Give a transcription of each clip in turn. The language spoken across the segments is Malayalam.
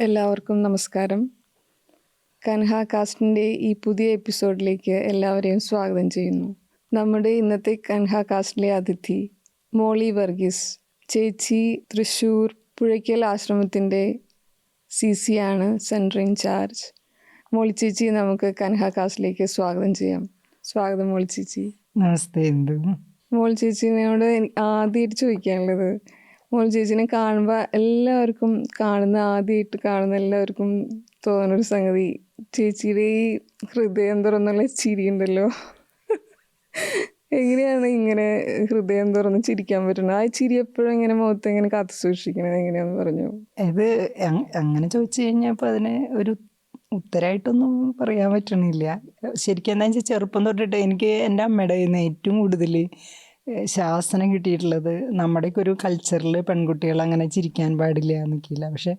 എല്ലാവർക്കും നമസ്കാരം. കൻഹ കാസ്റ്റിൻ്റെ ഈ പുതിയ എപ്പിസോഡിലേക്ക് എല്ലാവരെയും സ്വാഗതം ചെയ്യുന്നു. നമ്മുടെ ഇന്നത്തെ കൻഹ കാസ്റ്റിലെ അതിഥി മോളി വർഗീസ് ചേച്ചി. തൃശ്ശൂർ പുഴയ്ക്കൽ ആശ്രമത്തിൻ്റെ CC ആണ്, സെൻറ്റർ ഇൻചാർജ്. മോളി ചേച്ചി, നമുക്ക് കൻഹ കാസ്റ്റിലേക്ക് സ്വാഗതം ചെയ്യാം. സ്വാഗതം മോളി ചേച്ചി. നമസ്തേ. മോളി ചേച്ചിനോട് ആദ്യമായിട്ട് ചോദിക്കാനുള്ളത്, മോളി ചേച്ചിനെ കാണുമ്പോൾ എല്ലാവർക്കും ആദ്യമായിട്ട് കാണുന്ന എല്ലാവർക്കും തോന്നുന്നൊരു സംഗതി, ചേച്ചിയുടെ ഈ ഹൃദയം തുറന്നുള്ള ചിരി ഉണ്ടല്ലോ. എങ്ങനെയാണ് ഇങ്ങനെ ഹൃദയം തുറന്ന് ചിരിക്കാൻ പറ്റുന്നത്? ആ ചിരി എപ്പോഴും ഇങ്ങനെ മുഖത്ത് എങ്ങനെ കാത്തു സൂക്ഷിക്കണത് എങ്ങനെയാന്ന് പറഞ്ഞു. ഇത് അങ്ങനെ ചോദിച്ചു കഴിഞ്ഞപ്പോൾ അതിന് ഒരു ഉത്തരമായിട്ടൊന്നും പറയാൻ പറ്റണില്ല. ശരിക്കും എന്താ വെച്ചാൽ ചെറുപ്പം തൊട്ടിട്ട് എനിക്ക് എൻ്റെ അമ്മയുടെ കയ്യിൽ നിന്ന് ഏറ്റവും കൂടുതൽ ശാസനം കിട്ടിയിട്ടുള്ളത്, നമ്മുടെയൊക്കെ ഒരു കൾച്ചറിൽ പെൺകുട്ടികൾ അങ്ങനെ ചിരിക്കാൻ പാടില്ല എന്നൊക്കെയില്ല. പക്ഷെ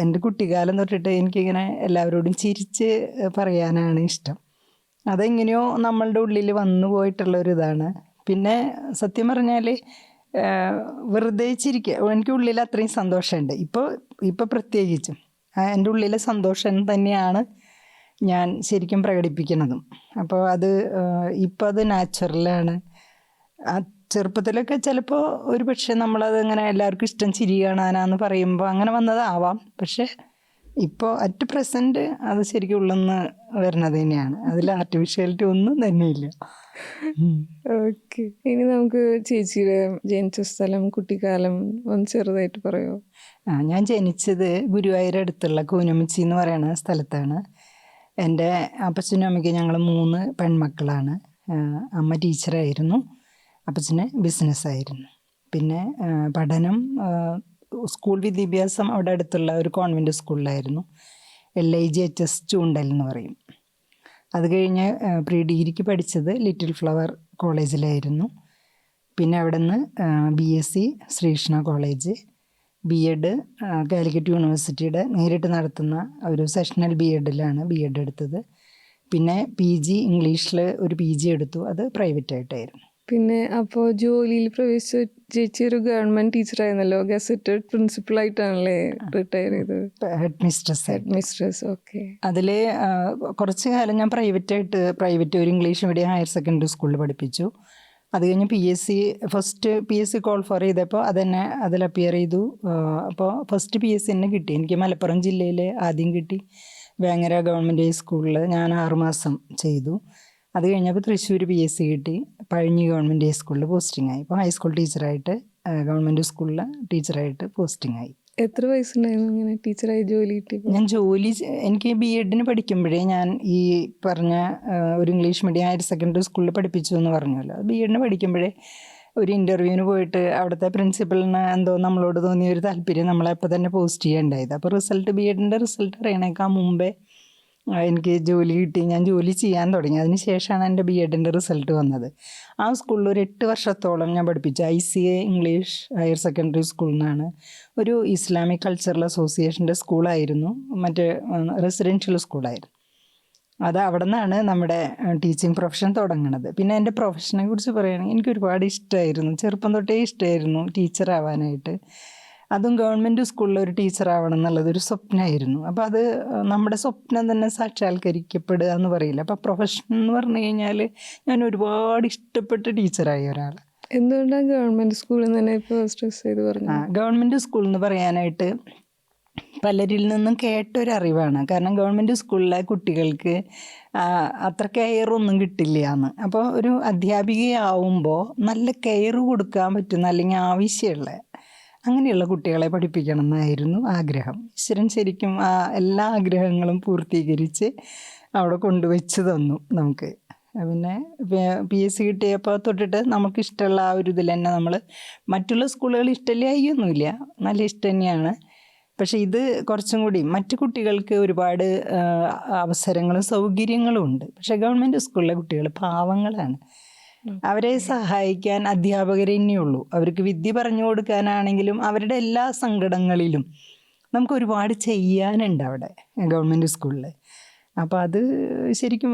എൻ്റെ കുട്ടിക്കാലം തൊട്ടിട്ട് എനിക്കിങ്ങനെ എല്ലാവരോടും ചിരിച്ച് പറയാനാണ് ഇഷ്ടം. അതെങ്ങനെയോ നമ്മളുടെ ഉള്ളിൽ വന്നു പോയിട്ടുള്ളൊരിതാണ്. പിന്നെ സത്യം പറഞ്ഞാൽ വെറുതെ ചിരിക്കുക, എനിക്ക് ഉള്ളിൽ അത്രയും സന്തോഷമുണ്ട്. ഇപ്പോൾ പ്രത്യേകിച്ചും എൻ്റെ ഉള്ളിലെ സന്തോഷം തന്നെയാണ് ഞാൻ ശരിക്കും പ്രകടിപ്പിക്കുന്നതും. അപ്പോൾ ഇപ്പോൾ അത് നാച്ചുറലാണ്. ആ ചെറുപ്പത്തിലൊക്കെ ചിലപ്പോൾ ഒരു പക്ഷേ നമ്മളത് ഇങ്ങനെ എല്ലാവർക്കും ഇഷ്ടം ചിരി കാണാനാന്ന് പറയുമ്പോൾ അങ്ങനെ വന്നതാവാം. പക്ഷെ ഇപ്പോൾ അറ്റ് പ്രസൻറ്റ് അത് ശരിക്കും ഉള്ളെന്ന് വരുന്നത് തന്നെയാണ്. അതിൽ ആർട്ടിഫിഷ്യാലിറ്റി ഒന്നും തന്നെയില്ല. ഓക്കെ, ഇനി നമുക്ക് ചേച്ചിയുടെ ജനിച്ച സ്ഥലം, കുട്ടിക്കാലം ഒന്ന് ചെറുതായിട്ട് പറയുമോ? ഞാൻ ജനിച്ചത് ഗുരുവായൂരടുത്തുള്ള കൂനമിച്ചി എന്ന് പറയുന്ന സ്ഥലത്താണ്. എൻ്റെ അപ്പച്ചനും അമ്മയ്ക്കും ഞങ്ങൾ 3 പെൺമക്കളാണ്. അമ്മ ടീച്ചറായിരുന്നു, അപ്പച്ചന് ബിസിനസ്സായിരുന്നു. പിന്നെ പഠനം, സ്കൂൾ വിദ്യാഭ്യാസം അവിടെ അടുത്തുള്ള ഒരു കോൺവെൻറ്റ് സ്കൂളിലായിരുന്നു. LIGHS ചൂണ്ടൽ എന്ന് പറയും. അത് കഴിഞ്ഞ് പ്രീ ഡിഗ്രിക്ക് പഠിച്ചത് ലിറ്റിൽ ഫ്ലവർ കോളേജിലായിരുന്നു. പിന്നെ അവിടെ നിന്ന് BSc Sreekrishna college, B.Ed Calicut യൂണിവേഴ്സിറ്റിയുടെ നേരിട്ട് നടത്തുന്ന ഒരു സെഷണൽ B.Edലാണ് B.Ed എടുത്തത്. പിന്നെ PG ഇംഗ്ലീഷിൽ ഒരു PG എടുത്തു, അത് പ്രൈവറ്റായിട്ടായിരുന്നു. പിന്നെ അപ്പോൾ ജോലിയിൽ പ്രവേശിച്ച ചേച്ചി ഒരു ഗവൺമെൻറ് ടീച്ചറായിരുന്നല്ലോ, ഗസറ്റഡ് പ്രിൻസിപ്പളായിട്ടാണല്ലേ റിട്ടയർ ചെയ്തത്? Head mistress. ഓക്കെ. അതിൽ കുറച്ച് കാലം ഞാൻ പ്രൈവറ്റ് ഒരു ഇംഗ്ലീഷ് മീഡിയം ഹയർ സെക്കൻഡറി സ്കൂളിൽ പഠിപ്പിച്ചു. അത് കഴിഞ്ഞ് ഫസ്റ്റ് PSC കോൾ ഫോർ ചെയ്തപ്പോൾ അതിൽ അപ്പിയർ ചെയ്തു. അപ്പോൾ ഫസ്റ്റ് PSC തന്നെ കിട്ടി. എനിക്ക് മലപ്പുറം ജില്ലയിൽ ആദ്യം കിട്ടി, വേങ്ങര ഗവൺമെൻറ് ഹൈസ്കൂളിൽ ഞാൻ 6 മാസം ചെയ്തു. അത് കഴിഞ്ഞപ്പോൾ തൃശ്ശൂർ PSC കിട്ടി, പഴഞ്ഞി ഗവൺമെൻറ് ഹൈസ്കൂളിൽ പോസ്റ്റിംഗ് ആയി. ഇപ്പോൾ ഹൈസ്കൂൾ ടീച്ചറായിട്ട് ഗവൺമെൻറ് സ്കൂളിൽ ടീച്ചറായിട്ട് പോസ്റ്റിംഗ് ആയി. എത്ര വയസ്സുണ്ടായിരുന്നു ഇങ്ങനെ ടീച്ചറായി ജോലി കിട്ടി? എനിക്ക് B.Edന് പഠിക്കുമ്പോഴേ ഞാൻ ഈ പറഞ്ഞ ഒരു ഇംഗ്ലീഷ് മീഡിയം ഹയർ സെക്കൻഡറി സ്കൂളിൽ പഠിപ്പിച്ചു എന്ന് പറഞ്ഞല്ലോ. B.Edന് പഠിക്കുമ്പോഴേ ഒരു ഇൻ്റർവ്യൂവിന് പോയിട്ട് അവിടുത്തെ പ്രിൻസിപ്പലിന് എന്തോ നമ്മളോട് തോന്നിയ ഒരു താല്പര്യം നമ്മളെ അപ്പോൾ തന്നെ പോസ്റ്റ് ചെയ്യേണ്ടായത്. അപ്പോൾ B.Edൻ്റെ റിസൾട്ട് അറിയണേക്കാൾ മുമ്പേ എനിക്ക് ജോലി കിട്ടി, ഞാൻ ജോലി ചെയ്യാൻ തുടങ്ങി. അതിന് ശേഷമാണ് എൻ്റെ B.Edൻ്റെ റിസൾട്ട് വന്നത്. ആ സ്കൂളിൽ ഒരു 8 വർഷത്തോളം ഞാൻ പഠിപ്പിച്ചു. ICA ഇംഗ്ലീഷ് ഹയർ സെക്കൻഡറി സ്കൂളിൽ നിന്നാണ്. ഒരു ഇസ്ലാമിക് കൾച്ചറൽ അസോസിയേഷൻ്റെ സ്കൂളായിരുന്നു, മറ്റേ റെസിഡൻഷ്യൽ സ്കൂളായിരുന്നു. അവിടെ നിന്നാണ് നമ്മുടെ ടീച്ചിങ് പ്രൊഫഷൻ തുടങ്ങുന്നത്. പിന്നെ എൻ്റെ പ്രൊഫഷനെ കുറിച്ച് പറയുകയാണെങ്കിൽ എനിക്ക് ഒരുപാട് ഇഷ്ടമായിരുന്നു, ചെറുപ്പം തൊട്ടേ ഇഷ്ടമായിരുന്നു ടീച്ചറാവാനായിട്ട്. അതും ഗവൺമെൻറ് സ്കൂളിൽ ഒരു ടീച്ചറാവണം എന്നുള്ളതൊരു സ്വപ്നമായിരുന്നു. അപ്പോൾ അത് നമ്മുടെ സ്വപ്നം തന്നെ സാക്ഷാത്കരിക്കപ്പെടുക എന്ന് പറയില്ല. അപ്പോൾ പ്രൊഫഷൻ എന്ന് പറഞ്ഞു കഴിഞ്ഞാൽ ഞാൻ ഒരുപാട് ഇഷ്ടപ്പെട്ട ടീച്ചറായി ഒരാൾ. എന്തുകൊണ്ടാണ് ഗവൺമെൻറ് സ്കൂളിൽ തന്നെ ഇപ്പോൾ സ്ട്രെസ് ചെയ്ത് പറഞ്ഞു? ഗവൺമെൻറ് സ്കൂൾ എന്ന് പറയാനായിട്ട് പലരിൽ നിന്നും കേട്ടൊരറിവാണ്. കാരണം ഗവൺമെൻറ് സ്കൂളിലെ കുട്ടികൾക്ക് അത്ര കെയറൊന്നും കിട്ടില്ല എന്ന്. അപ്പോൾ ഒരു അധ്യാപികയാവുമ്പോൾ നല്ല കെയർ കൊടുക്കാൻ പറ്റുന്ന, അല്ലെങ്കിൽ ആവശ്യമുള്ള അങ്ങനെയുള്ള കുട്ടികളെ പഠിപ്പിക്കണം എന്നായിരുന്നു ആഗ്രഹം. ഈശ്വരൻ ശരിക്കും ആ എല്ലാ ആഗ്രഹങ്ങളും പൂർത്തീകരിച്ച് അവിടെ കൊണ്ടുവച്ച് തന്നു നമുക്ക്. പിന്നെ PSC കിട്ടിയപ്പോൾ തൊട്ടിട്ട് നമുക്ക് ഇഷ്ടമുള്ള ആ ഒരു ഇതിൽ തന്നെ നമ്മൾ, മറ്റുള്ള സ്കൂളുകൾ ഇഷ്ടമില്ലായൊന്നുമില്ല, നല്ല ഇഷ്ടം തന്നെയാണ്. പക്ഷേ ഇത് കുറച്ചും കൂടി മറ്റു കുട്ടികൾക്ക് ഒരുപാട് അവസരങ്ങളും സൗകര്യങ്ങളും ഉണ്ട്. പക്ഷേ ഗവൺമെൻറ് സ്കൂളിലെ കുട്ടികൾ പാവങ്ങളാണ്. അവരെ സഹായിക്കാൻ അധ്യാപകർ തന്നെയുള്ളൂ. അവർക്ക് വിദ്യ പറഞ്ഞു കൊടുക്കാനാണെങ്കിലും അവരുടെ എല്ലാ സങ്കടങ്ങളിലും നമുക്ക് ഒരുപാട് ചെയ്യാനുണ്ട് അവിടെ ഗവൺമെൻറ് സ്കൂളിൽ. അപ്പോൾ അത് ശരിക്കും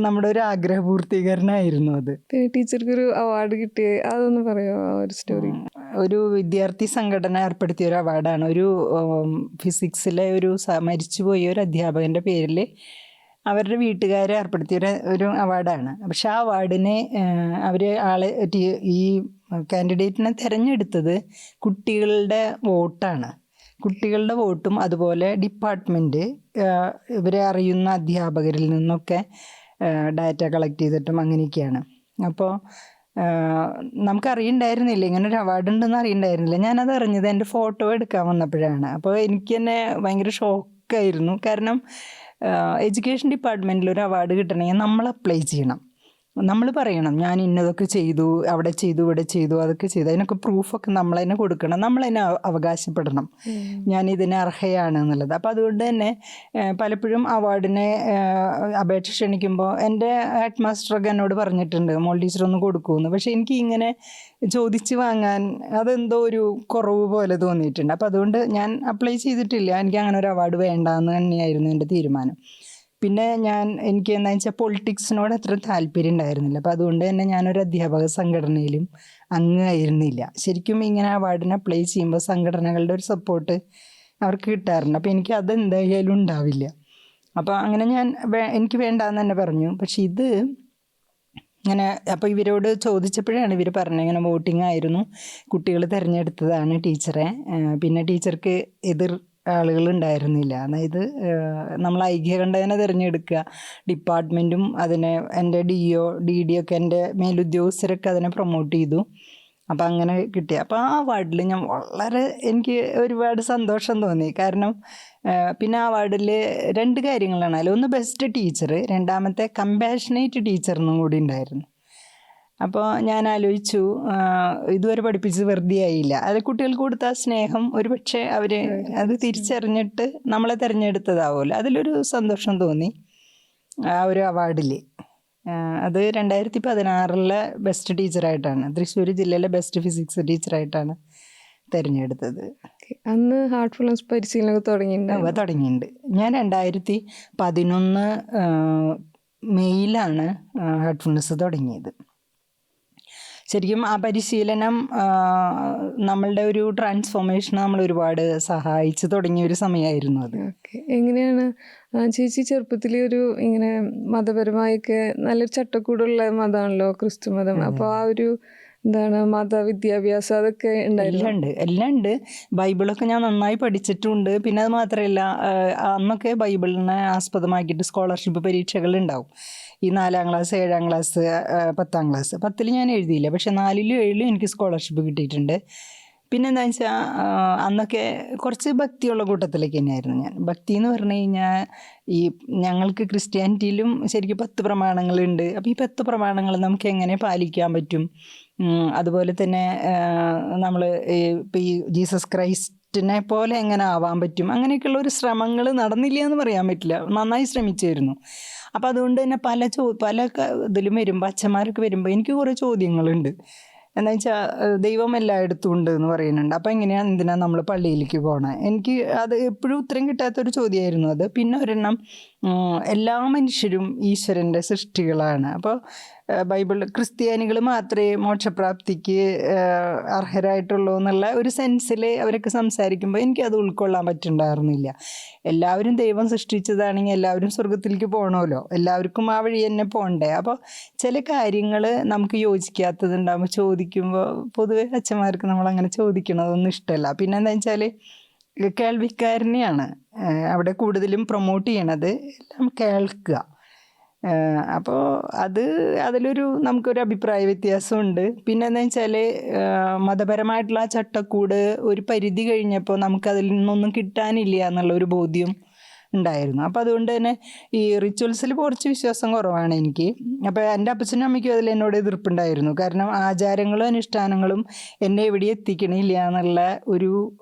നമ്മുടെ ഒരു ആഗ്രഹ പൂർത്തീകരണമായിരുന്നു അത്. പിന്നെ ടീച്ചർക്കൊരു അവാർഡ് കിട്ടിയ അതൊന്ന് പറയുമോ, ആ ഒരു സ്റ്റോറി? ഒരു വിദ്യാർത്ഥി സംഘടന ഏർപ്പെടുത്തിയ ഒരു അവാർഡാണ്. ഒരു ഫിസിക്സിലെ ഒരു മരിച്ചുപോയ ഒരു അധ്യാപകൻ്റെ പേരിൽ അവരുടെ വീട്ടുകാരെ ഏർപ്പെടുത്തിയ ഒരു അവാർഡാണ്. പക്ഷെ ആ അവാർഡിന് അവർ ഈ കാൻഡിഡേറ്റിനെ തിരഞ്ഞെടുത്തത് കുട്ടികളുടെ വോട്ടാണ്. കുട്ടികളുടെ വോട്ടും അതുപോലെ ഡിപ്പാർട്ട്മെൻറ്റ് ഇവരെ അറിയുന്ന അധ്യാപകരിൽ നിന്നൊക്കെ ഡാറ്റ കളക്ട് ചെയ്തിട്ടും അങ്ങനെയൊക്കെയാണ്. അപ്പോൾ നമുക്കറിയണ്ടായിരുന്നില്ല ഇങ്ങനൊരു അവാർഡ് ഉണ്ടെന്ന് അറിയണ്ടായിരുന്നില്ല. ഞാനത് അറിഞ്ഞത് എൻ്റെ ഫോട്ടോ എടുക്കാൻ വന്നപ്പോഴാണ്. അപ്പോൾ എനിക്ക് തന്നെ ഭയങ്കര ഷോക്കായിരുന്നു. കാരണം എഡ്യൂക്കേഷൻ ഡിപ്പാർട്ട്മെൻറ്റിൽ ഒരു അവാർഡ് കിട്ടണമെങ്കിൽ നമ്മൾ അപ്ലൈ ചെയ്യണം. നമ്മൾ പറയണം ഞാൻ ഇന്നതൊക്കെ ചെയ്തു, അവിടെ ചെയ്തു, ഇവിടെ ചെയ്തു, അതൊക്കെ ചെയ്തു. അതിനൊക്കെ പ്രൂഫൊക്കെ നമ്മൾ തന്നെ കൊടുക്കണം, നമ്മൾ തന്നെ അവകാശപ്പെടണം ഞാൻ ഇതിന് അർഹയാണ് എന്നുള്ളത്. അപ്പോൾ അതുകൊണ്ട് തന്നെ പലപ്പോഴും അവാർഡിനെ അപേക്ഷ ക്ഷണിക്കുമ്പോൾ എൻ്റെ ഹെഡ് മാസ്റ്ററൊക്കെ എന്നോട് പറഞ്ഞിട്ടുണ്ട് മോൾ ടീച്ചർ ഒന്ന് കൊടുക്കുമെന്ന്. പക്ഷേ എനിക്ക് ഇങ്ങനെ ചോദിച്ച് വാങ്ങാൻ അതെന്തോ ഒരു കുറവ് പോലെ തോന്നിയിട്ടുണ്ട്. അപ്പോൾ അതുകൊണ്ട് ഞാൻ അപ്ലൈ ചെയ്തിട്ടില്ല. എനിക്ക് അങ്ങനെ ഒരു അവാർഡ് വേണ്ടാന്ന് തന്നെയായിരുന്നു എൻ്റെ തീരുമാനം. പിന്നെ എനിക്ക് എന്താണെന്ന് വെച്ചാൽ പൊളിറ്റിക്സിനോട് അത്ര താല്പര്യം ഉണ്ടായിരുന്നില്ല. അപ്പോൾ അതുകൊണ്ട് തന്നെ ഞാനൊരു അധ്യാപക സംഘടനയിലും അംഗമായിരുന്നില്ല. ശരിക്കും ഇങ്ങനെ അവാർഡിന് അപ്ലൈ ചെയ്യുമ്പോൾ സംഘടനകളുടെ ഒരു സപ്പോർട്ട് അവർക്ക് കിട്ടാറുണ്ട്. അപ്പോൾ എനിക്ക് അതെന്തായാലും ഉണ്ടാവില്ല. അപ്പോൾ അങ്ങനെ എനിക്ക് വേണ്ടാന്ന് തന്നെ പറഞ്ഞു. പക്ഷെ ഇത് ഇങ്ങനെ അപ്പോൾ ഇവരോട് ചോദിച്ചപ്പോഴാണ് ഇവർ പറഞ്ഞത് ഇങ്ങനെ വോട്ടിംഗ് ആയിരുന്നു, കുട്ടികൾ തിരഞ്ഞെടുത്തതാണ് ടീച്ചറെ. പിന്നെ ടീച്ചർക്ക് എതിർ ആളുകളുണ്ടായിരുന്നില്ല. അതായത് നമ്മൾ ഐക്യകണ്ഠേന തിരഞ്ഞെടുക്കുക, ഡിപ്പാർട്ട്മെൻറ്റും അതിനെ എൻ്റെ DO ഒക്കെ എൻ്റെ മേലുദ്യോഗസ്ഥരൊക്കെ അതിനെ പ്രൊമോട്ട് ചെയ്തു. അപ്പോൾ അങ്ങനെ കിട്ടി. അപ്പോൾ ആ അവാർഡിൽ എനിക്ക് ഒരുപാട് സന്തോഷം തോന്നി. കാരണം പിന്നെ ആ അവാർഡിൽ 2 കാര്യങ്ങളാണ്. അതിലൊന്ന് ബെസ്റ്റ് ടീച്ചർ, രണ്ടാമത്തെ കമ്പാഷനേറ്റ് ടീച്ചർ എന്നും കൂടി ഉണ്ടായിരുന്നു. അപ്പോൾ ഞാൻ ആലോചിച്ചു ഇതുവരെ പഠിപ്പിച്ചത് വെറുതെ ആയില്ല. അത് കുട്ടികൾക്ക് കൊടുത്ത സ്നേഹം ഒരു പക്ഷേ അവർ അത് തിരിച്ചറിഞ്ഞിട്ട് നമ്മളെ തിരഞ്ഞെടുത്തതാവുമല്ലോ, അതിലൊരു സന്തോഷം തോന്നി ആ ഒരു അവാർഡിൽ. അത് 2016 ബെസ്റ്റ് ടീച്ചറായിട്ടാണ്, തൃശ്ശൂർ ജില്ലയിലെ ബെസ്റ്റ് ഫിസിക്സ് ടീച്ചറായിട്ടാണ് തിരഞ്ഞെടുത്തത്. അന്ന് ഹാർട്ട്ഫുൾനെസ് പരിശീലനം തുടങ്ങിയിട്ടുണ്ട്. ഞാൻ 2011 മെയ്യിലാണ് ഹാർട്ട്ഫുൾനെസ് തുടങ്ങിയത്. ശരിക്കും ആ പരിശീലനം നമ്മളുടെ ഒരു ട്രാൻസ്ഫോർമേഷൻ നമ്മൾ ഒരുപാട് സഹായിച്ചു തുടങ്ങിയ ഒരു സമയമായിരുന്നു അത്. എങ്ങനെയാണ് ചേച്ചി ചെറുപ്പത്തിൽ ഒരു ഇങ്ങനെ മതപരമായൊക്കെ നല്ലൊരു ചട്ടക്കൂടുള്ള മതമാണല്ലോ ക്രിസ്തു മതം. അപ്പോൾ ആ ഒരു മതവിദ്യാഭ്യാസം അതൊക്കെ എല്ലാം ഉണ്ട്. ബൈബിളൊക്കെ ഞാൻ നന്നായി പഠിച്ചിട്ടുണ്ട്. പിന്നെ അത് മാത്രമല്ല, അന്നൊക്കെ ബൈബിളിനെ ആസ്പദമാക്കിയിട്ട് സ്കോളർഷിപ്പ് പരീക്ഷകൾ ഉണ്ടാവും. ഈ 4ാം ക്ലാസ്, 7ാം ക്ലാസ്, 10ാം ക്ലാസ്. 10ൽ ഞാൻ എഴുതിയില്ല, പക്ഷെ 4ലും 7ലും എനിക്ക് സ്കോളർഷിപ്പ് കിട്ടിയിട്ടുണ്ട്. പിന്നെ എന്താണെന്ന് വെച്ചാൽ അന്നൊക്കെ കുറച്ച് ഭക്തിയുള്ള കൂട്ടത്തിലേക്ക് തന്നെയായിരുന്നു ഞാൻ. ഭക്തി എന്ന് പറഞ്ഞു കഴിഞ്ഞാൽ ഞങ്ങൾക്ക് ക്രിസ്ത്യാനിറ്റിയിലും ശരിക്കും 10 പ്രമാണങ്ങളുണ്ട്. അപ്പോൾ ഈ 10 പ്രമാണങ്ങൾ നമുക്ക് എങ്ങനെ പാലിക്കാൻ പറ്റും, അതുപോലെ തന്നെ നമ്മൾ ഇപ്പോൾ ഈ ജീസസ് ക്രൈസ്റ്റിനെ പോലെ എങ്ങനെ ആവാൻ പറ്റും, അങ്ങനെയൊക്കെയുള്ള ഒരു ശ്രമങ്ങൾ നടന്നില്ല എന്ന് പറയാൻ പറ്റില്ല, നന്നായി ശ്രമിച്ചിരുന്നു. അപ്പോൾ അതുകൊണ്ട് തന്നെ പല ഇതിലും വരുമ്പോൾ, അച്ഛന്മാരൊക്കെ വരുമ്പോൾ എനിക്ക് കുറേ ചോദ്യങ്ങളുണ്ട്. എന്താ വെച്ചാൽ ദൈവം എല്ലായിടത്തും ഉണ്ട് എന്ന് പറയുന്നുണ്ട്. അപ്പോൾ എന്തിനാണ് നമ്മൾ പള്ളിയിലേക്ക് പോകണേ? എനിക്ക് അത് എപ്പോഴും ഉത്തരം കിട്ടാത്തൊരു ചോദ്യമായിരുന്നു അത്. പിന്നെ ഒരെണ്ണം, എല്ലാ മനുഷ്യരും ഈശ്വരൻ്റെ സൃഷ്ടികളാണ്. അപ്പോൾ ക്രിസ്ത്യാനികൾ മാത്രമേ മോക്ഷപ്രാപ്തിക്ക് അർഹരായിട്ടുള്ളൂ എന്നുള്ള ഒരു സെൻസിൽ അവരൊക്കെ സംസാരിക്കുമ്പോൾ എനിക്കത് ഉൾക്കൊള്ളാൻ പറ്റുന്നുണ്ടായിരുന്നില്ല. എല്ലാവരും ദൈവം സൃഷ്ടിച്ചതാണെങ്കിൽ എല്ലാവരും സ്വർഗത്തിലേക്ക് പോകണമല്ലോ, എല്ലാവർക്കും ആ വഴി തന്നെ പോകണ്ടേ. അപ്പോൾ ചില കാര്യങ്ങൾ നമുക്ക് യോജിക്കാത്തതുണ്ടാകുമ്പോൾ ചോദിക്കുമ്പോൾ പൊതുവെ അച്ഛന്മാർക്ക് നമ്മളങ്ങനെ ചോദിക്കണതൊന്നും ഇഷ്ടമല്ല. പിന്നെ എന്താ വെച്ചാൽ കേൾവിക്കാരനെയാണ് അവിടെ കൂടുതലും പ്രൊമോട്ട് ചെയ്യണത്, എല്ലാം കേൾക്കുക. അപ്പോൾ അതിലൊരു നമുക്കൊരു അഭിപ്രായ വ്യത്യാസമുണ്ട്. പിന്നെ എന്താ വെച്ചാൽ മതപരമായിട്ടുള്ള ആ ചട്ടക്കൂട് ഒരു പരിധി കഴിഞ്ഞപ്പോൾ നമുക്കതിൽ നിന്നൊന്നും കിട്ടാനില്ല എന്നുള്ളൊരു ബോധ്യം ഉണ്ടായിരുന്നു. അപ്പോൾ അതുകൊണ്ട് തന്നെ ഈ റിച്വൽസിൽ കുറച്ച് വിശ്വാസം കുറവാണ് എനിക്ക്. അപ്പോൾ എൻ്റെ അപ്പച്ചനും അമ്മയ്ക്കും അതിൽ എന്നോട് എതിർപ്പുണ്ടായിരുന്നു. കാരണം ആചാരങ്ങളും അനുഷ്ഠാനങ്ങളും എന്നെ എവിടെ എത്തിക്കണില്ല എന്നുള്ള ഒരു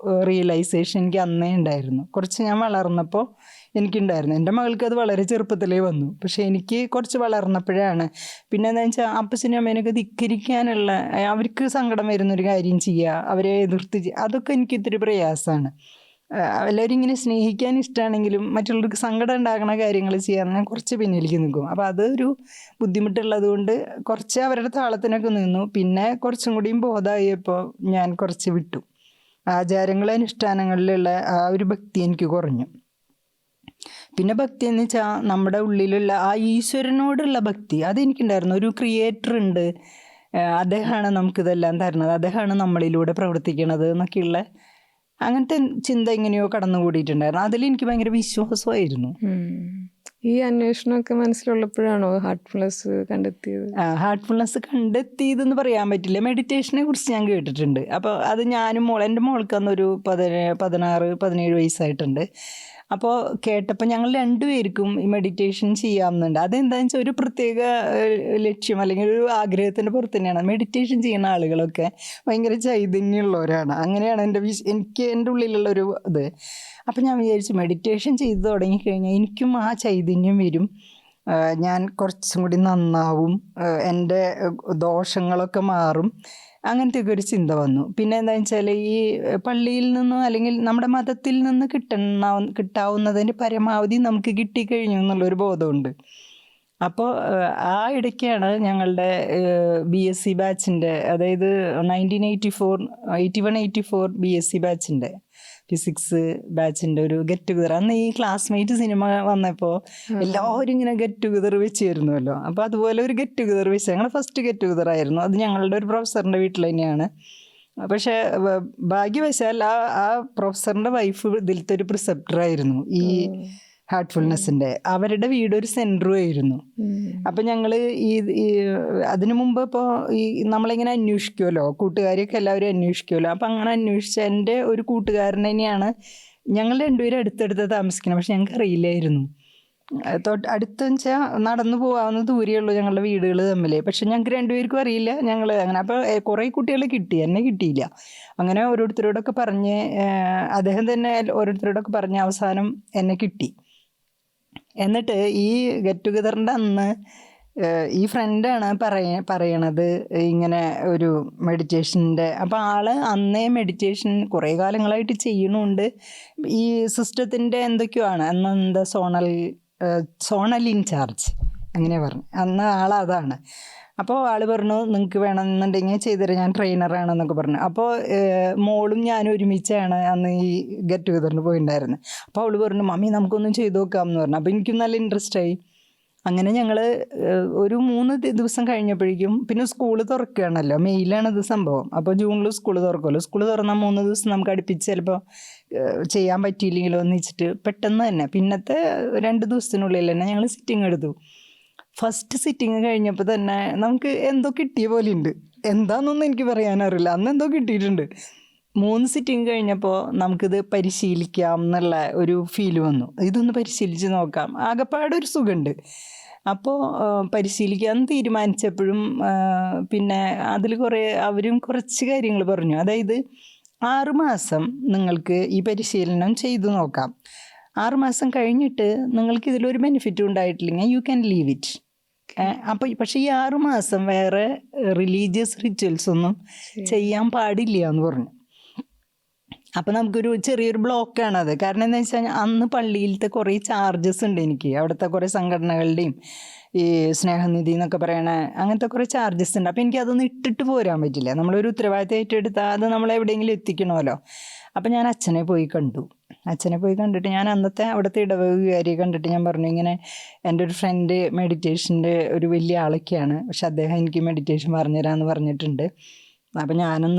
റിയലൈസേഷൻ എനിക്ക് അന്നേ ഉണ്ടായിരുന്നു. കുറച്ച് ഞാൻ വളർന്നപ്പോൾ എനിക്കുണ്ടായിരുന്നു. എൻ്റെ മകൾക്ക് അത് വളരെ ചെറുപ്പത്തിലേ വന്നു. പക്ഷേ എനിക്ക് കുറച്ച് വളർന്നപ്പോഴാണ്. പിന്നെ എന്താണെന്ന് വെച്ചാൽ അപ്പച്ചനും അമ്മേനൊക്കെ ധിക്കരിക്കാനുള്ള, അവർക്ക് സങ്കടം വരുന്നൊരു കാര്യം ചെയ്യുക, അവരെ എതിർത്ത് അതൊക്കെ എനിക്ക് ഇത്തിരി പ്രയാസമാണ്. എല്ലാവരും ഇങ്ങനെ സ്നേഹിക്കാൻ ഇഷ്ടമാണെങ്കിലും മറ്റുള്ളവർക്ക് സങ്കടം ഉണ്ടാകുന്ന കാര്യങ്ങൾ ചെയ്യാൻ ഞാൻ കുറച്ച് പിന്നിലേക്ക് നിൽക്കും. അപ്പോൾ അതൊരു ബുദ്ധിമുട്ടുള്ളത് കൊണ്ട് കുറച്ച് അവരുടെ താളത്തിനൊക്കെ നിന്നു. പിന്നെ കുറച്ചും കൂടിയും ബോധമായപ്പോൾ ഞാൻ കുറച്ച് വിട്ടു. ആചാരങ്ങളും അനുഷ്ഠാനങ്ങളിലുള്ള ആ ഒരു ഭക്തി എനിക്ക് കുറഞ്ഞു. പിന്നെ ഭക്തി എന്ന് വെച്ചാൽ നമ്മുടെ ഉള്ളിലുള്ള ആ ഈശ്വരനോടുള്ള ഭക്തി അതെനിക്കുണ്ടായിരുന്നു. ഒരു ക്രിയേറ്റർ ഉണ്ട്, അദ്ദേഹമാണ് നമുക്കിതെല്ലാം തരുന്നത്, അദ്ദേഹമാണ് നമ്മളിലൂടെ പ്രവർത്തിക്കണത് എന്നൊക്കെയുള്ള അങ്ങനത്തെ ചിന്ത എങ്ങനെയോ കടന്നുകൂടിയിട്ടുണ്ടായിരുന്നു. അതിലെനിക്ക് ഭയങ്കര വിശ്വാസമായിരുന്നു. ഈ അന്വേഷണമൊക്കെ മനസ്സിലുള്ളപ്പോഴാണോ ഹാർട്ട്ഫുൾനെസ് കണ്ടെത്തിയത്? ഹാർട്ട്ഫുൾനെസ് കണ്ടെത്തിയതെന്ന് പറയാൻ പറ്റില്ല. മെഡിറ്റേഷനെ കുറിച്ച് ഞാൻ കേട്ടിട്ടുണ്ട്. അപ്പോൾ അത് ഞാനും എൻ്റെ മോൾക്ക് അന്നൊരു 16-17 വയസ്സായിട്ടുണ്ട്. അപ്പോൾ കേട്ടപ്പോൾ ഞങ്ങൾ രണ്ടുപേർക്കും ഈ മെഡിറ്റേഷൻ ചെയ്യാമെന്നുണ്ട്. അതെന്താണെന്ന് വെച്ചാൽ ഒരു പ്രത്യേക ലക്ഷ്യം അല്ലെങ്കിൽ ഒരു ആഗ്രഹത്തിൻ്റെ പുറത്ത് തന്നെയാണ്. മെഡിറ്റേഷൻ ചെയ്യുന്ന ആളുകളൊക്കെ ഭയങ്കര ചൈതന്യമുള്ളവരാണ്. അങ്ങനെയാണ് എനിക്ക് എൻ്റെ ഉള്ളിലുള്ളൊരു ഇത്. അപ്പം ഞാൻ വിചാരിച്ചു മെഡിറ്റേഷൻ ചെയ്ത് തുടങ്ങിക്കഴിഞ്ഞാൽ എനിക്കും ആ ചൈതന്യം വരും, ഞാൻ കുറച്ചും കൂടി നന്നാവും, എൻ്റെ ദോഷങ്ങളൊക്കെ മാറും, അങ്ങനത്തെയൊക്കെ ഒരു ചിന്ത വന്നു. പിന്നെ എന്താണെന്ന് വെച്ചാൽ ഈ പള്ളിയിൽ നിന്നോ അല്ലെങ്കിൽ നമ്മുടെ മതത്തിൽ നിന്ന് കിട്ടാവുന്നതിൻ്റെ പരമാവധി നമുക്ക് കിട്ടിക്കഴിഞ്ഞു എന്നുള്ളൊരു ബോധമുണ്ട്. അപ്പോൾ ആ ഇടയ്ക്കാണ് ഞങ്ങളുടെ BSc ബാച്ചിൻ്റെ, അതായത് 1981-84 BSc ബാച്ചിൻ്റെ ഫിസിക്സ് ബാച്ചിൻ്റെ ഒരു ഗെറ്റ് ടുഗദർ. അന്ന് ഈ ക്ലാസ്മേറ്റ് സിനിമ വന്നപ്പോൾ എല്ലാവരും ഇങ്ങനെ ഗെറ്റ് ടുഗദർ വെച്ച് തരുന്നുവല്ലോ. അപ്പോൾ അതുപോലെ ഒരു ഗെറ്റ് ടുഗദർ വെച്ച് ഞങ്ങളുടെ ഫസ്റ്റ് ഗെറ്റ് ടുഗദർ ആയിരുന്നു. അത് ഞങ്ങളുടെ ഒരു പ്രൊഫസറിൻ്റെ വീട്ടിൽ തന്നെയാണ്. പക്ഷേ ഭാഗ്യവശാൽ ആ പ്രൊഫസറിൻ്റെ വൈഫ് ഇതിലത്തെ ഒരു പ്രിസെപ്റ്ററായിരുന്നു ഈ ഹാർട്ട്ഫുൾനെസ്സിൻ്റെ. അവരുടെ വീട് ഒരു സെൻറ്ററും ആയിരുന്നു. അപ്പം ഞങ്ങൾ ഈ അതിനു മുമ്പ് ഇപ്പോൾ ഈ നമ്മളിങ്ങനെ അന്വേഷിക്കുമല്ലോ, കൂട്ടുകാരെയൊക്കെ എല്ലാവരും അന്വേഷിക്കുമല്ലോ. അപ്പം അങ്ങനെ അന്വേഷിച്ച എൻ്റെ ഒരു കൂട്ടുകാരൻ തന്നെയാണ്. ഞങ്ങൾ രണ്ടുപേരും അടുത്തടുത്ത് താമസിക്കണം, പക്ഷെ ഞങ്ങൾക്ക് അറിയില്ലായിരുന്നു. അടുത്തെന്ന് വെച്ചാൽ നടന്നു പോകാവുന്ന ദൂരെയുള്ളൂ ഞങ്ങളുടെ വീടുകൾ തമ്മിൽ. പക്ഷെ ഞങ്ങൾക്ക് രണ്ടുപേർക്കും അറിയില്ല ഞങ്ങൾ അങ്ങനെ. അപ്പോൾ കുറേ കുട്ടികളെ കിട്ടി, എന്നെ കിട്ടിയില്ല. അങ്ങനെ ഓരോരുത്തരോടൊക്കെ പറഞ്ഞ് അദ്ദേഹം തന്നെ ഓരോരുത്തരോടൊക്കെ പറഞ്ഞ് അവസാനം എന്നെ കിട്ടി. എന്നിട്ട് ഈ ഗെറ്റ് ടുഗദറിൻ്റെ അന്ന് ഈ ഫ്രണ്ടാണ് പറയണത് ഇങ്ങനെ ഒരു മെഡിറ്റേഷൻ്റെ. അപ്പോൾ ആള് അന്നേ മെഡിറ്റേഷൻ കുറേ കാലങ്ങളായിട്ട് ചെയ്യണമുണ്ട്. ഈ സിസ്റ്റത്തിൻ്റെ എന്തൊക്കെയോ ആണ് അന്ന്, എന്താ സോണൽ ഇൻചാർജ് അങ്ങനെ പറഞ്ഞു അന്ന് ആളതാണ്. അപ്പോൾ ആൾ പറഞ്ഞു നിങ്ങൾക്ക് വേണമെന്നുണ്ടെങ്കിൽ ചെയ്തുതരാം, ഞാൻ ട്രെയിനറാണെന്നൊക്കെ പറഞ്ഞു. അപ്പോൾ മോളും ഞാനും ഒരുമിച്ചാണ് അന്ന് ഈ ഗെറ്റ് ടുഗദറിന് പോയിട്ടുണ്ടായിരുന്നത്. അപ്പോൾ അവൾ പറഞ്ഞു മമ്മി നമുക്കൊന്നും ചെയ്തു നോക്കാമെന്ന് പറഞ്ഞു. അപ്പോൾ എനിക്കും നല്ല ഇൻട്രസ്റ്റായി. അങ്ങനെ ഞങ്ങൾ ഒരു 3 ദിവസം കഴിഞ്ഞപ്പോഴേക്കും, പിന്നെ സ്കൂള് തുറക്കുകയാണല്ലോ, മെയ്യിലാണ് ഇത് സംഭവം. അപ്പോൾ ജൂണിൽ സ്കൂള് തുറക്കുമല്ലോ. സ്കൂള് തുറന്നാൽ 3 ദിവസം നമുക്ക് അടുപ്പിച്ച് ചിലപ്പോൾ ചെയ്യാൻ പറ്റിയില്ലെങ്കിലോ എന്ന് വെച്ചിട്ട് പെട്ടെന്ന് തന്നെ പിന്നത്തെ 2 ദിവസത്തിനുള്ളിൽ തന്നെ ഞങ്ങൾ സിറ്റിംഗ് എടുത്തു. ഫസ്റ്റ് സിറ്റിംഗ് കഴിഞ്ഞപ്പോൾ തന്നെ നമുക്ക് എന്തോ കിട്ടിയ പോലെ ഉണ്ട്. എന്താണെന്നൊന്നും എനിക്ക് പറയാനറിയില്ല, അന്ന് എന്തോ കിട്ടിയിട്ടുണ്ട്. 3 സിറ്റിംഗ് കഴിഞ്ഞപ്പോൾ നമുക്കിത് പരിശീലിക്കാം എന്നുള്ള ഒരു ഫീൽ വന്നു. ഇതൊന്ന് പരിശീലിച്ച് നോക്കാം, ആകെപ്പാടൊരു സുഖമുണ്ട്. അപ്പോൾ പരിശീലിക്കാൻ തീരുമാനിച്ചപ്പോഴും പിന്നെ അതിൽ അവരും കുറച്ച് കാര്യങ്ങൾ പറഞ്ഞു. അതായത് 6 മാസം നിങ്ങൾക്ക് ഈ പരിശീലനം ചെയ്തു നോക്കാം. 6 മാസം കഴിഞ്ഞിട്ട് നിങ്ങൾക്ക് ഇതിലൊരു ബെനിഫിറ്റും ഉണ്ടായിട്ടില്ലെങ്കിൽ യു ക്യാൻ ലീവ് ഇറ്റ്. അപ്പോൾ പക്ഷേ ഈ 6 മാസം വേറെ റിലീജിയസ് റിച്വൽസ് ഒന്നും ചെയ്യാൻ പാടില്ല എന്ന് പറഞ്ഞു. അപ്പോൾ നമുക്കൊരു ചെറിയൊരു ബ്ലോക്കാണത്. കാരണം എന്താ വെച്ചാൽ അന്ന് പള്ളിയിലത്തെ കുറേ ചാർജസ് ഉണ്ട് എനിക്ക്. അവിടുത്തെ കുറേ സംഘടനകളുടെയും ഈ സ്നേഹനിധി എന്നൊക്കെ പറയണ അങ്ങനത്തെ കുറേ ചാർജസ് ഉണ്ട്. അപ്പോൾ എനിക്ക് അതൊന്നും ഇട്ടിട്ട് പോരാൻ പറ്റില്ല. നമ്മളൊരു ഉത്തരവാദിത്തം ഏറ്റെടുത്താൽ അത് നമ്മളെവിടെയെങ്കിലും എത്തിക്കണമല്ലോ. അപ്പം ഞാൻ അച്ഛനെ പോയി കണ്ടിട്ട് ഞാൻ അന്നത്തെ അവിടുത്തെ ഇടവകാരിയെ കണ്ടിട്ട് ഞാൻ പറഞ്ഞു ഇങ്ങനെ എൻ്റെ ഒരു ഫ്രണ്ട് മെഡിറ്റേഷൻ്റെ ഒരു വലിയ ആളൊക്കെയാണ്, പക്ഷെ അദ്ദേഹം എനിക്ക് മെഡിറ്റേഷൻ പറഞ്ഞുതരാമെന്ന് പറഞ്ഞിട്ടുണ്ട്. അപ്പം ഞാനും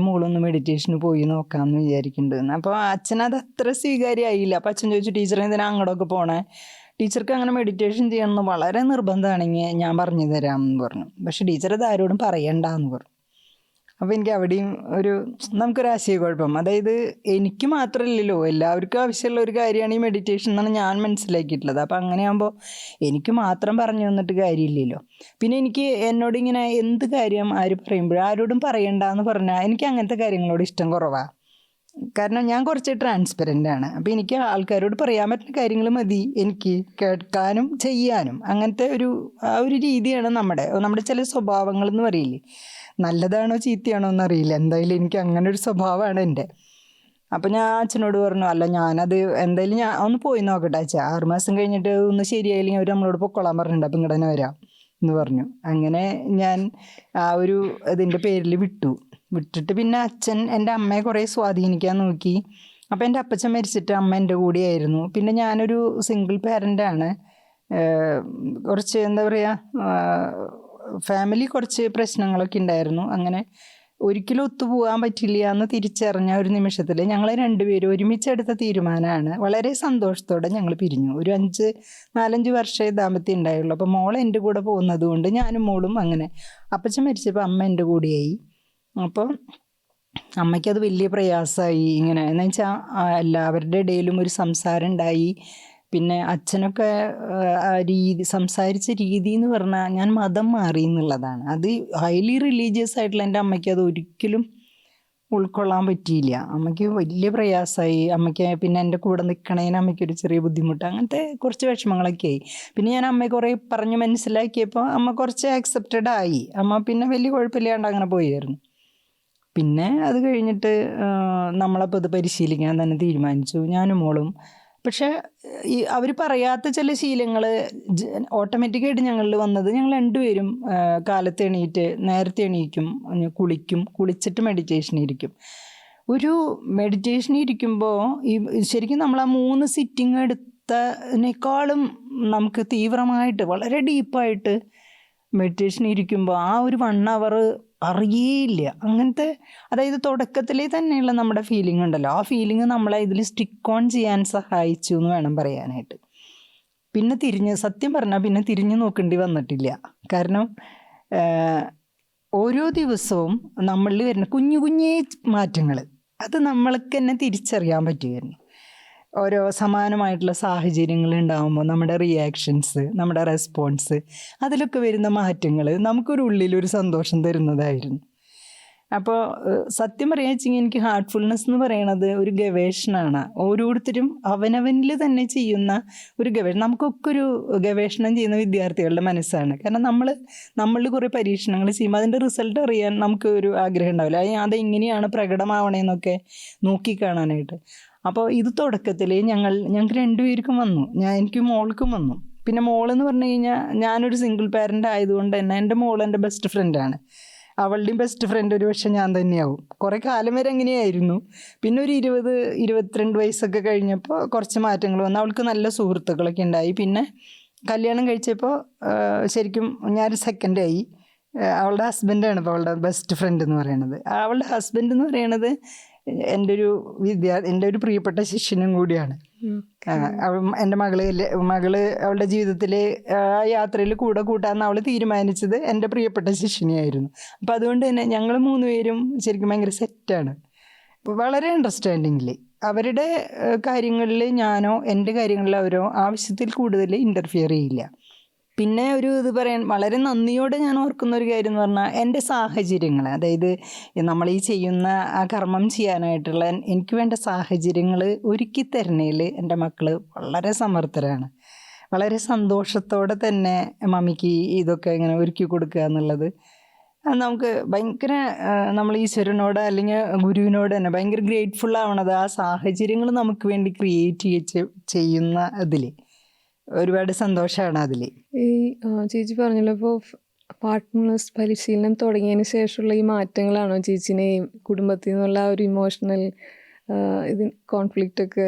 മോളൊന്ന് മെഡിറ്റേഷന് പോയി നോക്കാമെന്ന് വിചാരിക്കുന്നുണ്ട്. അപ്പോൾ അച്ഛനത് അത്ര സ്വീകാര്യമായില്ല. അപ്പോൾ അച്ഛൻ ചോദിച്ചു ടീച്ചറെ എന്തിനാ അങ്ങോട്ടൊക്കെ പോണേ, ടീച്ചർക്ക് അങ്ങനെ മെഡിറ്റേഷൻ ചെയ്യണമെന്ന് വളരെ നിർബന്ധമാണെങ്കിൽ ഞാൻ പറഞ്ഞു തരാമെന്ന് പറഞ്ഞു. പക്ഷെ ടീച്ചർ അത് ആരോടും പറയണ്ടെന്ന് പറഞ്ഞു. അപ്പോൾ എനിക്ക് അവിടെയും നമുക്കൊരു ആശയക്കുഴപ്പം. അതായത് എനിക്ക് മാത്രമല്ലല്ലോ, എല്ലാവർക്കും ആവശ്യമുള്ള ഒരു കാര്യമാണ് ഈ മെഡിറ്റേഷൻ എന്നാണ് ഞാൻ മനസ്സിലാക്കിയിട്ടുള്ളത്. അപ്പോൾ അങ്ങനെയാകുമ്പോൾ എനിക്ക് മാത്രം പറഞ്ഞു തന്നിട്ട് കാര്യമില്ലല്ലോ. പിന്നെ എനിക്ക് എന്നോടിങ്ങനെ എന്ത് കാര്യം ആര് പറയുമ്പോഴും ആരോടും പറയണ്ടെന്ന് പറഞ്ഞാൽ എനിക്ക് അങ്ങനത്തെ കാര്യങ്ങളോട് ഇഷ്ടം കുറവാണ്. കാരണം ഞാൻ കുറച്ച് ട്രാൻസ്പെറൻ്റ് ആണ്. അപ്പോൾ എനിക്ക് ആൾക്കാരോട് പറയാൻ പറ്റുന്ന കാര്യങ്ങൾ മതി എനിക്ക് കേൾക്കാനും ചെയ്യാനും. അങ്ങനത്തെ ആ ഒരു രീതിയാണ് നമ്മുടെ ചില സ്വഭാവങ്ങൾ എന്ന് പറയില്ലേ, നല്ലതാണോ ചീത്തയാണോ എന്നറിയില്ല, എന്തായാലും എനിക്ക് അങ്ങനെ ഒരു സ്വഭാവമാണ് എൻ്റെ. അപ്പം ഞാൻ അച്ഛനോട് പറഞ്ഞു, അല്ല ഞാനത് എന്തായാലും ഞാൻ ഒന്ന് പോയി നോക്കട്ടെ അച്ഛാ, 6 മാസം കഴിഞ്ഞിട്ട് ഒന്ന് ശരിയായില്ലെങ്കിൽ അവർ നമ്മളോട് പൊക്കോളാൻ പറഞ്ഞിട്ടുണ്ട്, അപ്പം ഇങ്ങോട്ട് തന്നെ വരാം എന്ന് പറഞ്ഞു. അങ്ങനെ ഞാൻ ആ ഒരു ഇതിൻ്റെ പേരിൽ വിട്ടിട്ട് പിന്നെ അച്ഛൻ എൻ്റെ അമ്മയെ കുറേ സ്വാധീനിക്കാൻ നോക്കി. അപ്പം എൻ്റെ അപ്പച്ചൻ മരിച്ചിട്ട് അമ്മ എൻ്റെ കൂടെയായിരുന്നു. പിന്നെ ഞാനൊരു സിംഗിൾ പാരൻ്റാണ്. കുറച്ച് എന്താ പറയുക, ഫാമിലി കുറച്ച് പ്രശ്നങ്ങളൊക്കെ ഉണ്ടായിരുന്നു. അങ്ങനെ ഒരിക്കലും ഒത്തുപോകാൻ പറ്റില്ല എന്ന് തിരിച്ചറിഞ്ഞ ഒരു നിമിഷത്തിൽ ഞങ്ങൾ രണ്ടുപേരും ഒരുമിച്ചെടുത്ത തീരുമാനമാണ്. വളരെ സന്തോഷത്തോടെ ഞങ്ങൾ പിരിഞ്ഞു. ഒരു 4-5 വർഷമേ ദാമ്പത്യം ഉണ്ടായുള്ളൂ. അപ്പോൾ മോൾ എൻ്റെ കൂടെ പോകുന്നത് കൊണ്ട് ഞാനും മോളും അങ്ങനെ. അപ്പച്ചൻ മരിച്ചപ്പോൾ അമ്മ എൻ്റെ കൂടെയായി. അപ്പോൾ അമ്മയ്ക്കത് വലിയ പ്രയാസമായി. ഇങ്ങനെ എന്ന് വെച്ചാൽ എല്ലാവരുടെ ഇടയിലും ഒരു സംസാരം ഉണ്ടായി. പിന്നെ അച്ഛനൊക്കെ സംസാരിച്ച രീതി എന്ന് പറഞ്ഞാൽ ഞാൻ മതം മാറി എന്നുള്ളതാണ്. അത് ഹൈലി റിലീജിയസ് ആയിട്ടുള്ള എൻ്റെ അമ്മയ്ക്ക് അത് ഒരിക്കലും ഉൾക്കൊള്ളാൻ പറ്റിയില്ല. അമ്മയ്ക്ക് വലിയ പ്രയാസമായി. അമ്മയ്ക്ക് പിന്നെ എൻ്റെ കൂടെ നിൽക്കണേന് അമ്മയ്ക്കൊരു ചെറിയ ബുദ്ധിമുട്ട്, അങ്ങനത്തെ കുറച്ച് വിഷമങ്ങളൊക്കെ ആയി. പിന്നെ ഞാൻ അമ്മയെ കുറേ പറഞ്ഞ് മനസ്സിലാക്കിയപ്പോൾ അമ്മ കുറച്ച് ആക്സെപ്റ്റഡ് ആയി. അമ്മ പിന്നെ വലിയ കുഴപ്പമില്ലാണ്ട് അങ്ങനെ പോയായിരുന്നു. പിന്നെ അത് കഴിഞ്ഞിട്ട് നമ്മളപ്പോൾ ഇത് പരിശീലിക്കാൻ തന്നെ തീരുമാനിച്ചു, ഞാനും മോളും. പക്ഷേ ഈ അവർ പറയാത്ത ചില ശീലങ്ങൾ ഓട്ടോമാറ്റിക്കായിട്ട് ഞങ്ങളിൽ വന്നത്, ഞങ്ങൾ രണ്ടുപേരും കാലത്ത് എണീറ്റ് നേരത്തെ എണീക്കും, കുളിച്ചിട്ട് മെഡിറ്റേഷൻ ഇരിക്കും. ഒരു മെഡിറ്റേഷൻ ഇരിക്കുമ്പോൾ ശരിക്കും നമ്മൾ ആ 3 സിറ്റിംഗ് എടുത്തതിനേക്കാളും നമുക്ക് തീവ്രമായിട്ട് വളരെ ഡീപ്പായിട്ട് മെഡിറ്റേഷൻ ഇരിക്കുമ്പോൾ ആ ഒരു 1 അവർ അറിയേയില്ല. അങ്ങനത്തെ, അതായത് തുടക്കത്തിലേ തന്നെയുള്ള നമ്മുടെ ഫീലിംഗ് ഉണ്ടല്ലോ, ആ ഫീലിംഗ് നമ്മളെ ഇതിൽ സ്റ്റിക്ക് ഓൺ ചെയ്യാൻ സഹായിച്ചു എന്ന് വേണം പറയാനായിട്ട്. പിന്നെ സത്യം പറഞ്ഞാൽ പിന്നെ തിരിഞ്ഞു നോക്കേണ്ടി വന്നിട്ടില്ല. കാരണം ഓരോ ദിവസവും നമ്മളിൽ വരുന്ന കുഞ്ഞു കുഞ്ഞേ മാറ്റങ്ങൾ അത് നമ്മൾക്ക് തന്നെ തിരിച്ചറിയാൻ പറ്റുമായിരുന്നു. ഓരോ സമാനമായിട്ടുള്ള സാഹചര്യങ്ങൾ ഉണ്ടാകുമ്പോൾ നമ്മുടെ റിയാക്ഷൻസ്, നമ്മുടെ റെസ്പോൺസ്, അതിലൊക്കെ വരുന്ന മാറ്റങ്ങൾ നമുക്കൊരു ഉള്ളിലൊരു സന്തോഷം തരുന്നതായിരുന്നു. അപ്പോൾ സത്യം പറയുക വെച്ചെങ്കിൽ എനിക്ക് ഹാർട്ട്ഫുൾനെസ് എന്ന് പറയുന്നത് ഒരു ഗവേഷണമാണ്. ഓരോരുത്തരും അവനവനിൽ തന്നെ ചെയ്യുന്ന ഒരു ഗവേഷണം. നമുക്കൊക്കെ ഒരു ഗവേഷണം ചെയ്യുന്ന വിദ്യാർത്ഥികളുടെ മനസ്സാണ്. കാരണം നമ്മളിൽ കുറേ പരീക്ഷണങ്ങൾ ചെയ്യുമ്പോൾ അതിൻ്റെ റിസൾട്ട് അറിയാൻ നമുക്ക് ഒരു ആഗ്രഹം ഉണ്ടാവില്ല, അതെങ്ങനെയാണ് പ്രകടമാവണേന്നൊക്കെ നോക്കിക്കാണാനായിട്ട്. അപ്പോൾ ഇത് തുടക്കത്തിൽ ഞങ്ങൾക്ക് രണ്ടുപേർക്കും വന്നു. എനിക്കും മോൾക്കും വന്നു. പിന്നെ മോളെന്ന് പറഞ്ഞു കഴിഞ്ഞാൽ ഞാനൊരു സിംഗിൾ പാരൻ്റ് ആയതുകൊണ്ട് തന്നെ എൻ്റെ മോൾ എൻ്റെ ബെസ്റ്റ് ഫ്രണ്ടാണ്. അവളുടെയും ബെസ്റ്റ് ഫ്രണ്ട് ഒരു പക്ഷേ ഞാൻ തന്നെയാവും. കുറേ കാലം വരെ അങ്ങനെയായിരുന്നു. പിന്നെ ഒരു 20-22 വയസ്സൊക്കെ കഴിഞ്ഞപ്പോൾ കുറച്ച് മാറ്റങ്ങൾ വന്നു. അവൾക്ക് നല്ല സുഹൃത്തുക്കളൊക്കെ ഉണ്ടായി. പിന്നെ കല്യാണം കഴിച്ചപ്പോൾ ശരിക്കും ഞാനൊരു സെക്കൻഡായി. അവളുടെ ഹസ്ബൻഡാണ് ഇപ്പോൾ അവളുടെ ബെസ്റ്റ് ഫ്രണ്ട് എന്ന് പറയുന്നത്. അവളുടെ ഹസ്ബൻഡ് എന്ന് പറയുന്നത് എൻ്റെ ഒരു പ്രിയപ്പെട്ട ശിഷ്യനും കൂടിയാണ്. എൻ്റെ മകള് അവളുടെ ജീവിതത്തിൽ ആ യാത്രയിൽ കൂടെ കൂട്ടാമെന്ന് അവൾ തീരുമാനിച്ചത് എൻ്റെ പ്രിയപ്പെട്ട ശിഷ്യനെയായിരുന്നു. അപ്പം അതുകൊണ്ട് തന്നെ ഞങ്ങൾ 3 പേരും ശരിക്കും ഭയങ്കര സെറ്റാണ്. വളരെ അണ്ടർസ്റ്റാൻഡിങ്ങിൽ അവരുടെ കാര്യങ്ങളിൽ ഞാനോ എൻ്റെ കാര്യങ്ങളിൽ അവരോ ആവശ്യത്തിൽ കൂടുതൽ ഇൻ്റർഫിയർ ചെയ്യില്ല. പിന്നെ ഇത് പറയാൻ വളരെ നന്ദിയോടെ ഞാൻ ഓർക്കുന്ന ഒരു കാര്യം എന്ന് പറഞ്ഞാൽ എൻ്റെ സാഹചര്യങ്ങൾ, അതായത് നമ്മൾ ഈ ചെയ്യുന്ന ആ കർമ്മം ചെയ്യാനായിട്ടുള്ള എനിക്ക് വേണ്ട സാഹചര്യങ്ങൾ ഒരുക്കി തരുന്നതിൽ എൻ്റെ മക്കൾ വളരെ സമർത്ഥരാണ്. വളരെ സന്തോഷത്തോടെ തന്നെ മമ്മിക്ക് ഇതൊക്കെ ഇങ്ങനെ ഒരുക്കി കൊടുക്കുക എന്നുള്ളത് നമുക്ക് ഭയങ്കര, നമ്മൾ ഈശ്വരനോട് അല്ലെങ്കിൽ ഗുരുവിനോട് തന്നെ ഭയങ്കര ഗ്രേറ്റ്ഫുൾ ആവണത് ആ സാഹചര്യങ്ങൾ നമുക്ക് വേണ്ടി ക്രിയേറ്റ് ചെയ്യുന്ന അതിൽ ഒരുപാട് സന്തോഷമാണ് അതിൽ. ഈ ചേച്ചി പറഞ്ഞല്ലോ, ഇപ്പോൾ പാർട്ട്നേഴ്സ് പരിശീലനം തുടങ്ങിയതിന് ശേഷമുള്ള ഈ മാറ്റങ്ങളാണോ ചേച്ചിനെ കുടുംബത്തിൽ നിന്നുള്ള ഒരു ഇമോഷണൽ കോൺഫ്ലിക്റ്റ് ഒക്കെ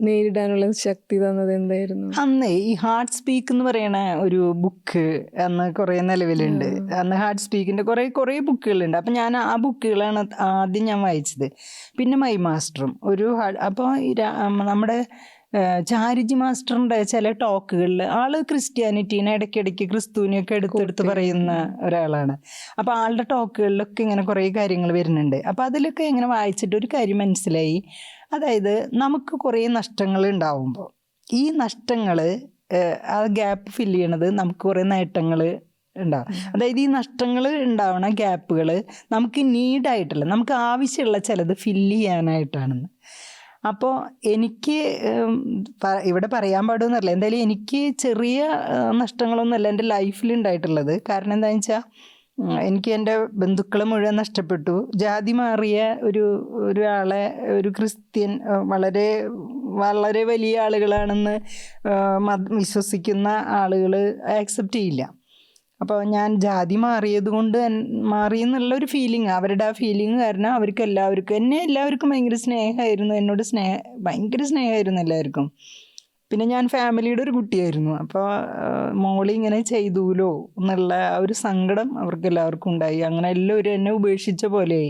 നേരിടാനുള്ള ശക്തി തന്നത് എന്തായിരുന്നു? അന്ന് ഈ ഹാർട്ട് സ്പീക്ക് എന്ന് പറയുന്ന ഒരു ബുക്ക് അന്ന് കുറേ നിലവിലുണ്ട്. അന്ന് ഹാർട്ട് സ്പീക്കിൻ്റെ കുറേ ബുക്കുകളുണ്ട്. അപ്പം ഞാൻ ആ ബുക്കുകളാണ് ആദ്യം ഞാൻ വായിച്ചത്. പിന്നെ മൈ മാസ്റ്ററും അപ്പോൾ നമ്മുടെ ചാരിജി മാസ്റ്ററിൻ്റെ ചില ടോക്കുകളിൽ ആള് ക്രിസ്ത്യാനിറ്റീനെ ഇടയ്ക്കിടയ്ക്ക് ക്രിസ്തുവിനെയൊക്കെ എടുത്തെടുത്ത് പറയുന്ന ഒരാളാണ്. അപ്പോൾ ആളുടെ ടോക്കുകളിലൊക്കെ ഇങ്ങനെ കുറേ കാര്യങ്ങൾ വരുന്നുണ്ട്. അപ്പോൾ അതിലൊക്കെ ഇങ്ങനെ വായിച്ചിട്ട് ഒരു കാര്യം മനസ്സിലായി. അതായത് നമുക്ക് കുറേ നഷ്ടങ്ങൾ ഉണ്ടാവുമ്പോൾ ഈ നഷ്ടങ്ങൾ ആ ഗ്യാപ്പ് ഫില്ല് ചെയ്യണത് നമുക്ക് കുറേ നേട്ടങ്ങൾ ഉണ്ടാവും. അതായത് ഈ നഷ്ടങ്ങൾ ഉണ്ടാവണ ഗ്യാപ്പുകൾ നമുക്ക് നീഡായിട്ടുള്ള, നമുക്ക് ആവശ്യമുള്ള ചിലത് ഫില്ല് ചെയ്യാനായിട്ടാണെന്ന്. അപ്പോൾ എനിക്ക് ഇവിടെ പറയാൻ പാടുമെന്നറിയില്ല, എന്തായാലും എനിക്ക് ചെറിയ നഷ്ടങ്ങളൊന്നുമല്ല എൻ്റെ ലൈഫിൽ ഉണ്ടായിട്ടുള്ളത്. കാരണം എന്താണെന്ന് വെച്ചാൽ എനിക്ക് എൻ്റെ ബന്ധുക്കളെ മുഴുവൻ നഷ്ടപ്പെട്ടു. ജാതി മാറിയ ഒരാളെ, ഒരു ക്രിസ്ത്യൻ, വളരെ വളരെ വലിയ ആളുകളാണെന്ന് വിശ്വസിക്കുന്ന ആളുകൾ ആക്സെപ്റ്റ് ചെയ്യില്ല. അപ്പോൾ ഞാൻ ജാതി മാറിയത് കൊണ്ട് മാറി എന്നുള്ളൊരു ഫീലിംഗ്, അവരുടെ ആ ഫീലിംഗ് കാരണം അവർക്ക് എല്ലാവർക്കും ഭയങ്കര സ്നേഹമായിരുന്നു. എന്നോട് ഭയങ്കര സ്നേഹമായിരുന്നു എല്ലാവർക്കും. പിന്നെ ഞാൻ ഫാമിലിയുടെ ഒരു കുട്ടിയായിരുന്നു. അപ്പോൾ മോളി ഇങ്ങനെ ചെയ്തൂലോ എന്നുള്ള ആ ഒരു സങ്കടം അവർക്ക് എല്ലാവർക്കും ഉണ്ടായി. അങ്ങനെ എല്ലാവരും എന്നെ ഉപേക്ഷിച്ച പോലെയായി.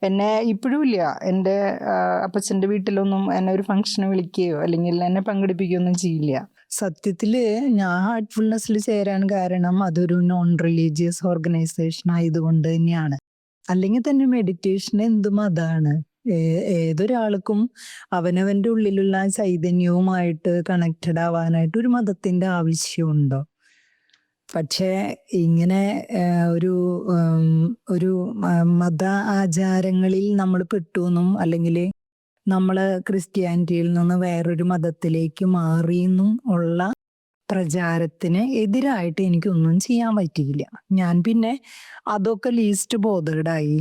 എന്നെ ഇപ്പോഴും ഇല്ല, എൻ്റെ അപ്പച്ചൻ്റെ വീട്ടിലൊന്നും എന്നെ ഒരു ഫംഗ്ഷന് വിളിക്കുകയോ അല്ലെങ്കിൽ എന്നെ പങ്കെടുപ്പിക്കുകയൊന്നും ചെയ്യില്ല. സത്യത്തിൽ ഞാൻ ഹാർട്ട്ഫുൾനെസ്സിൽ ചേരാൻ കാരണം അതൊരു നോൺ റിലീജിയസ് ഓർഗനൈസേഷൻ ആയതുകൊണ്ട് തന്നെയാണ്. അല്ലെങ്കിൽ തന്നെ മെഡിറ്റേഷൻ എന്തും അതാണ്. ഏതൊരാൾക്കും അവനവൻ്റെ ഉള്ളിലുള്ള ചൈതന്യവുമായിട്ട് കണക്റ്റഡ് ആവാനായിട്ട് ഒരു മതത്തിൻ്റെ ആവശ്യമുണ്ടോ? പക്ഷേ ഇങ്ങനെ ഒരു മത ആചാരങ്ങളിൽ നമ്മൾ പെട്ടുവെന്നും അല്ലെങ്കിൽ നമ്മൾ ക്രിസ്ത്യാനിറ്റിയിൽ നിന്ന് വേറൊരു മതത്തിലേക്ക് മാറിയെന്നും ഉള്ള പ്രചാരത്തിന് എതിരായിട്ട് എനിക്കൊന്നും ചെയ്യാൻ പറ്റിയില്ല. ഞാൻ പിന്നെ അതൊക്കെ ലീസ്റ്റ് ബോധേഡായി.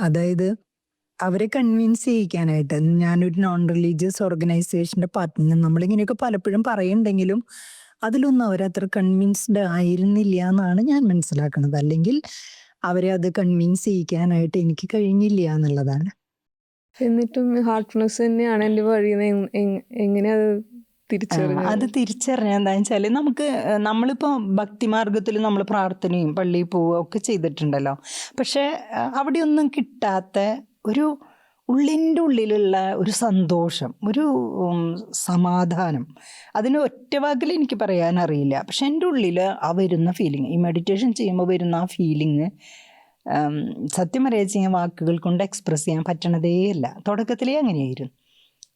അതായത് അവരെ കൺവിൻസ് ചെയ്യിക്കാനായിട്ട്. ഞാനൊരു നോൺ റിലീജിയസ് ഓർഗനൈസേഷൻ്റെ പാർട്ട്ണർ, നമ്മളിങ്ങനെയൊക്കെ പലപ്പോഴും പറയുന്നുണ്ടെങ്കിലും അതിലൊന്നും അവരത്ര കൺവിൻസ്ഡ് ആയിരുന്നില്ല എന്നാണ് ഞാൻ മനസ്സിലാക്കുന്നത്. അല്ലെങ്കിൽ അവരെ അത് കൺവിൻസ് ചെയ്യിക്കാനായിട്ട് എനിക്ക് കഴിഞ്ഞില്ല എന്നുള്ളതാണ്. എന്നിട്ടും ഹാർട്ട്ഫുൾനെസ് തന്നെയാണ് എൻ്റെ വഴി. എങ്ങനെ അത് തിരിച്ചറിഞ്ഞു? അത് തിരിച്ചറിഞ്ഞ എന്താണെന്ന് വെച്ചാൽ, നമ്മളിപ്പോൾ ഭക്തിമാർഗത്തിൽ നമ്മൾ പ്രാർത്ഥനയും പള്ളിയിൽ പോവുക ഒക്കെ ചെയ്തിട്ടുണ്ടല്ലോ. പക്ഷെ അവിടെയൊന്നും കിട്ടാത്ത ഒരു ഉള്ളിൻ്റെ ഉള്ളിലുള്ള ഒരു സന്തോഷം, ഒരു സമാധാനം, അതിന് ഒറ്റ വാക്കിൽ എനിക്ക് പറയാനറിയില്ല. പക്ഷെ എൻ്റെ ഉള്ളിൽ ആ വരുന്ന ഫീലിംഗ്, ഈ മെഡിറ്റേഷൻ ചെയ്യുമ്പോൾ വരുന്ന ആ ഫീലിംഗ് സത്യം അറിയിച്ച് ഞാൻ വാക്കുകൾ കൊണ്ട് എക്സ്പ്രസ് ചെയ്യാൻ പറ്റണതേ അല്ല. തുടക്കത്തിലേ അങ്ങനെയായിരുന്നു.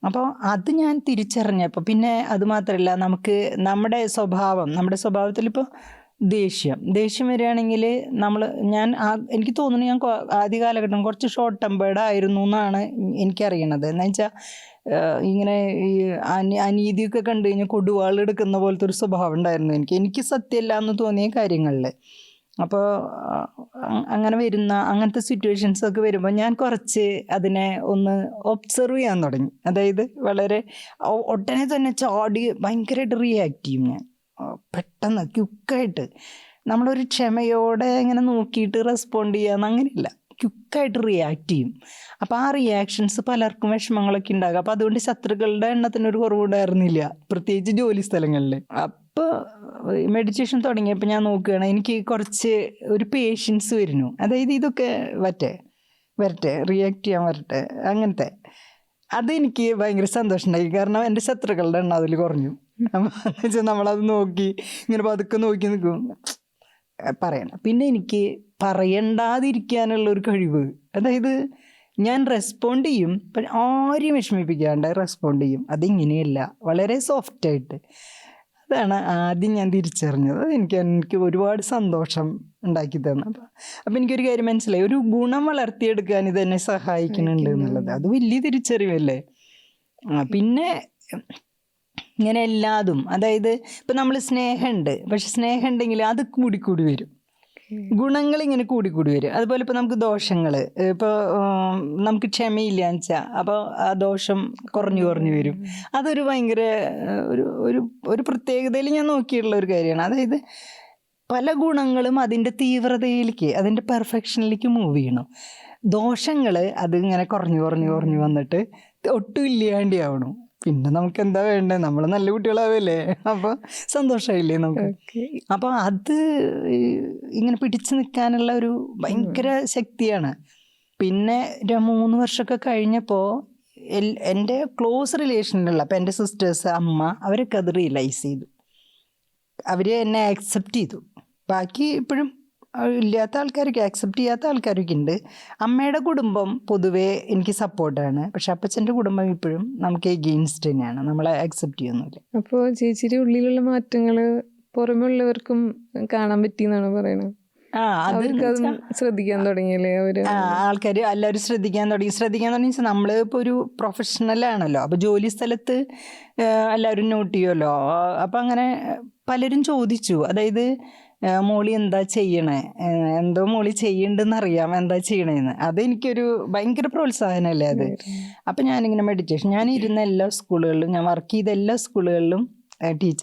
അപ്പോൾ അത് ഞാൻ തിരിച്ചറിഞ്ഞപ്പോൾ പിന്നെ അതുമാത്രമല്ല, നമ്മുടെ സ്വഭാവത്തിലിപ്പോൾ ദേഷ്യം വരികയാണെങ്കിൽ എനിക്ക് തോന്നുന്നു ഞാൻ ആദ്യ കാലഘട്ടം കുറച്ച് ഷോർട്ട് ടെമ്പേർഡ് ആയിരുന്നു എന്നാണ് എനിക്കറിയണത്. എന്ന് വെച്ചാൽ ഇങ്ങനെ ഈ അനീതിയൊക്കെ കണ്ടു കഴിഞ്ഞാൽ കൊടുവാളെടുക്കുന്ന പോലത്തെ ഒരു സ്വഭാവം ഉണ്ടായിരുന്നു എനിക്ക് സത്യമല്ല എന്ന് തോന്നിയ കാര്യങ്ങളിൽ. അപ്പോൾ അങ്ങനെ അങ്ങനത്തെ സിറ്റുവേഷൻസൊക്കെ വരുമ്പോൾ ഞാൻ കുറച്ച് അതിനെ ഒന്ന് ഒബ്സർവ് ചെയ്യാൻ തുടങ്ങി. അതായത് വളരെ ഉടനെ തന്നെ ചാടി ഭയങ്കരമായിട്ട് റിയാക്ട് ചെയ്യും ഞാൻ. പെട്ടെന്ന് ക്വിക്കായിട്ട് നമ്മളൊരു ക്ഷമയോടെ ഇങ്ങനെ നോക്കിയിട്ട് റെസ്പോണ്ട് ചെയ്യാന്ന് അങ്ങനെയില്ല, ക്വിക്കായിട്ട് റിയാക്ട് ചെയ്യും. അപ്പോൾ ആ റിയാക്ഷൻസ് പലർക്കും വിഷമങ്ങളൊക്കെ ഉണ്ടാകും. അപ്പോൾ അതുകൊണ്ട് ശത്രുക്കളുടെ എണ്ണത്തിനൊരു കുറവുണ്ടായിരുന്നില്ല, പ്രത്യേകിച്ച് ജോലി സ്ഥലങ്ങളിൽ. അപ്പോൾ മെഡിറ്റേഷൻ തുടങ്ങിയപ്പോൾ ഞാൻ നോക്കുകയാണ്, എനിക്ക് കുറച്ച് ഒരു പേഷ്യൻസ് വരുന്നു. അതായത് ഇതൊക്കെ വരട്ടെ റിയാക്ട് ചെയ്യാൻ വരട്ടെ, അങ്ങനത്തെ അതെനിക്ക് ഭയങ്കര സന്തോഷം ഉണ്ടായി. കാരണം എൻ്റെ ശത്രുക്കളുടെ എണ്ണം അതിൽ കുറഞ്ഞു. വെച്ചാൽ നമ്മളത് നോക്കി ഇങ്ങനെ പതുക്കെ നോക്കി നിൽക്കും, പറയണം. പിന്നെ എനിക്ക് പറയണ്ടാതിരിക്കാനുള്ളൊരു കഴിവ്, അതായത് ഞാൻ റെസ്പോണ്ട് ചെയ്യും, പക്ഷെ ആരെയും വിഷമിപ്പിക്കാണ്ട് റെസ്പോണ്ട് ചെയ്യും. അതിങ്ങനെയല്ല, വളരെ സോഫ്റ്റായിട്ട്. അതാണ് ആദ്യം ഞാൻ തിരിച്ചറിഞ്ഞത്. എനിക്ക് ഒരുപാട് സന്തോഷം ഉണ്ടാക്കി തന്നു. അപ്പം എനിക്കൊരു കാര്യം മനസ്സിലായി, ഒരു ഗുണം വളർത്തിയെടുക്കാൻ ഇത് എന്നെ സഹായിക്കുന്നുണ്ട് എന്നുള്ളത്. അത് വലിയ തിരിച്ചറിവല്ലേ. പിന്നെ ഇങ്ങനെ എല്ലാതും, അതായത് ഇപ്പം നമ്മൾ സ്നേഹമുണ്ട്, പക്ഷെ സ്നേഹം ഉണ്ടെങ്കിൽ അത് കൂടിക്കൂടി വരും, ഗുണങ്ങൾ ഇങ്ങനെ കൂടിക്കൂടി വരും. അതുപോലെ ഇപ്പോൾ നമുക്ക് ദോഷങ്ങൾ, ഇപ്പോൾ നമുക്ക് ക്ഷമയില്ലാന്ന് വെച്ചാൽ അപ്പോൾ ആ ദോഷം കുറഞ്ഞു വരും. അതൊരു ഭയങ്കര ഒരു പ്രത്യേകതയിൽ ഞാൻ നോക്കിയിട്ടുള്ള ഒരു കാര്യമാണ്. അതായത് പല ഗുണങ്ങളും അതിൻ്റെ തീവ്രതയിലേക്ക്, അതിൻ്റെ പെർഫെക്ഷനിലേക്ക് മൂവ് ചെയ്യണം. ദോഷങ്ങൾ അതിങ്ങനെ കുറഞ്ഞു വന്നിട്ട് ഒട്ടും ഇല്ലാണ്ടാവണം. പിന്നെ നമുക്ക് എന്താ വേണ്ടത്, നമ്മൾ നല്ല കുട്ടികളാവല്ലേ, അപ്പോൾ സന്തോഷമായില്ലേ നമുക്ക്. അപ്പോൾ അത് ഇങ്ങനെ പിടിച്ചു നിൽക്കാനുള്ള ഒരു ഭയങ്കര ശക്തിയാണ്. പിന്നെ 3 വർഷമൊക്കെ കഴിഞ്ഞപ്പോൾ എൻ്റെ ക്ലോസ് റിലേഷനിലുള്ള, അപ്പോൾ എൻ്റെ സിസ്റ്റേഴ്സ്, അമ്മ, അവരൊക്കെ അത് റിയലൈസ് ചെയ്തു. അവർ എന്നെ ആക്സെപ്റ്റ് ചെയ്തു. ബാക്കി ഇപ്പോഴും ഇല്ലാത്ത ആൾക്കാരൊക്കെ, ആക്സെപ്റ്റ് ചെയ്യാത്ത ആൾക്കാരൊക്കെ ഉണ്ട്. അമ്മയുടെ കുടുംബം പൊതുവേ എനിക്ക് സപ്പോർട്ടാണ്, പക്ഷെ അപ്പച്ചൻ്റെ കുടുംബം ഇപ്പോഴും നമുക്ക് എഗെയിൻസ്റ്റ് തന്നെയാണ്, നമ്മളെ ആക്സെപ്റ്റ് ചെയ്യുന്നില്ല. അപ്പോൾ ചേച്ചിയുടെ ഉള്ളിലുള്ള മാറ്റങ്ങൾ പുറമെയുള്ളവർക്കും കാണാൻ പറ്റിയെന്നാണ് പറയുന്നത്. അവർക്കത് ശ്രദ്ധിക്കാൻ തുടങ്ങിയല്ലേ അവര്? ആൾക്കാർ എല്ലാവരും ശ്രദ്ധിക്കാൻ തുടങ്ങി. നമ്മളിപ്പോൾ ഒരു പ്രൊഫഷണലാണല്ലോ, അപ്പോൾ ജോലി സ്ഥലത്ത് എല്ലാവരും നോട്ട് ചെയ്യുമല്ലോ. അപ്പം അങ്ങനെ പലരും ചോദിച്ചു, അതായത് മോളി എന്താ ചെയ്യണേ, എന്തോ മോളി ചെയ്യണ്ടെന്ന് അറിയാം എന്താ ചെയ്യണേന്ന്. അതെനിക്കൊരു ഭയങ്കര പ്രോത്സാഹനമല്ലേ അത്. അപ്പം ഞാനിങ്ങനെ മെഡിറ്റേഷൻ, ഞാൻ ഇരുന്ന എല്ലാ സ്കൂളുകളിലും, ഞാൻ വർക്ക് ചെയ്ത എല്ലാ സ്കൂളുകളിലും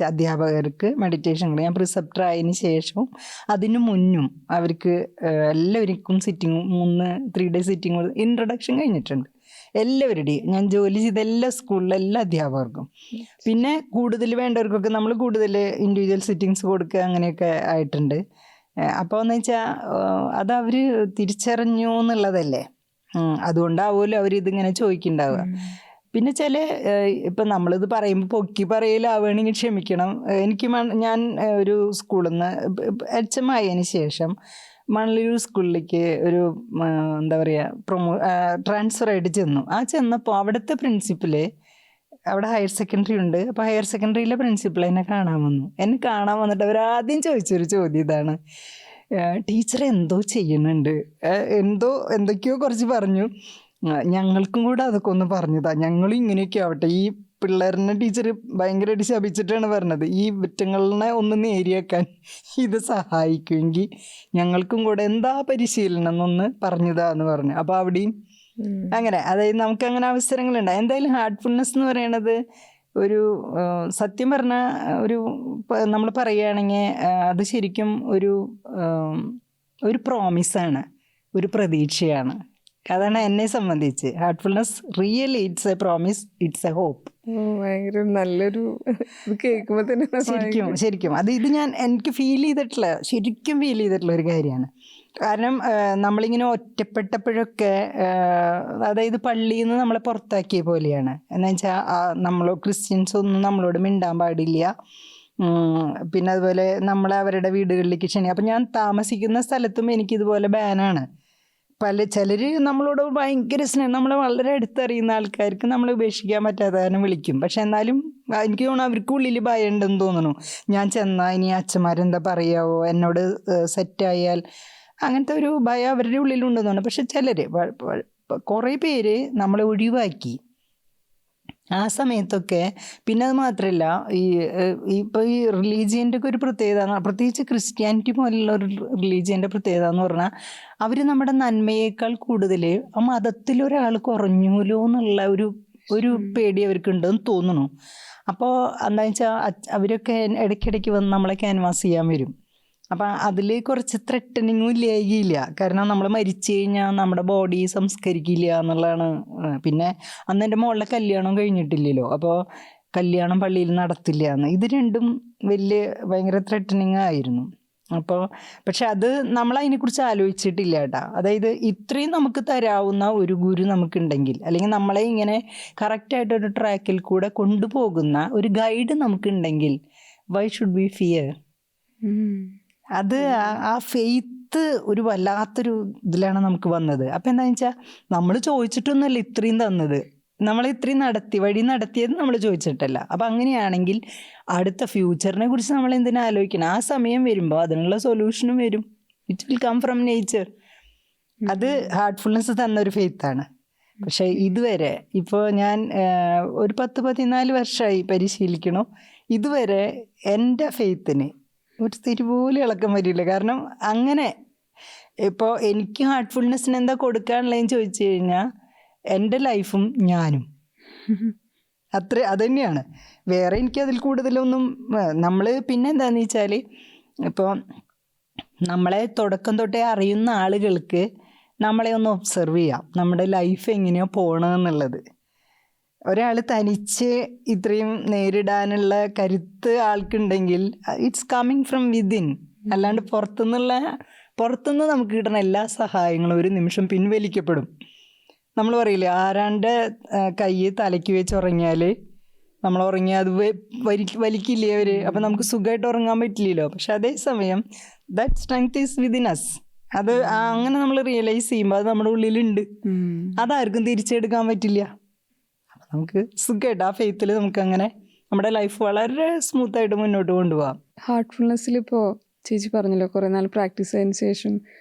അധ്യാപകർക്ക് മെഡിറ്റേഷൻ ഉണ്ട്. ഞാൻ പ്രിസെപ്റ്റർ ആയതിനു ശേഷവും അതിനു മുന്നും അവർക്ക് എല്ലാവർക്കും സിറ്റിംഗ് 3 ഡേ സിറ്റിംഗ് ഇൻട്രൊഡക്ഷൻ കഴിഞ്ഞിട്ടുണ്ട് എല്ലാവരുടെയും. ഞാൻ ജോലി ചെയ്ത എല്ലാ സ്കൂളിലെ എല്ലാ അധ്യാപകർക്കും. പിന്നെ കൂടുതൽ വേണ്ടവർക്കൊക്കെ നമ്മൾ കൂടുതൽ ഇൻഡിവിജ്വൽ സിറ്റിങ്സ് കൊടുക്കുക അങ്ങനെയൊക്കെ ആയിട്ടുണ്ട്. അപ്പോൾ എന്ന് വെച്ചാൽ അത് അവർ തിരിച്ചറിഞ്ഞു എന്നുള്ളതല്ലേ. അതുകൊണ്ടാവുമല്ലോ അവരിതിങ്ങനെ ചോദിക്കുന്നുണ്ടാവുക. പിന്നെ ചില ഇപ്പം നമ്മളിത് പറയുമ്പോൾ പൊക്കി പറയലാവുകയാണെങ്കിൽ ക്ഷമിക്കണം. എനിക്ക് ഞാൻ ഒരു സ്കൂളിൽ നിന്ന് HM ആയതിന് ശേഷം മണലൂർ സ്കൂളിലേക്ക് ഒരു എന്താ പറയുക ട്രാൻസ്ഫർ ആയിട്ട് ചെന്നു. ചെന്നപ്പോൾ അവിടുത്തെ പ്രിൻസിപ്പല്, അവിടെ ഹയർ സെക്കൻഡറി ഉണ്ട്, അപ്പോൾ ഹയർ സെക്കൻഡറിയിലെ പ്രിൻസിപ്പൾ എന്നെ കാണാൻ വന്നു. എന്നെ കാണാൻ വന്നിട്ട് അവരാദ്യം ചോദിച്ചൊരു ചോദ്യം ഇതാണ്: ടീച്ചർ എന്തോ ചെയ്യുന്നുണ്ട്, എന്തൊക്കെയോ കുറച്ച് പറഞ്ഞു, ഞങ്ങൾക്കും കൂടെ അതൊക്കെ ഒന്ന് പറഞ്ഞതാ, ഞങ്ങളും ഇങ്ങനെയൊക്കെ ആവട്ടെ. ഈ പിള്ളേരിനെ ടീച്ചർ ഭയങ്കരമായിട്ട് ശപിച്ചിട്ടാണ് പറഞ്ഞത്, ഈ വിറ്റങ്ങളിനെ ഒന്ന് നേരിയാക്കാൻ ഇത് സഹായിക്കുമെങ്കിൽ ഞങ്ങൾക്കും കൂടെ എന്താ പരിശീലനം എന്നൊന്ന് പറഞ്ഞതാന്ന് പറഞ്ഞു. അപ്പോൾ അവിടെയും അങ്ങനെ, അതായത് നമുക്ക് അങ്ങനെ അവസരങ്ങളുണ്ട്. എന്തായാലും ഹാർട്ട്ഫുൾനെസ് എന്ന് പറയണത് ഒരു സത്യം പറഞ്ഞാൽ ഒരു നമ്മൾ പറയുകയാണെങ്കിൽ അത് ശരിക്കും ഒരു പ്രോമിസാണ്, ഒരു പ്രതീക്ഷയാണ്. അതാണ് എന്നെ സംബന്ധിച്ച് Heartfulness. Really it's a promise, it's a hope. ഭയങ്കര നല്ലൊരു കേൾക്കുമ്പോൾ തന്നെ ശരിക്കും ഇത് എനിക്ക് ശരിക്കും ഫീൽ ചെയ്തിട്ടുള്ള ഒരു കാര്യമാണ്. കാരണം നമ്മളിങ്ങനെ ഒറ്റപ്പെട്ടപ്പോഴൊക്കെ, അതായത് പള്ളിയിൽ നിന്ന് നമ്മളെ പുറത്താക്കിയ പോലെയാണ്. എന്ന് വെച്ചാൽ നമ്മൾ ക്രിസ്ത്യൻസ് ഒന്നും നമ്മളോട് മിണ്ടാൻ പാടില്ല. പിന്നെ അതുപോലെ നമ്മളെ അവരുടെ വീടുകളിലേക്ക് ക്ഷണിക്കുക. അപ്പം ഞാൻ താമസിക്കുന്ന സ്ഥലത്തും എനിക്കിതുപോലെ ബാനാണ്. ചിലർ നമ്മളോട് ഭയങ്കര സ്നേഹം, നമ്മളെ വളരെ അടുത്തറിയുന്ന ആൾക്കാർക്ക് നമ്മളെ ഉപേക്ഷിക്കാൻ പറ്റാതെ കാരണം വിളിക്കും. പക്ഷെ എന്നാലും എനിക്ക് തോന്നുന്നു അവർക്കുള്ളിൽ ഭയം ഉണ്ടെന്ന് തോന്നുന്നു. ഞാൻ ചെന്നാൽ ഇനി അച്ഛന്മാരെന്താ പറയാവോ, എന്നോട് സെറ്റായാൽ, അങ്ങനത്തെ ഒരു ഭയം അവരുടെ ഉള്ളിലുണ്ടെന്ന് തോന്നുന്നു. പക്ഷെ ചിലർ കുറേ പേര് നമ്മളെ ഒഴിവാക്കി ആ സമയത്തൊക്കെ. പിന്നെ അത് മാത്രമല്ല, ഇപ്പോൾ ഈ റിലീജിയൻ്റെ ഒക്കെ ഒരു പ്രത്യേകത, പ്രത്യേകിച്ച് ക്രിസ്ത്യാനിറ്റി പോലുള്ള ഒരു റിലീജിയൻ്റെ പ്രത്യേകത എന്ന് പറഞ്ഞാൽ അവർ നമ്മുടെ നന്മയേക്കാൾ കൂടുതൽ ആ മതത്തിലൊരാൾ കുറഞ്ഞൂലോ എന്നുള്ള ഒരു പേടി അവർക്കുണ്ടെന്ന് തോന്നുന്നു. അപ്പോൾ എന്താണെന്ന് വെച്ചാൽ അവരൊക്കെ ഇടയ്ക്കിടയ്ക്ക് വന്ന് നമ്മളെ ക്യാൻവാസ് ചെയ്യാൻ വരും. അപ്പം അതിൽ കുറച്ച് ത്രെട്ടനിങ്ങും ഇല്ലായില്ല. കാരണം നമ്മൾ മരിച്ചു കഴിഞ്ഞാൽ നമ്മുടെ ബോഡി സംസ്കരിക്കില്ല എന്നുള്ളതാണ്. പിന്നെ അന്ന് എൻ്റെ മോളുടെ കല്യാണം കഴിഞ്ഞിട്ടില്ലല്ലോ, അപ്പോൾ കല്യാണം പള്ളിയിൽ നടത്തില്ല എന്ന്. ഇത് രണ്ടും ഭയങ്കര ത്രെട്ടനിങ് ആയിരുന്നു. അപ്പോൾ പക്ഷെ അത് നമ്മളതിനെക്കുറിച്ച് ആലോചിച്ചിട്ടില്ല കേട്ടോ. അതായത് ഇത്രയും നമുക്ക് തരാവുന്ന ഒരു ഗുരു നമുക്കുണ്ടെങ്കിൽ, അല്ലെങ്കിൽ നമ്മളെ ഇങ്ങനെ കറക്റ്റായിട്ടൊരു ട്രാക്കിൽ കൂടെ കൊണ്ടുപോകുന്ന ഒരു ഗൈഡ് നമുക്കുണ്ടെങ്കിൽ, വൈ ഷുഡ് ബി ഫിയർ? അത് ആ ഫെയ്ത്ത് ഒരു വല്ലാത്തൊരു ഇതിലാണ് നമുക്ക് വന്നത്. അപ്പം എന്താണെന്ന് വെച്ചാൽ നമ്മൾ ചോദിച്ചിട്ടൊന്നുമല്ല ഇത്രയും തന്നത്, നമ്മളെ ഇത്രയും വഴി നടത്തിയത് നമ്മൾ ചോദിച്ചിട്ടല്ല. അപ്പം അങ്ങനെയാണെങ്കിൽ അടുത്ത ഫ്യൂച്ചറിനെ കുറിച്ച് നമ്മൾ എന്തിനാ ആലോചിക്കണം? ആ സമയം വരുമ്പോൾ അതിനുള്ള സൊല്യൂഷനും വരും. It will come from nature. അത് ഹാർട്ട്ഫുൾനെസ് തന്നൊരു ഫെയ്ത്താണ്. പക്ഷേ ഇതുവരെ ഇപ്പോൾ ഞാൻ ഒരു 10-14 വർഷമായി പരിശീലിക്കണു. ഇതുവരെ എൻ്റെ ഫെയ്ത്തിന് ഒരു തിരി പോലും ഇളക്കം വരില്ല. കാരണം അങ്ങനെ ഇപ്പോൾ എനിക്ക് ഹാർട്ട്ഫുൾനെസ്സിന് എന്താ കൊടുക്കാനുള്ളതെന്ന് ചോദിച്ചു കഴിഞ്ഞാൽ എൻ്റെ ലൈഫും ഞാനും അത് തന്നെയാണ്. വേറെ എനിക്ക് അതിൽ കൂടുതലൊന്നും നമ്മൾ പിന്നെ എന്താണെന്ന് വെച്ചാൽ, ഇപ്പോൾ നമ്മളെ തുടക്കം തൊട്ടേ അറിയുന്ന ആളുകൾക്ക് നമ്മളെ ഒന്ന് ഒബ്സർവ് ചെയ്യാം, നമ്മുടെ ലൈഫ് എങ്ങനെയോ പോകണമെന്നുള്ളത്. ഒരാൾ തനിച്ച് ഇത്രയും നേരിടാനുള്ള കരുത്ത് ആൾക്കുണ്ടെങ്കിൽ ഇറ്റ്സ് കമ്മിങ് ഫ്രം വിതിൻ. അല്ലാണ്ട് പുറത്തുനിന്ന് നമുക്ക് കിട്ടുന്ന എല്ലാ സഹായങ്ങളും ഒരു നിമിഷം പിൻവലിക്കപ്പെടും. നമ്മൾ പറയില്ലേ, ആരാണ്ട് കൈ തലയ്ക്ക് വെച്ച് ഉറങ്ങിയാൽ നമ്മൾ ഉറങ്ങിയാൽ അത് വലിക്കില്ലേ അവർ, അപ്പം നമുക്ക് സുഖമായിട്ട് ഉറങ്ങാൻ പറ്റില്ലല്ലോ. പക്ഷെ അതേസമയം that strength is within us. അത് അങ്ങനെ നമ്മൾ റിയലൈസ് ചെയ്യുമ്പോൾ അത് നമ്മുടെ ഉള്ളിലുണ്ട്. അതാർക്കും തിരിച്ചെടുക്കാൻ പറ്റില്ല. നമുക്ക് സുഖമായിട്ട് ആ ഫെയ്ത്തിൽ നമുക്ക് അങ്ങനെ നമ്മുടെ ലൈഫ് വളരെ സ്മൂത്തായിട്ട് മുന്നോട്ട് കൊണ്ടുപോകാം. ഹാർട്ട്ഫുൾനെസ്സിൽ ഇപ്പോൾ ചേച്ചി പറഞ്ഞല്ലോ കുറേ നാൾ പ്രാക്ടീസ് ചെയ്തതിന് ശേഷം,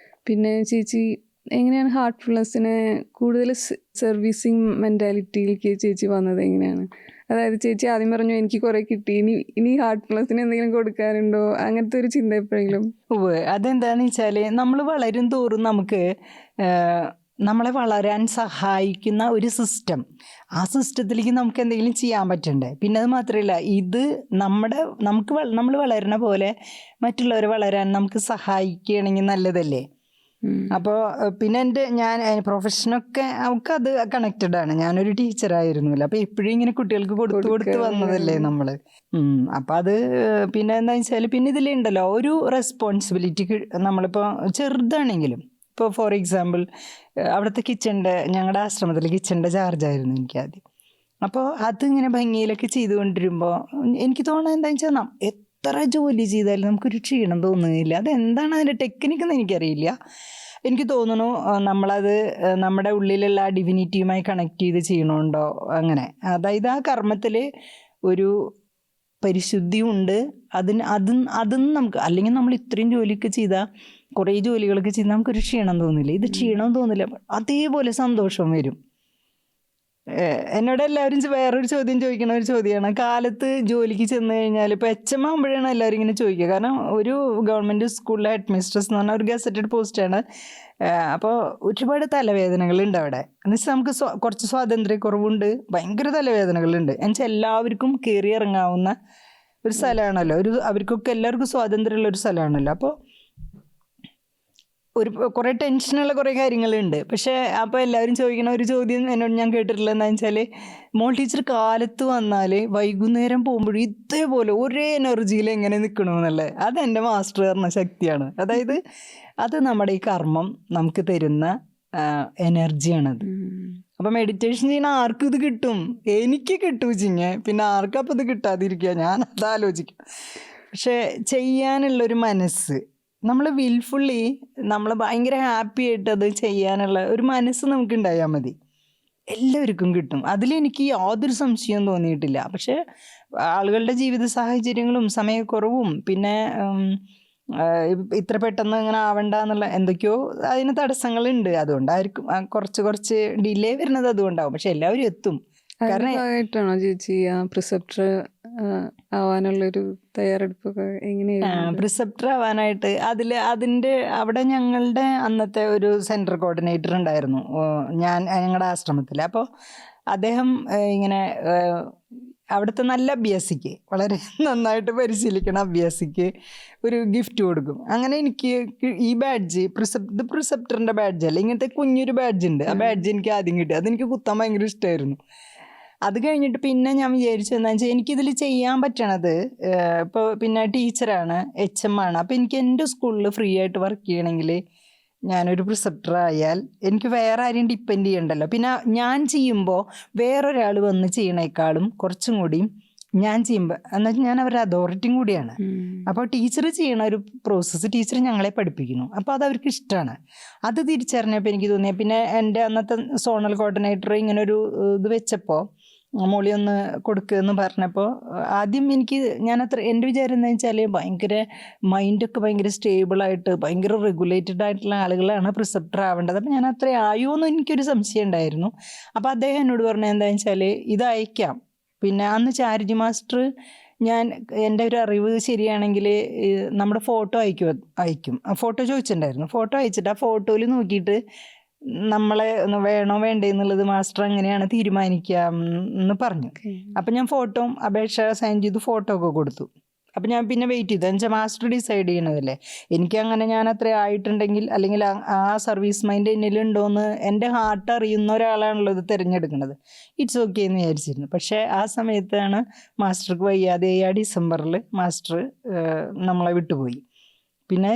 പിന്നെ ചേച്ചി എങ്ങനെയാണ് ഹാർട്ട്ഫുൾനെസ്സിനെ കൂടുതൽ സർവീസിങ് മെൻറ്റാലിറ്റിയിലേക്ക് ചേച്ചി വന്നത്? എങ്ങനെയാണ് അതായത് ചേച്ചി ആദ്യം പറഞ്ഞു എനിക്ക് കുറെ കിട്ടി, ഇനി ഹാർട്ട്ഫുൾനെസ്സിന് എന്തെങ്കിലും കൊടുക്കാനുണ്ടോ, അങ്ങനത്തെ ഒരു ചിന്ത എപ്പോഴെങ്കിലും? അതെന്താന്ന് വെച്ചാൽ നമ്മൾ വളരും തോറും നമുക്ക് നമ്മളെ വളരാൻ സഹായിക്കുന്ന ഒരു സിസ്റ്റം, ആ സിസ്റ്റത്തിലേക്ക് നമുക്ക് എന്തെങ്കിലും ചെയ്യാൻ പറ്റണ്ടേ. പിന്നെ അത് മാത്രമല്ല, ഇത് നമ്മൾ വളരുന്ന പോലെ മറ്റുള്ളവരെ വളരാൻ നമുക്ക് സഹായിക്കുകയാണെങ്കിൽ നല്ലതല്ലേ. അപ്പോൾ പിന്നെ ഞാൻ പ്രൊഫഷനൊക്കെ അവൾക്ക് അത് കണക്റ്റഡ് ആണ്. ഞാനൊരു ടീച്ചറായിരുന്നല്ലോ, അപ്പോൾ എപ്പോഴും ഇങ്ങനെ കുട്ടികൾക്ക് കൊടുത്ത് വന്നതല്ലേ നമ്മൾ. അപ്പം അത് പിന്നെ എന്താ വെച്ചാൽ, പിന്നെ ഇതിലുണ്ടല്ലോ ഒരു റെസ്പോൺസിബിലിറ്റി. നമ്മളിപ്പോൾ ചെറുതാണെങ്കിലും, ഇപ്പോൾ ഫോർ എക്സാമ്പിൾ അവിടുത്തെ ഞങ്ങളുടെ ആശ്രമത്തിലെ കിച്ചണിൻ്റെ ചാർജായിരുന്നു എനിക്ക് ആദ്യം. അപ്പോൾ അതിങ്ങനെ ഭംഗിയിലൊക്കെ ചെയ്തുകൊണ്ടിരുമ്പോൾ എനിക്ക് തോന്നുന്നത് എന്താണെന്ന് വെച്ചാൽ, എത്ര ജോലി ചെയ്താലും നമുക്കൊരു ക്ഷീണം തോന്നുന്നില്ല. അതെന്താണ് അതിൻ്റെ ടെക്നിക്കെന്ന് എനിക്കറിയില്ല. എനിക്ക് തോന്നുന്നു നമ്മളത് നമ്മുടെ ഉള്ളിലുള്ള ആ ഡിവിനിറ്റിയുമായി കണക്ട് ചെയ്ത് ചെയ്യണമുണ്ടോ അങ്ങനെ. അതായത് ആ കർമ്മത്തിൽ ഒരു പരിശുദ്ധിയും ഉണ്ട്. അതും നമുക്ക്, അല്ലെങ്കിൽ നമ്മൾ ഇത്രയും ജോലിയൊക്കെ ചെയ്താൽ, കുറേ ജോലികളൊക്കെ ചെയ്താൽ നമുക്കൊരു ക്ഷീണം തോന്നില്ല. ഇത് ക്ഷീണം തോന്നില്ല, അതേപോലെ സന്തോഷം വരും. എന്നോട് എല്ലാവരും വേറൊരു ചോദ്യം ചോദിക്കണ ഒരു ചോദ്യമാണ്, കാലത്ത് ജോലിക്ക് ചെന്ന് കഴിഞ്ഞാൽ, ഇപ്പോൾ HM ആകുമ്പോഴാണ് എല്ലാവരും ഇങ്ങനെ ചോദിക്കുക. കാരണം ഒരു ഗവൺമെൻറ് സ്കൂളിലെ ഹെഡ് മിസ്ട്രസ് എന്ന് പറഞ്ഞാൽ ഒരു ഗസറ്റഡ് പോസ്റ്റാണ്. അപ്പോൾ ഒരുപാട് തലവേദനകളുണ്ട് അവിടെ. എന്നുവെച്ചാൽ നമുക്ക് കുറച്ച് സ്വാതന്ത്ര്യക്കുറവുണ്ട്, ഭയങ്കര തലവേദനകളുണ്ട്. എന്നുവെച്ചാൽ എല്ലാവർക്കും കയറി ഇറങ്ങാവുന്ന ഒരു സ്ഥലമാണല്ലോ, അവർക്കൊക്കെ എല്ലാവർക്കും സ്വാതന്ത്ര്യമുള്ള ഒരു സ്ഥലമാണല്ലോ. അപ്പോൾ കുറേ ടെൻഷനുള്ള കുറേ കാര്യങ്ങളുണ്ട്. പക്ഷേ അപ്പോൾ എല്ലാവരും ചോദിക്കണ ഒരു ചോദ്യം എന്നോട് ഞാൻ കേട്ടിട്ടില്ല, എന്താണെന്ന് വെച്ചാൽ, മോൾ ടീച്ചർ കാലത്ത് വന്നാൽ വൈകുന്നേരം പോകുമ്പോഴും ഇതേപോലെ ഒരേ എനർജിയിൽ എങ്ങനെ നിൽക്കണമെന്നുള്ളത്. അതെൻ്റെ മാസ്റ്റർ പറഞ്ഞ ശക്തിയാണ്. അതായത് അത് നമ്മുടെ ഈ കർമ്മം നമുക്ക് തരുന്ന എനർജിയാണത്. അപ്പം മെഡിറ്റേഷൻ ചെയ്യുന്ന ആർക്കും ഇത് കിട്ടും, എനിക്ക് കിട്ടും ചിങ്ങ, പിന്നെ ആർക്കും അപ്പം ഇത് കിട്ടാതിരിക്കുക, ഞാൻ അത് ആലോചിക്കും. പക്ഷേ ചെയ്യാനുള്ളൊരു മനസ്സ്, നമ്മൾ വിൽഫുള്ളി നമ്മൾ ഭയങ്കര ഹാപ്പി ആയിട്ട് അത് ചെയ്യാനുള്ള ഒരു മനസ്സ് നമുക്ക് ഉണ്ടായാൽ മതി, എല്ലാവർക്കും കിട്ടും. അതിലെനിക്ക് യാതൊരു സംശയവും തോന്നിയിട്ടില്ല. പക്ഷേ ആളുകളുടെ ജീവിത സാഹചര്യങ്ങളും സമയക്കുറവും പിന്നെ ഇത്ര പെട്ടെന്ന് ഇങ്ങനെ ആവണ്ട എന്നുള്ള എന്തൊക്കെയോ അതിന് തടസ്സങ്ങളുണ്ട്. അതുകൊണ്ടായിരിക്കും കുറച്ച് ഡിലേ വരുന്നത്, അതുകൊണ്ടാവും. പക്ഷെ എല്ലാവരും എത്തും. കാരണമായിട്ടാണോ ചേച്ചി പ്രിസെപ്റ്റർ ആവാനുള്ളൊരു തയ്യാറെടുപ്പൊക്കെ എങ്ങനെയാണ്? പ്രിസെപ്റ്റർ ആവാനായിട്ട് അവിടെ ഞങ്ങളുടെ അന്നത്തെ ഒരു സെൻറ്റർ കോർഡിനേറ്റർ ഉണ്ടായിരുന്നു ഞങ്ങളുടെ ആശ്രമത്തിൽ. അപ്പോൾ അദ്ദേഹം ഇങ്ങനെ അവിടുത്തെ നല്ല അഭ്യാസിക്ക്, വളരെ നന്നായിട്ട് പരിശീലിക്കണം അഭ്യാസിക്ക് ഒരു ഗിഫ്റ്റ് കൊടുക്കും. അങ്ങനെ എനിക്ക് ഈ ബാഡ്ജ് പ്രിസെപ്റ്ററിൻ്റെ ബാഡ്ജല്ല, ഇങ്ങനത്തെ കുഞ്ഞൊരു ബാഡ്ജ് ഉണ്ട്. ആ ബാഡ്ജ് എനിക്ക് ആദ്യം കിട്ടി. അതെനിക്ക് കുത്താൻ ഭയങ്കര ഇഷ്ടമായിരുന്നു. അത് കഴിഞ്ഞിട്ട് പിന്നെ ഞാൻ വിചാരിച്ചു എന്താണെന്ന് വെച്ചാൽ, എനിക്കിതിൽ ചെയ്യാൻ പറ്റണത് ഇപ്പോൾ പിന്നെ ടീച്ചറാണ്, HM ആണ്. അപ്പോൾ എനിക്ക് എൻ്റെ സ്കൂളിൽ ഫ്രീ ആയിട്ട് വർക്ക് ചെയ്യണമെങ്കിൽ ഞാനൊരു പ്രിസെപ്റ്റർ ആയാൽ എനിക്ക് വേറെ ആരെയും ഡിപ്പെൻഡ് ചെയ്യണ്ടല്ലോ. പിന്നെ ഞാൻ ചെയ്യുമ്പോൾ വേറൊരാൾ വന്ന് ചെയ്യണേക്കാളും കുറച്ചും കൂടിയും ഞാൻ ചെയ്യുമ്പോൾ എന്നുവെച്ചാൽ ഞാൻ അവരുടെ അതോറിറ്റിയും കൂടിയാണ്. അപ്പോൾ ടീച്ചർ ചെയ്യണ ഒരു പ്രോസസ്സ് ടീച്ചർ ഞങ്ങളെ പഠിപ്പിക്കുന്നു. അപ്പോൾ അത് അവർക്ക് ഇഷ്ടമാണ്. അത് തിരിച്ചറിഞ്ഞപ്പോൾ എനിക്ക് തോന്നിയത്, പിന്നെ എൻ്റെ അന്നത്തെ സോണൽ കോർഡിനേറ്റർ ഇങ്ങനെ ഒരു ഇത് വെച്ചപ്പോൾ, മോളി ഒന്ന് കൊടുക്കുമെന്ന് പറഞ്ഞപ്പോൾ ആദ്യം എൻ്റെ വിചാരം എന്താ വെച്ചാൽ, ഭയങ്കര മൈൻഡൊക്കെ ഭയങ്കര സ്റ്റേബിളായിട്ട് ഭയങ്കര റെഗുലേറ്റഡ് ആയിട്ടുള്ള ആളുകളാണ് പ്രിസെപ്റ്റർ ആവേണ്ടത്. അപ്പോൾ ഞാൻ അത്ര ആയോന്ന് എനിക്കൊരു സംശയം ഉണ്ടായിരുന്നു. അപ്പോൾ അദ്ദേഹം എന്നോട് പറഞ്ഞത് എന്താണെന്ന് വെച്ചാൽ, ഇത് അയക്കാം. പിന്നെ അന്ന് ചാരിറ്റി മാസ്റ്റർ എൻ്റെ ഒരു അറിവ് ശരിയാണെങ്കിൽ നമ്മുടെ ഫോട്ടോ അയക്കും. ഫോട്ടോ ചോദിച്ചിട്ടുണ്ടായിരുന്നു. ഫോട്ടോ അയച്ചിട്ട് ആ ഫോട്ടോയിൽ നോക്കിയിട്ട് നമ്മളെ വേണോ വേണ്ടേ എന്നുള്ളത് മാസ്റ്റർ അങ്ങനെയാണ് തീരുമാനിക്കാം എന്ന് പറഞ്ഞു. അപ്പം ഞാൻ അപേക്ഷ സൈൻ ചെയ്ത് ഫോട്ടോ ഒക്കെ കൊടുത്തു. അപ്പം ഞാൻ പിന്നെ വെയിറ്റ് ചെയ്തു. എന്നുവെച്ചാൽ മാസ്റ്റർ ഡിസൈഡ് ചെയ്യണതല്ലേ. എനിക്കങ്ങനെ ഞാൻ അത്ര ആയിട്ടുണ്ടെങ്കിൽ, അല്ലെങ്കിൽ ആ സർവീസ് മൈൻഡ് എന്നിലുണ്ടോയെന്ന് എൻ്റെ ഹാർട്ട് അറിയുന്ന ഒരാളാണല്ലോ ഇത് തിരഞ്ഞെടുക്കുന്നത്. ഇറ്റ്സ് ഓക്കെ എന്ന് വിചാരിച്ചിരുന്നു. പക്ഷേ ആ സമയത്താണ് മാസ്റ്റർക്ക് വയ്യാതെ ആ ഡിസംബറിൽ മാസ്റ്റർ നമ്മളെ വിട്ടുപോയി. പിന്നെ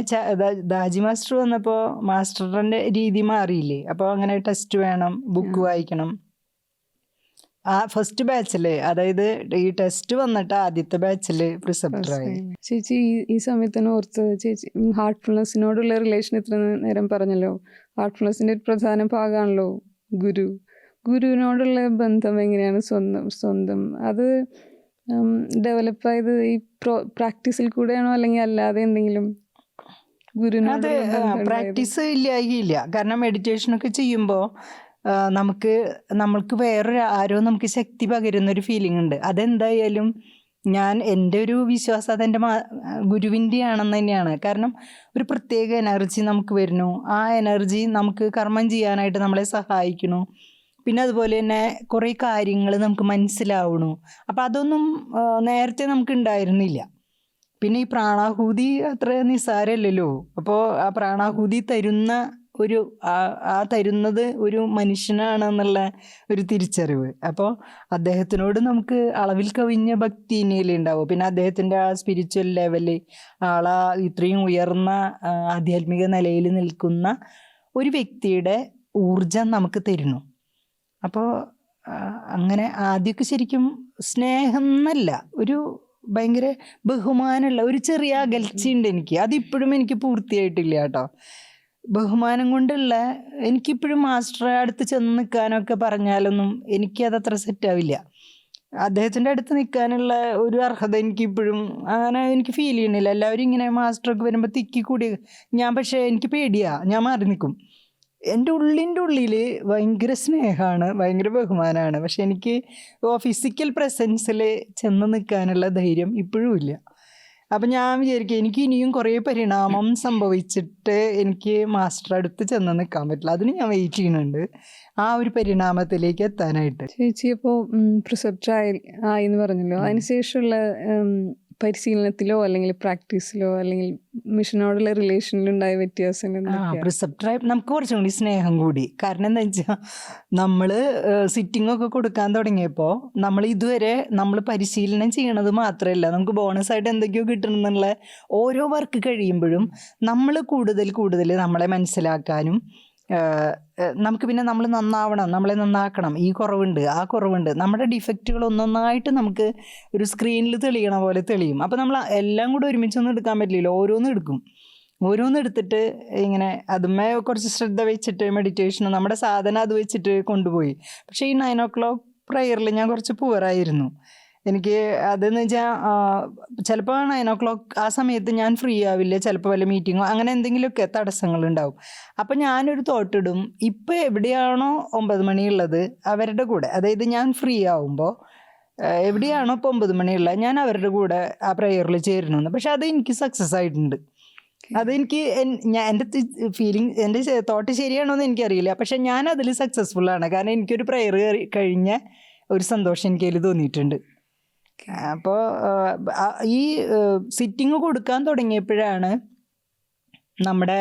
ദാജി മാസ്റ്റർ വന്നപ്പോൾ മാസ്റ്ററിൻ്റെ രീതി മാറിയില്ലേ. അപ്പോൾ അങ്ങനെ ടെസ്റ്റ് വേണം, ബുക്ക് വായിക്കണം. ആ ഫസ്റ്റ് ബാച്ചിൽ, അതായത് ഈ ടെസ്റ്റ് വന്നിട്ട് ആദ്യത്തെ ബാച്ചിൽ പ്രിസെപ്റ്ററായി. ചേച്ചി ഈ സമയത്ത് തന്നെ ഓർത്ത്, ചേച്ചി ഹാർട്ട്ഫുൾനെസ്സിനോടുള്ള റിലേഷൻ ഇത്ര നേരം പറഞ്ഞല്ലോ. ഹാർട്ട്ഫുൾനെസ്സിൻ്റെ ഒരു പ്രധാന ഭാഗമാണല്ലോ ഗുരുവിനോടുള്ള ബന്ധം എങ്ങനെയാണ് സ്വന്തം അത് ഡെവലപ്പായത് ഈ പ്രാക്ടീസിൽ കൂടെയാണോ, അല്ലെങ്കിൽ അല്ലാതെ എന്തെങ്കിലും? അത് പ്രാക്ടീസ് ഇല്ല. കാരണം മെഡിറ്റേഷനൊക്കെ ചെയ്യുമ്പോൾ നമ്മൾക്ക് വേറൊരു ആരോ നമുക്ക് ശക്തി പകരുന്നൊരു ഫീലിംഗ് ഉണ്ട്. അതെന്തായാലും എൻ്റെ ഒരു വിശ്വാസം അതെൻ്റെ ഗുരുവിൻ്റെ ആണെന്ന് തന്നെയാണ്. കാരണം ഒരു പ്രത്യേക എനർജി നമുക്ക് വരുന്നു. ആ എനർജി നമുക്ക് കർമ്മം ചെയ്യാനായിട്ട് നമ്മളെ സഹായിക്കുന്നു. പിന്നെ അതുപോലെ തന്നെ കുറേ കാര്യങ്ങൾ നമുക്ക് മനസ്സിലാവണു. അപ്പം അതൊന്നും നേരത്തെ നമുക്ക് ഉണ്ടായിരുന്നില്ല. പിന്നെ ഈ പ്രാണാഹൂതി അത്ര നിസ്സാരമല്ലല്ലോ. അപ്പോൾ ആ പ്രാണാഹൂതി തരുന്നത് ഒരു മനുഷ്യനാണെന്നുള്ള ഒരു തിരിച്ചറിവ്. അപ്പോൾ അദ്ദേഹത്തിനോട് നമുക്ക് അളവിൽ കവിഞ്ഞ ഭക്തി ഇനിയല്ലേ ഉണ്ടാവും. പിന്നെ അദ്ദേഹത്തിൻ്റെ ആ സ്പിരിച്വൽ ലെവല്, ഇത്രയും ഉയർന്ന ആധ്യാത്മിക നിലയിൽ നിൽക്കുന്ന ഒരു വ്യക്തിയുടെ ഊർജം നമുക്ക് തരുന്നു. അപ്പോൾ അങ്ങനെ ആദ്യമൊക്കെ ശരിക്കും സ്നേഹം എന്നല്ല, ഒരു ഭയങ്കര ബഹുമാനമുള്ള ഒരു ചെറിയ അകൽച്ചയുണ്ട് എനിക്ക്. അതിപ്പോഴും എനിക്ക് പൂർത്തിയായിട്ടില്ല കേട്ടോ. ബഹുമാനം കൊണ്ടുള്ള എനിക്കിപ്പോഴും മാസ്റ്ററെ അടുത്ത് ചെന്ന് നിൽക്കാനൊക്കെ പറഞ്ഞാലൊന്നും എനിക്കതത്ര സെറ്റാവില്ല. അദ്ദേഹത്തിൻ്റെ അടുത്ത് നിൽക്കാനുള്ള ഒരു അർഹത എനിക്കിപ്പോഴും അങ്ങനെ എനിക്ക് ഫീൽ ചെയ്യണില്ല. എല്ലാവരും ഇങ്ങനെ മാസ്റ്ററൊക്കെ വരുമ്പോൾ തിക്കിക്കൂടി പക്ഷേ എനിക്ക് പേടിയാണ്, ഞാൻ മാറി നിൽക്കും. എൻ്റെ ഉള്ളിൽ ഭയങ്കര സ്നേഹമാണ്, ഭയങ്കര ബഹുമാനമാണ്. പക്ഷെ എനിക്ക് ഫിസിക്കൽ പ്രസൻസിൽ ചെന്ന് നിൽക്കാനുള്ള ധൈര്യം ഇപ്പോഴും ഇല്ല. അപ്പം ഞാൻ വിചാരിക്കും എനിക്ക് ഇനിയും കുറേ പരിണാമം സംഭവിച്ചിട്ട് എനിക്ക് മാസ്റ്റർ അടുത്ത് ചെന്ന് നിൽക്കാൻ പറ്റില്ല. അതിന് ഞാൻ വെയിറ്റ് ചെയ്യുന്നുണ്ട്, ആ ഒരു പരിണാമത്തിലേക്ക് എത്താനായിട്ട്. ചേച്ചി അപ്പോൾ പ്രിസെപ്റ്റർ ആയി എന്ന് പറഞ്ഞല്ലോ, അതിനുശേഷമുള്ള പരിശീലനത്തിലോ അല്ലെങ്കിൽ പ്രാക്ടീസിലോ അല്ലെങ്കിൽ മിഷനോടുള്ള റിലേഷനിലുണ്ടായ വ്യത്യാസം പ്രിസെപ്റ്ററായി നമുക്ക് കുറച്ചും കൂടി സ്നേഹം കൂടി. കാരണം എന്താ വെച്ചാൽ നമ്മൾ സിറ്റിംഗ് ഒക്കെ കൊടുക്കാൻ തുടങ്ങിയപ്പോൾ ഇതുവരെ നമ്മൾ പരിശീലനം ചെയ്യണത് മാത്രമല്ല, നമുക്ക് ബോണസായിട്ട് എന്തൊക്കെയോ കിട്ടണമെന്നുള്ള ഓരോ വർക്ക് കഴിയുമ്പോഴും നമ്മൾ കൂടുതൽ നമ്മളെ മനസ്സിലാക്കാനും നമുക്ക് പിന്നെ നമ്മൾ നന്നാവണം, നമ്മളെ നന്നാക്കണം, ഈ കുറവുണ്ട് ആ കുറവുണ്ട്, നമ്മുടെ ഡിഫക്റ്റുകൾ ഒന്നൊന്നായിട്ട് നമുക്ക് ഒരു സ്ക്രീനിൽ തെളിയണ പോലെ തെളിയും. അപ്പോൾ നമ്മൾ എല്ലാം കൂടെ ഒരുമിച്ചൊന്നും എടുക്കാൻ പറ്റില്ല, ഓരോന്നെടുത്തിട്ട് ഇങ്ങനെ അതുമേ കുറച്ച് ശ്രദ്ധ വെച്ചിട്ട് മെഡിറ്റേഷനും നമ്മുടെ സാധനം അത് വെച്ചിട്ട് കൊണ്ടുപോയി. പക്ഷേ ഈ 9 o'clock പ്രയറിൽ ഞാൻ കുറച്ച് പുവറായിരുന്നു. എനിക്ക് അതെന്ന് വെച്ചാൽ ചിലപ്പോൾ 9 o'clock ആ സമയത്ത് ഞാൻ ഫ്രീ ആവില്ല, ചിലപ്പോൾ വല്ല മീറ്റിങ്ങോ അങ്ങനെ എന്തെങ്കിലുമൊക്കെ തടസ്സങ്ങളുണ്ടാവും. അപ്പം ഞാനൊരു തോട്ടിടും, ഇപ്പോൾ എവിടെയാണോ 9 മണിയുള്ളത് അവരുടെ കൂടെ, അതായത് ഞാൻ ഫ്രീ ആവുമ്പോൾ എവിടെയാണോ ഇപ്പോൾ 9 മണിയുള്ളത് ഞാൻ അവരുടെ കൂടെ ആ പ്രയറിൽ ചേരണമെന്ന്. പക്ഷെ അത് എനിക്ക് സക്സസ് ആയിട്ടുണ്ട്. അതെനിക്ക് എൻ്റെ ഫീലിംഗ്, എൻ്റെ തോട്ട് ശരിയാണോ എന്ന് എനിക്കറിയില്ല, പക്ഷെ ഞാൻ അതിൽ സക്സസ്ഫുള്ളാണ്. കാരണം എനിക്കൊരു പ്രയർ കഴിഞ്ഞ ഒരു സന്തോഷം എനിക്കതിൽ തോന്നിയിട്ടുണ്ട്. അപ്പോൾ ഈ സിറ്റിങ് കൊടുക്കാൻ തുടങ്ങിയപ്പോഴാണ് നമ്മുടെ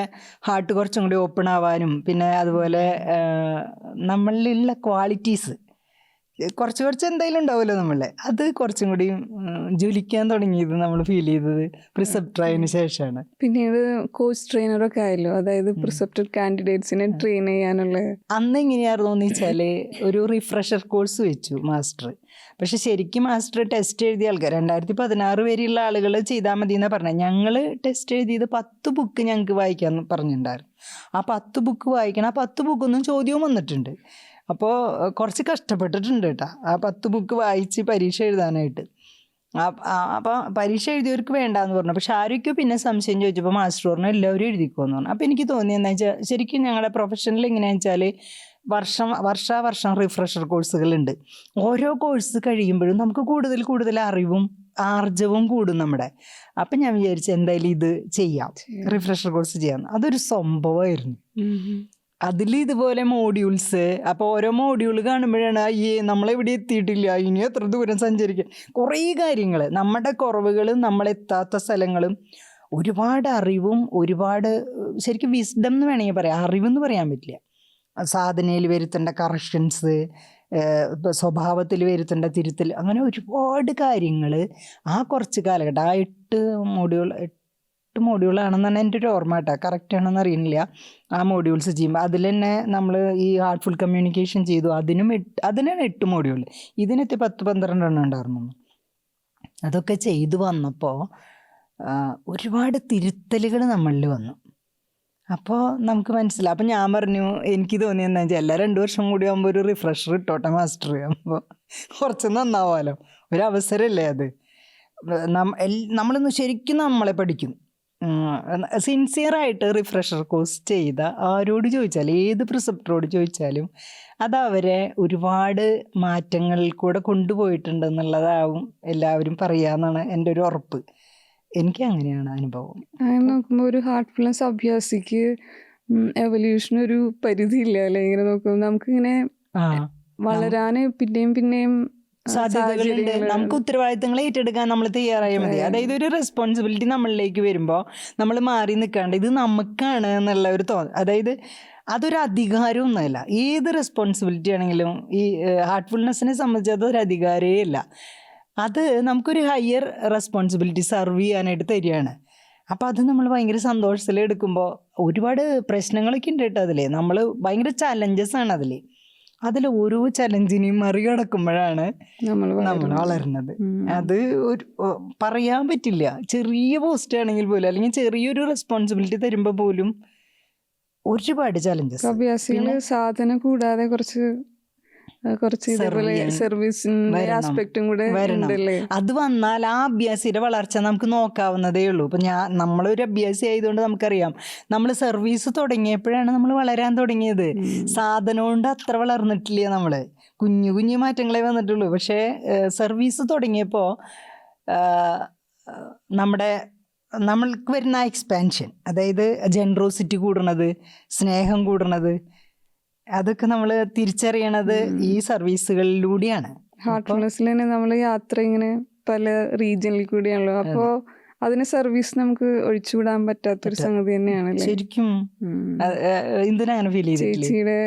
ഹാർട്ട് കുറച്ചും കൂടി ഓപ്പൺ ആവാനും പിന്നെ അതുപോലെ നമ്മളിലുള്ള ക്വാളിറ്റീസ് കുറച്ച് എന്തായാലും ഉണ്ടാവുമല്ലോ നമ്മളെ, അത് കുറച്ചും കൂടി ജ്വലിക്കാൻ തുടങ്ങിയത് നമ്മൾ ഫീൽ ചെയ്തത് പ്രിസെപ്റ്ററായതിനു ശേഷമാണ്. പിന്നീട് കോച്ച് ട്രെയിനറൊക്കെ ആയല്ലോ, അതായത് പ്രിസെപ്റ്റർ കാൻഡിഡേറ്റ്സിനെ ട്രെയിൻ ചെയ്യാനുള്ള. അന്ന് എങ്ങനെയായിരുന്നു എന്ന് വെച്ചാൽ ഒരു റിഫ്രഷർ കോഴ്സ് വെച്ചു മാസ്റ്റർ. പക്ഷെ ശരിക്കും മാസ്റ്റർ ടെസ്റ്റ് എഴുതിയ ആൾക്കാർ 2016 വരെയുള്ള ആളുകൾ ചെയ്താൽ മതി എന്നാണ് പറഞ്ഞത്. ഞങ്ങൾ ടെസ്റ്റ് എഴുതിയത് 10 ബുക്ക് ഞങ്ങൾക്ക് വായിക്കാൻ പറഞ്ഞിട്ടുണ്ടായിരുന്നു. ആ 10 ബുക്ക് വായിക്കണം. ആ 10 ബുക്കൊന്നും ചോദ്യവും വന്നിട്ടുണ്ട്. അപ്പോൾ കുറച്ച് കഷ്ടപ്പെട്ടിട്ടുണ്ട് കേട്ടോ ആ 10 ബുക്ക് വായിച്ച് പരീക്ഷ എഴുതാനായിട്ട്. അപ്പം പരീക്ഷ എഴുതിയവർക്ക് വേണ്ടാന്ന് പറഞ്ഞു. പക്ഷെ ആരൊക്കെയോ പിന്നെ സംശയം ചോദിച്ചപ്പോൾ മാസ്റ്റർ പറഞ്ഞു എല്ലാവരും എഴുതിക്കുമെന്ന് പറഞ്ഞു. അപ്പോൾ എനിക്ക് തോന്നിയെന്ന് വെച്ചാൽ ശരിക്കും ഞങ്ങളുടെ പ്രൊഫഷനിൽ എങ്ങനെയാണെന്ന് വെച്ചാൽ വർഷം റിഫ്രഷർ കോഴ്സുകളുണ്ട്. ഓരോ കോഴ്സ് കഴിയുമ്പോഴും നമുക്ക് കൂടുതൽ അറിവും ആർജവും കൂടും നമ്മുടെ. അപ്പം ഞാൻ വിചാരിച്ചു എന്തായാലും ഇത് ചെയ്യാം, റിഫ്രഷർ കോഴ്സ് ചെയ്യാം. അതൊരു സംഭവമായിരുന്നു. അതിൽ ഇതുപോലെ മോഡ്യൂൾസ്, അപ്പോൾ ഓരോ മോഡ്യൂൾ കാണുമ്പോഴാണ് നമ്മളെവിടെ എത്തിയിട്ടില്ല, ഇനി എത്ര ദൂരം സഞ്ചരിക്കുക, കുറേ കാര്യങ്ങൾ, നമ്മുടെ കുറവുകൾ, നമ്മളെത്താത്ത സ്ഥലങ്ങളും, ഒരുപാട് അറിവും ഒരുപാട് ശരിക്കും വിസ്ഡം എന്ന് വേണമെങ്കിൽ പറയാം, അറിവെന്ന് പറയാൻ പറ്റില്ല. സാധനയിൽ വരുത്തേണ്ട കറക്ഷൻസ്, സ്വഭാവത്തിൽ വരുത്തേണ്ട തിരുത്തൽ, അങ്ങനെ ഒരുപാട് കാര്യങ്ങൾ ആ കുറച്ച് കാലഘട്ടം ആ 8 മോഡ്യൂളാണെന്നാണ് എൻ്റെ ഒരു ഓർമ്മ കേട്ടോ, കറക്റ്റ് ആണെന്ന് അറിയുന്നില്ല. ആ മോഡ്യൂൾസ് ചെയ്യുമ്പോൾ അതിൽ തന്നെ നമ്മൾ ഈ ഹാർട്ട്ഫുൾ കമ്മ്യൂണിക്കേഷൻ ചെയ്തു, അതിനാണ് 8 മോഡ്യൂൾ. ഇതിനകത്ത് 10-12 ഉണ്ടായിരുന്നു. അതൊക്കെ ചെയ്തു വന്നപ്പോൾ ഒരുപാട് തിരുത്തലുകൾ നമ്മളിൽ വന്നു. അപ്പോൾ നമുക്ക് മനസ്സിലാവും. അപ്പം ഞാൻ പറഞ്ഞു, എനിക്ക് തോന്നിയെന്നു വെച്ചാൽ എല്ലാ 2 വർഷം കൂടി ആകുമ്പോൾ ഒരു റിഫ്രഷർ ഇട്ടോട്ടെ മാസ്റ്റർ, ആകുമ്പോൾ കുറച്ച് നന്നാവാമല്ലോ, ഒരവസരമല്ലേ അത്. നമ്മളൊന്ന് ശരിക്കും നമ്മളെ പഠിക്കും. സിൻസിയറായിട്ട് റിഫ്രഷർ കോഴ്സ് ചെയ്ത ആരോട് ചോദിച്ചാലും, ഏത് പ്രിസെപ്റ്ററോട് ചോദിച്ചാലും അത് അവരെ ഒരുപാട് മാറ്റങ്ങളിൽ കൂടെ കൊണ്ടുപോയിട്ടുണ്ടെന്നുള്ളതാവും എല്ലാവരും പറയാന്നാണ് എൻ്റെ ഒരു ഉറപ്പ്. എനിക്ക് അങ്ങനെയാണ് അനുഭവം. അങ്ങനെ നോക്കുമ്പോൾ ഒരു ഹാർട്ട്ഫുൾനെസ് അഭ്യാസിക്ക് എവല്യൂഷൻ ഒരു പരിധിയില്ല അല്ലെ? ഇങ്ങനെ നോക്കുമ്പോൾ നമുക്കിങ്ങനെ വളരാന് പിന്നെയും പിന്നെയും സാധ്യതകളുണ്ട്. നമുക്ക് ഉത്തരവാദിത്തങ്ങൾ ഏറ്റെടുക്കാൻ നമ്മൾ തയ്യാറായാൽ മതി. അതായത് ഒരു റെസ്പോൺസിബിലിറ്റി നമ്മളിലേക്ക് വരുമ്പോൾ നമ്മൾ മാറി നിൽക്കാണ്ട് ഇത് നമുക്കാണ് എന്നുള്ള ഒരു അതായത് അതൊരു അധികാരമൊന്നുമല്ല. ഏത് റെസ്പോൺസിബിലിറ്റി ആണെങ്കിലും ഈ ഹാർട്ട്ഫുൾനെസ്സിനെ സംബന്ധിച്ച് അതൊരു അധികാരമേ അല്ല. അത് നമുക്കൊരു ഹയർ റെസ്പോൺസിബിലിറ്റി സർവ് ചെയ്യാനായിട്ട് തരികയാണ്. അപ്പോൾ അത് നമ്മൾ ഭയങ്കര സന്തോഷത്തിൽ എടുക്കുമ്പോൾ ഒരുപാട് പ്രശ്നങ്ങളൊക്കെ ഉണ്ട് കേട്ടോ അതിൽ. നമ്മൾ ഭയങ്കര ചലഞ്ചസ് ആണ് അതിൽ ഓരോ ചലഞ്ചിനെയും മറികടക്കുമ്പോഴാണ് നമ്മൾ വളരുന്നത്. അത് ഒരു പറയാൻ പറ്റില്ല. ചെറിയ പോസ്റ്റ് ആണെങ്കിൽ പോലും, അല്ലെങ്കിൽ ചെറിയൊരു റെസ്പോൺസിബിലിറ്റി തരുമ്പോൾ പോലും ഒരുപാട് ചലഞ്ചസ്. അഭ്യാസികള് സാധന കൂടാതെ കുറച്ച് ഇതേപോലെ സർവീസിന്റെ ആസ്പെക്റ്റും കൂടെ ഉണ്ടല്ലേ? അത് വന്നാൽ ആ അഭ്യാസിയുടെ വളർച്ച നമുക്ക് നോക്കാവുന്നതേ ഉള്ളൂ. ഇപ്പൊ നമ്മളൊരു അഭ്യാസി ആയതുകൊണ്ട് നമുക്കറിയാം, നമ്മൾ സർവീസ് തുടങ്ങിയപ്പോഴാണ് നമ്മൾ വളരാൻ തുടങ്ങിയത്. സാധനം കൊണ്ട് അത്ര വളർന്നിട്ടില്ല. നമ്മള് കുഞ്ഞു കുഞ്ഞു മാറ്റങ്ങളെ വന്നിട്ടുള്ളൂ. പക്ഷേ സർവീസ് തുടങ്ങിയപ്പോൾ നമ്മൾക്ക് വരുന്ന എക്സ്പാൻഷൻ, അതായത് ജനറോസിറ്റി കൂടണത്, സ്നേഹം കൂടണത്, അതൊക്കെ നമ്മൾ തിരിച്ചറിയണത് ഈ സർവീസുകളിലൂടെയാണ്. ഹാർട്ട്ഫുൾനെസ്സിൽ തന്നെ നമ്മൾ യാത്ര ഇങ്ങനെ പല റീജിയനിൽ കൂടിയാണല്ലോ. അപ്പോൾ അതിന് സർവീസ് നമുക്ക് ഒഴിച്ചുവിടാൻ പറ്റാത്തൊരു സംഗതി തന്നെയാണ് ശരിക്കും. എന്തിനാണ് ഫീൽ ചെയ്തിട്ടില്ല ചേച്ചിയുടെ?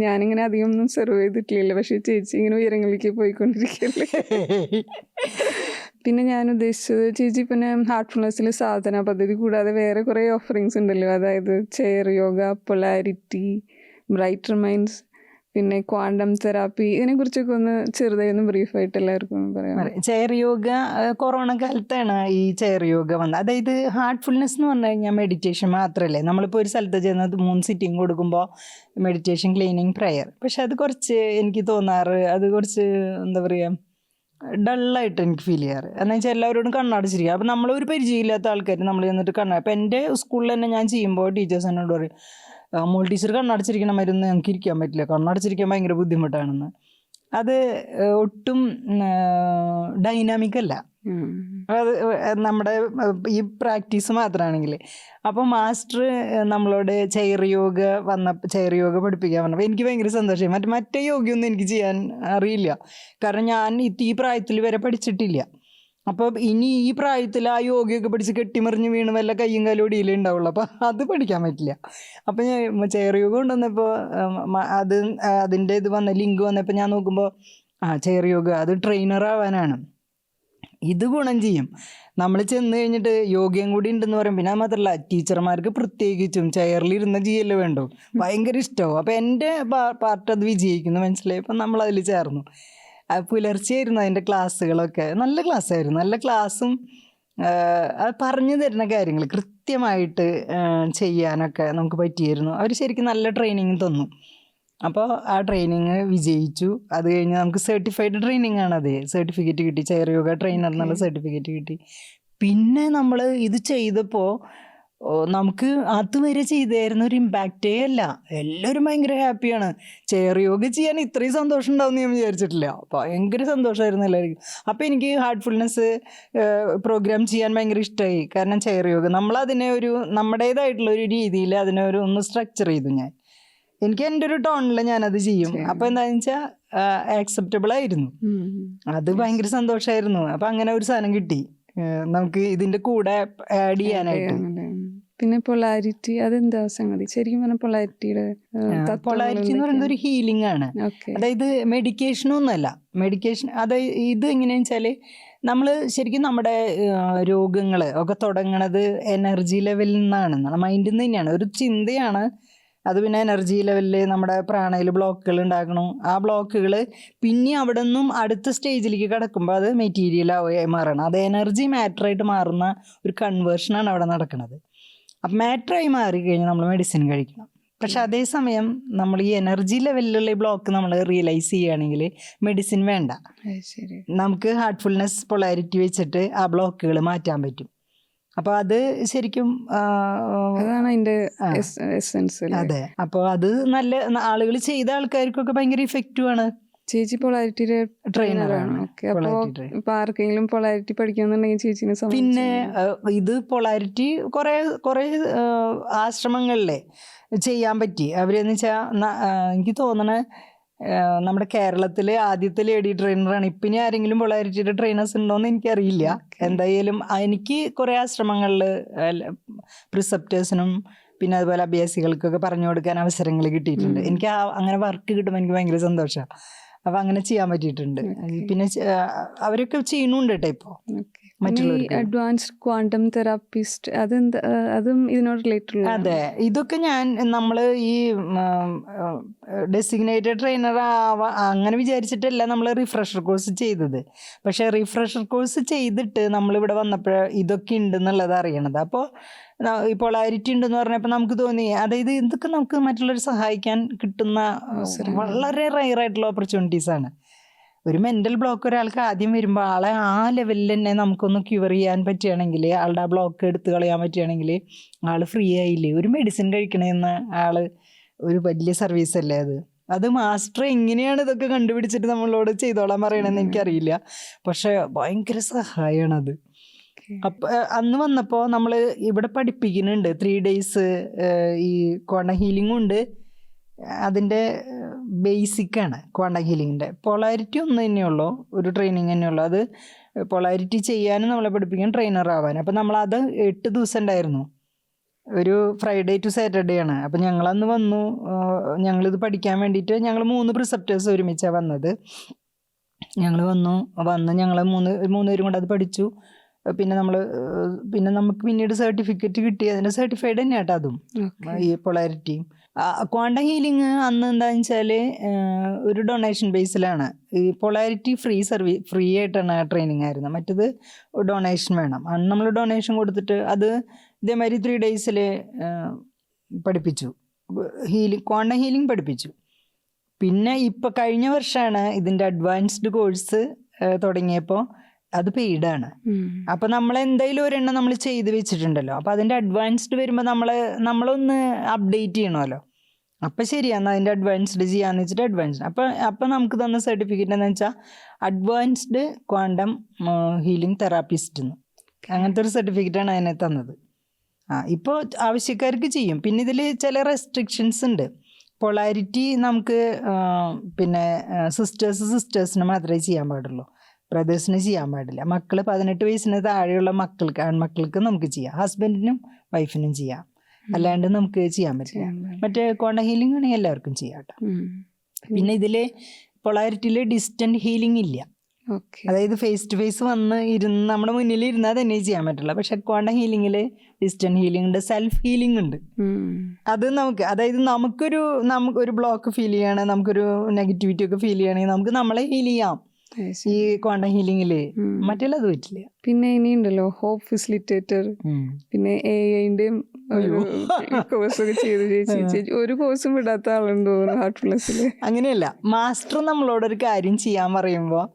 ഞാനിങ്ങനെ അധികം ഒന്നും സെർവ് ചെയ്തിട്ടില്ല, പക്ഷെ ചേച്ചി ഇങ്ങനെ ഉയരങ്ങളിലേക്ക് പോയിക്കൊണ്ടിരിക്കല്ലേ. പിന്നെ ഞാൻ ഉദ്ദേശിച്ചത്, ചേച്ചി പിന്നെ ഹാർട്ട്ഫുൾനെസ്സിൽ സാധന പദ്ധതി കൂടാതെ വേറെ കുറേ ഓഫറിങ്സ് ഉണ്ടല്ലോ. അതായത് chair yoga, polarity, brighter minds, പിന്നെ ക്വാണ്ടം തെറാപ്പി, ഇതിനെ കുറിച്ചൊക്കെ ഒന്ന് ചെറുതായി ഒന്ന് ബ്രീഫായിട്ട് എല്ലാവർക്കും പറയാം. ചെയർ യോഗ കൊറോണ കാലത്താണ് ഈ ചെയർ യോഗ വന്നത്. അതായത് ഹാർട്ട്ഫുൾനെസ് എന്ന് പറഞ്ഞു കഴിഞ്ഞാൽ മെഡിറ്റേഷൻ മാത്രമല്ലേ. നമ്മളിപ്പോൾ ഒരു സ്ഥലത്ത് ചെന്നത് 3 സിറ്റിംഗ് കൊടുക്കുമ്പോൾ മെഡിറ്റേഷൻ, ക്ലീനിങ്, പ്രയർ. പക്ഷെ അത് കുറച്ച് എനിക്ക് തോന്നാറ് അത് കുറച്ച് എന്താ പറയുക ഡള്ളായിട്ട് എനിക്ക് ഫീൽ ചെയ്യാറ്. എന്ന് വെച്ചാൽ എല്ലാവരോടും കണ്ണടച്ചിരിക്കുക. അപ്പം നമ്മളൊരു പരിചയമില്ലാത്ത ആൾക്കാർ നമ്മൾ ചെന്നിട്ട് അപ്പം എൻ്റെ സ്കൂളിൽ തന്നെ ഞാൻ ചെയ്യുമ്പോൾ ടീച്ചേഴ്സ് എന്നോട് പറയും, മോൾ ടീച്ചർ കണ്ണടച്ചിരിക്കണ മരുന്ന് ഞങ്ങൾക്ക് ഇരിക്കാൻ പറ്റില്ല, കണ്ണടച്ചിരിക്കാൻ ഭയങ്കര ബുദ്ധിമുട്ടാണെന്ന്. അത് ഒട്ടും ഡൈനാമിക് അല്ല. അത് നമ്മുടെ ഈ പ്രാക്ടീസ് മാത്രമാണെങ്കിൽ. അപ്പോൾ മാസ്റ്റർ നമ്മളോട് ചെയർ യോഗ പഠിപ്പിക്കാൻ പറഞ്ഞപ്പോൾ എനിക്ക് ഭയങ്കര സന്തോഷമായി. മറ്റേ യോഗയൊന്നും എനിക്ക് ചെയ്യാൻ അറിയില്ല. കാരണം ഞാൻ ഈ പ്രായത്തിൽ വരെ പഠിച്ചിട്ടില്ല. അപ്പോൾ ഇനി ഈ പ്രായത്തിൽ ആ യോഗയൊക്കെ പഠിച്ച് കെട്ടിമറിഞ്ഞ് വീണ് വല്ല കയ്യും കാലും ഒടിയിലേ ഉണ്ടാവുള്ളൂ. അപ്പോൾ അത് പഠിക്കാൻ പറ്റില്ല. അപ്പോൾ ഞാൻ ചെയർ യോഗ കൊണ്ടുവന്നപ്പോൾ അതിൻ്റെ ലിങ്ക് വന്നപ്പോൾ ഞാൻ നോക്കുമ്പോൾ ചെയർ യോഗ അത് ട്രെയിനർ ആവാനാണ്. ഇത് ഗുണം ചെയ്യും. നമ്മൾ ചെന്ന് കഴിഞ്ഞിട്ട് യോഗയും കൂടി ഉണ്ടെന്ന് പറയും. പിന്നെ അത് മാത്രമല്ല, ടീച്ചർമാർക്ക് പ്രത്യേകിച്ചും ചെയറിലിരുന്ന് ചെയ്യല്ലേ വേണ്ടു, ഭയങ്കര ഇഷ്ടമാവും. അപ്പോൾ എൻ്റെ പാർട്ട് അത് വിജയിക്കുന്നു, മനസ്സിലായി. അപ്പം നമ്മളതിൽ ചേർന്നു. പുലർച്ചെയായിരുന്നു അതിൻ്റെ ക്ലാസ്സുകളൊക്കെ. നല്ല ക്ലാസ്സായിരുന്നു. നല്ല ക്ലാസ്സും അത് പറഞ്ഞു തരുന്ന കാര്യങ്ങൾ കൃത്യമായിട്ട് ചെയ്യാനൊക്കെ നമുക്ക് പറ്റിയിരുന്നു. അവർ ശരിക്കും നല്ല ട്രെയിനിങ് തന്നു. അപ്പോൾ ആ ട്രെയിനിങ് വിജയിച്ചു. അത് കഴിഞ്ഞ് നമുക്ക് സർട്ടിഫൈഡ് ട്രെയിനിങ് ആണ്. അത് സർട്ടിഫിക്കറ്റ് കിട്ടി, ചെയർ യോഗ ട്രെയിനർ എന്നുള്ള സർട്ടിഫിക്കറ്റ് കിട്ടി. പിന്നെ നമ്മൾ ഇത് ചെയ്തപ്പോൾ നമുക്ക് അതുവരെ ചെയ്തായിരുന്ന ഒരു ഇമ്പാക്റ്റേ അല്ല. എല്ലാവരും ഭയങ്കര ഹാപ്പിയാണ്. ചെയർ യോഗ ചെയ്യാൻ ഇത്രയും സന്തോഷം ഉണ്ടാവുമെന്ന് ഞാൻ വിചാരിച്ചിട്ടില്ല. ഭയങ്കര സന്തോഷമായിരുന്നു എല്ലാവർക്കും. അപ്പോൾ എനിക്ക് ഹാർട്ട്ഫുൾനെസ് പ്രോഗ്രാം ചെയ്യാൻ ഭയങ്കര ഇഷ്ടമായി. കാരണം ചെയർ യോഗ നമ്മളതിനെ നമ്മുടേതായിട്ടുള്ള ഒരു രീതിയിൽ അതിനെ ഒന്ന് സ്ട്രക്ചർ ചെയ്തു. എനിക്ക് എൻ്റെ ഒരു ടോണിൽ ഞാനത് ചെയ്യും. അപ്പോൾ എന്താണെന്ന് വെച്ചാൽ ആക്സെപ്റ്റബിൾ ആയിരുന്നു. അത് ഭയങ്കര സന്തോഷമായിരുന്നു. അപ്പം അങ്ങനെ ഒരു സാധനം കിട്ടി നമുക്ക് ഇതിൻ്റെ കൂടെ ആഡ് ചെയ്യാനായിട്ട്. പിന്നെ പൊളാരിറ്റി, അതെന്താ സംഗതി? ശരിക്കും പറഞ്ഞാൽ പൊളാരിറ്റി എന്ന് പറയുന്നത് ഒരു ഹീലിംഗ് ആണ്. അതായത് മെഡിക്കേഷനൊന്നുമല്ല. ഇത് എങ്ങനെയാണെന്ന് വെച്ചാൽ നമ്മൾ ശരിക്കും നമ്മുടെ രോഗങ്ങൾ ഒക്കെ തുടങ്ങണത് എനർജി ലെവലിൽ നിന്നാണ്, മൈൻഡിൽ നിന്ന് തന്നെയാണ്. ഒരു ചിന്തയാണ് അത്. പിന്നെ എനർജി ലെവലിൽ നമ്മുടെ പ്രാണയിൽ ബ്ലോക്കുകൾ ഉണ്ടാക്കണം. ആ ബ്ലോക്കുകൾ പിന്നെ അവിടെ നിന്നും അടുത്ത സ്റ്റേജിലേക്ക് കിടക്കുമ്പോൾ അത് മെറ്റീരിയലായി മാറണം. അത് എനർജി മാറ്ററായിട്ട് മാറുന്ന ഒരു കൺവേർഷനാണ് അവിടെ നടക്കുന്നത്. അപ്പം മാറ്ററായി മാറിക്കഴിഞ്ഞാൽ നമ്മൾ മെഡിസിൻ കഴിക്കണം. പക്ഷെ അതേസമയം നമ്മൾ ഈ എനർജി ലെവലിലുള്ള ബ്ലോക്ക് നമ്മൾ റിയലൈസ് ചെയ്യുകയാണെങ്കിൽ മെഡിസിൻ വേണ്ട. നമുക്ക് ഹാർട്ട്ഫുൾനെസ് പൊളാരിറ്റി വെച്ചിട്ട് ആ ബ്ലോക്കുകൾ മാറ്റാൻ പറ്റും. അപ്പോൾ അത് ശരിക്കും അതാണ് അതിന്റെ എസൻസ്. അതെ. അപ്പോൾ അത് നല്ല ആളുകൾ ചെയ്ത ആൾക്കാർക്കൊക്കെ ഭയങ്കര ഇഫക്റ്റീവാണ്. ചേച്ചി പൊളാരിറ്റിയുടെ ട്രെയിനറാണ്. ഓക്കെ. അപ്പോൾ ഇപ്പൊ ആർക്കെങ്കിലും പൊളാരിറ്റി പഠിക്കണമെന്നുണ്ടെങ്കിൽ ചേച്ചിനെ പിന്നെ ഇത് പൊളാരിറ്റി കുറേ ആശ്രമങ്ങളിലെ ചെയ്യാൻ പറ്റി. അവരെന്ന് വെച്ചാൽ എനിക്ക് തോന്നണ നമ്മുടെ കേരളത്തിലെ ആദ്യത്തെ ലേഡി ട്രെയിനറാണ്. ഇപ്പം ഇനി ആരെങ്കിലും പൊളാരിറ്റിയുടെ ട്രെയിനേഴ്സ് ഉണ്ടോയെന്ന് എനിക്കറിയില്ല. എന്തായാലും എനിക്ക് കുറേ ആശ്രമങ്ങളിൽ പ്രിസെപ്റ്റേഴ്സിനും പിന്നെ അതുപോലെ അഭ്യാസികൾക്കൊക്കെ പറഞ്ഞു കൊടുക്കാൻ അവസരങ്ങൾ കിട്ടിയിട്ടുണ്ട്. എനിക്ക് അങ്ങനെ വർക്ക് കിട്ടുമ്പോൾ എനിക്ക് ഭയങ്കര സന്തോഷമാണ്. അപ്പം അങ്ങനെ ചെയ്യാൻ പറ്റിയിട്ടുണ്ട്. പിന്നെ അവരൊക്കെ ചെയ്യുന്നുണ്ട് കേട്ടോ ഇപ്പോൾ. അഡ്വാൻസ്ഡ് ക്വാണ്ടം തെറാപ്പിസ്റ്റ് അതും ഇതിനോട് റിലേറ്റഡ്. അതെ, ഇതൊക്കെ നമ്മൾ ഈ ഡെസിഗ്നേറ്റഡ് ട്രെയിനർ അങ്ങനെ വിചാരിച്ചിട്ടല്ല നമ്മൾ റിഫ്രഷർ കോഴ്സ് ചെയ്തത്. പക്ഷെ റിഫ്രഷർ കോഴ്സ് ചെയ്തിട്ട് നമ്മളിവിടെ വന്നപ്പോൾ ഇതൊക്കെ ഉണ്ടെന്നുള്ളത് അറിയണത്. അപ്പോൾ ഈ പൊളാരിറ്റി ഉണ്ടെന്ന് പറഞ്ഞപ്പോൾ നമുക്ക് തോന്നി, അതായത് ഇതൊക്കെ നമുക്ക് മറ്റുള്ളവരെ സഹായിക്കാൻ കിട്ടുന്ന വളരെ റയറായിട്ടുള്ള ഓപ്പർച്യൂണിറ്റീസാണ്. ഒരു മെൻ്റൽ ബ്ലോക്ക് ഒരാൾക്ക് ആദ്യം വരുമ്പോൾ ആളെ ആ ലെവലിൽ തന്നെ നമുക്കൊന്ന് ക്യൂർ ചെയ്യാൻ പറ്റുകയാണെങ്കിൽ, ആളുടെ ആ ബ്ലോക്ക് എടുത്ത് കളയാൻ പറ്റുകയാണെങ്കിൽ ആൾ ഫ്രീ ആയില്ലേ. ഒരു മെഡിസിൻ കഴിക്കണമെന്ന് ആൾ ഒരു വലിയ സർവീസല്ലേ അത് മാസ്റ്റർ എങ്ങനെയാണ് ഇതൊക്കെ കണ്ടുപിടിച്ചിട്ട് നമ്മളോട് ചെയ്തോളാൻ പറയണമെന്ന് എനിക്കറിയില്ല. പക്ഷെ ഭയങ്കര സഹായമാണത്. അപ്പം അന്ന് വന്നപ്പോൾ നമ്മൾ ഇവിടെ പഠിപ്പിക്കുന്നുണ്ട് 3 days ഈ ക്വാണ്ടം ഹീലിംഗും ഉണ്ട്. അതിൻ്റെ ബേസിക്കാണ് ക്വാണ്ടം ഹീലിങ്ങിൻ്റെ. പൊളാരിറ്റി ഒന്ന് തന്നെയുള്ളൂ, ഒരു ട്രെയിനിങ് തന്നെയുള്ളൂ. അത് പൊളാരിറ്റി ചെയ്യാനും നമ്മളെ പഠിപ്പിക്കാൻ ട്രെയിനർ ആവാൻ. അപ്പം നമ്മളത് 8 ദിവസം ഉണ്ടായിരുന്നു. ഒരു ഫ്രൈഡേ ടു സാറ്റർഡേ ആണ്. അപ്പം ഞങ്ങളന്ന് വന്നു. ഞങ്ങളിത് പഠിക്കാൻ വേണ്ടിയിട്ട് ഞങ്ങൾ 3 പ്രിസെപ്റ്റേഴ്സ് ഒരുമിച്ചാണ് വന്നത്. ഞങ്ങൾ വന്ന് ഞങ്ങൾ 3 പേരും കൂടെ അത് പഠിച്ചു. പിന്നെ നമുക്ക് പിന്നീട് സർട്ടിഫിക്കറ്റ് കിട്ടി. അതിൻ്റെ സർട്ടിഫൈഡ് തന്നെ കേട്ടോ അതും, ഈ പൊളാരിറ്റിയും. ക്വാണ്ടം ഹീലിംഗ് അന്ന് എന്താണെന്ന് വെച്ചാൽ ഒരു ഡൊണേഷൻ ബേസിലാണ്. ഈ പൊളാരിറ്റി ഫ്രീ ആയിട്ടാണ് ട്രെയിനിങ് ആയിരുന്നത്. മറ്റത് ഡൊണേഷൻ വേണം. അന്ന് നമ്മൾ ഡൊണേഷൻ കൊടുത്തിട്ട് അത് ഇതേമാതിരി 3 days പഠിപ്പിച്ചു. ക്വാണ്ടം ഹീലിംഗ് പഠിപ്പിച്ചു. പിന്നെ ഇപ്പോൾ കഴിഞ്ഞ വർഷമാണ് ഇതിൻ്റെ അഡ്വാൻസ്ഡ് കോഴ്സ് തുടങ്ങിയപ്പോൾ അത് പെയ്ഡാണ്. അപ്പോൾ നമ്മളെന്തായാലും ഒരെണ്ണം നമ്മൾ ചെയ്ത് വെച്ചിട്ടുണ്ടല്ലോ. അപ്പോൾ അതിൻ്റെ അഡ്വാൻസ്ഡ് വരുമ്പോൾ നമ്മളൊന്ന് അപ്ഡേറ്റ് ചെയ്യണമല്ലോ. അപ്പം ശരിയാണ്, അതിൻ്റെ അഡ്വാൻസ്ഡ് ചെയ്യാന്ന് വെച്ചിട്ട് അഡ്വാൻസ്ഡ്. അപ്പം നമുക്ക് തന്ന സർട്ടിഫിക്കറ്റ് എന്ന് വെച്ചാൽ അഡ്വാൻസ്ഡ് ക്വാണ്ടം ഹീലിംഗ് തെറാപ്പിസ്റ്റ് എന്ന്, അങ്ങനത്തെ ഒരു സർട്ടിഫിക്കറ്റാണ് അതിനെ തന്നത്. ഇപ്പോൾ ആവശ്യക്കാർക്ക് ചെയ്യും. പിന്നെ ഇതിൽ ചില റെസ്ട്രിക്ഷൻസ് ഉണ്ട്. പൊളാരിറ്റി നമുക്ക് പിന്നെ സിസ്റ്റേഴ്സിന് മാത്രമേ ചെയ്യാൻ പാടുള്ളൂ, ബ്രദേഴ്സിന് ചെയ്യാൻ പാടില്ല. 18 വയസ്സിന് താഴെയുള്ള ആൺമക്കൾക്ക് നമുക്ക് ചെയ്യാം, ഹസ്ബൻഡിനും വൈഫിനും ചെയ്യാം. അല്ലാണ്ട് നമുക്ക് ചെയ്യാൻ പറ്റില്ല. മറ്റേ ക്വാണ്ടം ഹീലിംഗ് ആണെങ്കിൽ എല്ലാവർക്കും ചെയ്യാം കേട്ടോ. പിന്നെ ഇതിൽ പൊളാരിറ്റിയിൽ ഡിസ്റ്റൻറ്റ് ഹീലിംഗ് ഇല്ല. അതായത് ഫേസ് ടു ഫേസ് ഇരുന്ന് നമ്മുടെ മുന്നിൽ ഇരുന്നാൽ തന്നെ ചെയ്യാൻ പറ്റില്ല. പക്ഷെ ക്വാണ്ടം ഹീലിംഗിൽ ഡിസ്റ്റൻറ്റ് ഹീലിംഗ് ഉണ്ട്, സെൽഫ് ഹീലിംഗ് ഉണ്ട്. അത് അതായത് നമുക്കൊരു ബ്ലോക്ക് ഫീൽ ചെയ്യാണ്, നമുക്കൊരു നെഗറ്റിവിറ്റി ഒക്കെ ഫീൽ ചെയ്യണമെങ്കിൽ നമുക്ക് നമ്മളെ ഹീൽ ചെയ്യാം ഈ ക്വാണ്ടം ഹീലിംഗില്. മറ്റുള്ള അത് പറ്റില്ല. പിന്നെ ഇനിയുണ്ടല്ലോ ഹോപ്പ് ഫെസിലിറ്റേറ്റർ, പിന്നെ AI-ന്റെയും കോഴ്സൊക്കെ ചെയ്ത് ചേച്ചി ഒരു കോഴ്സും വിടാത്ത ആളുണ്ടോ ഹാർട്ട്ഫുൾനെസ്സിൽ? അങ്ങനെയല്ല, മാസ്റ്റർ നമ്മളോടൊരു കാര്യം ചെയ്യാൻ പറയുമ്പോൾ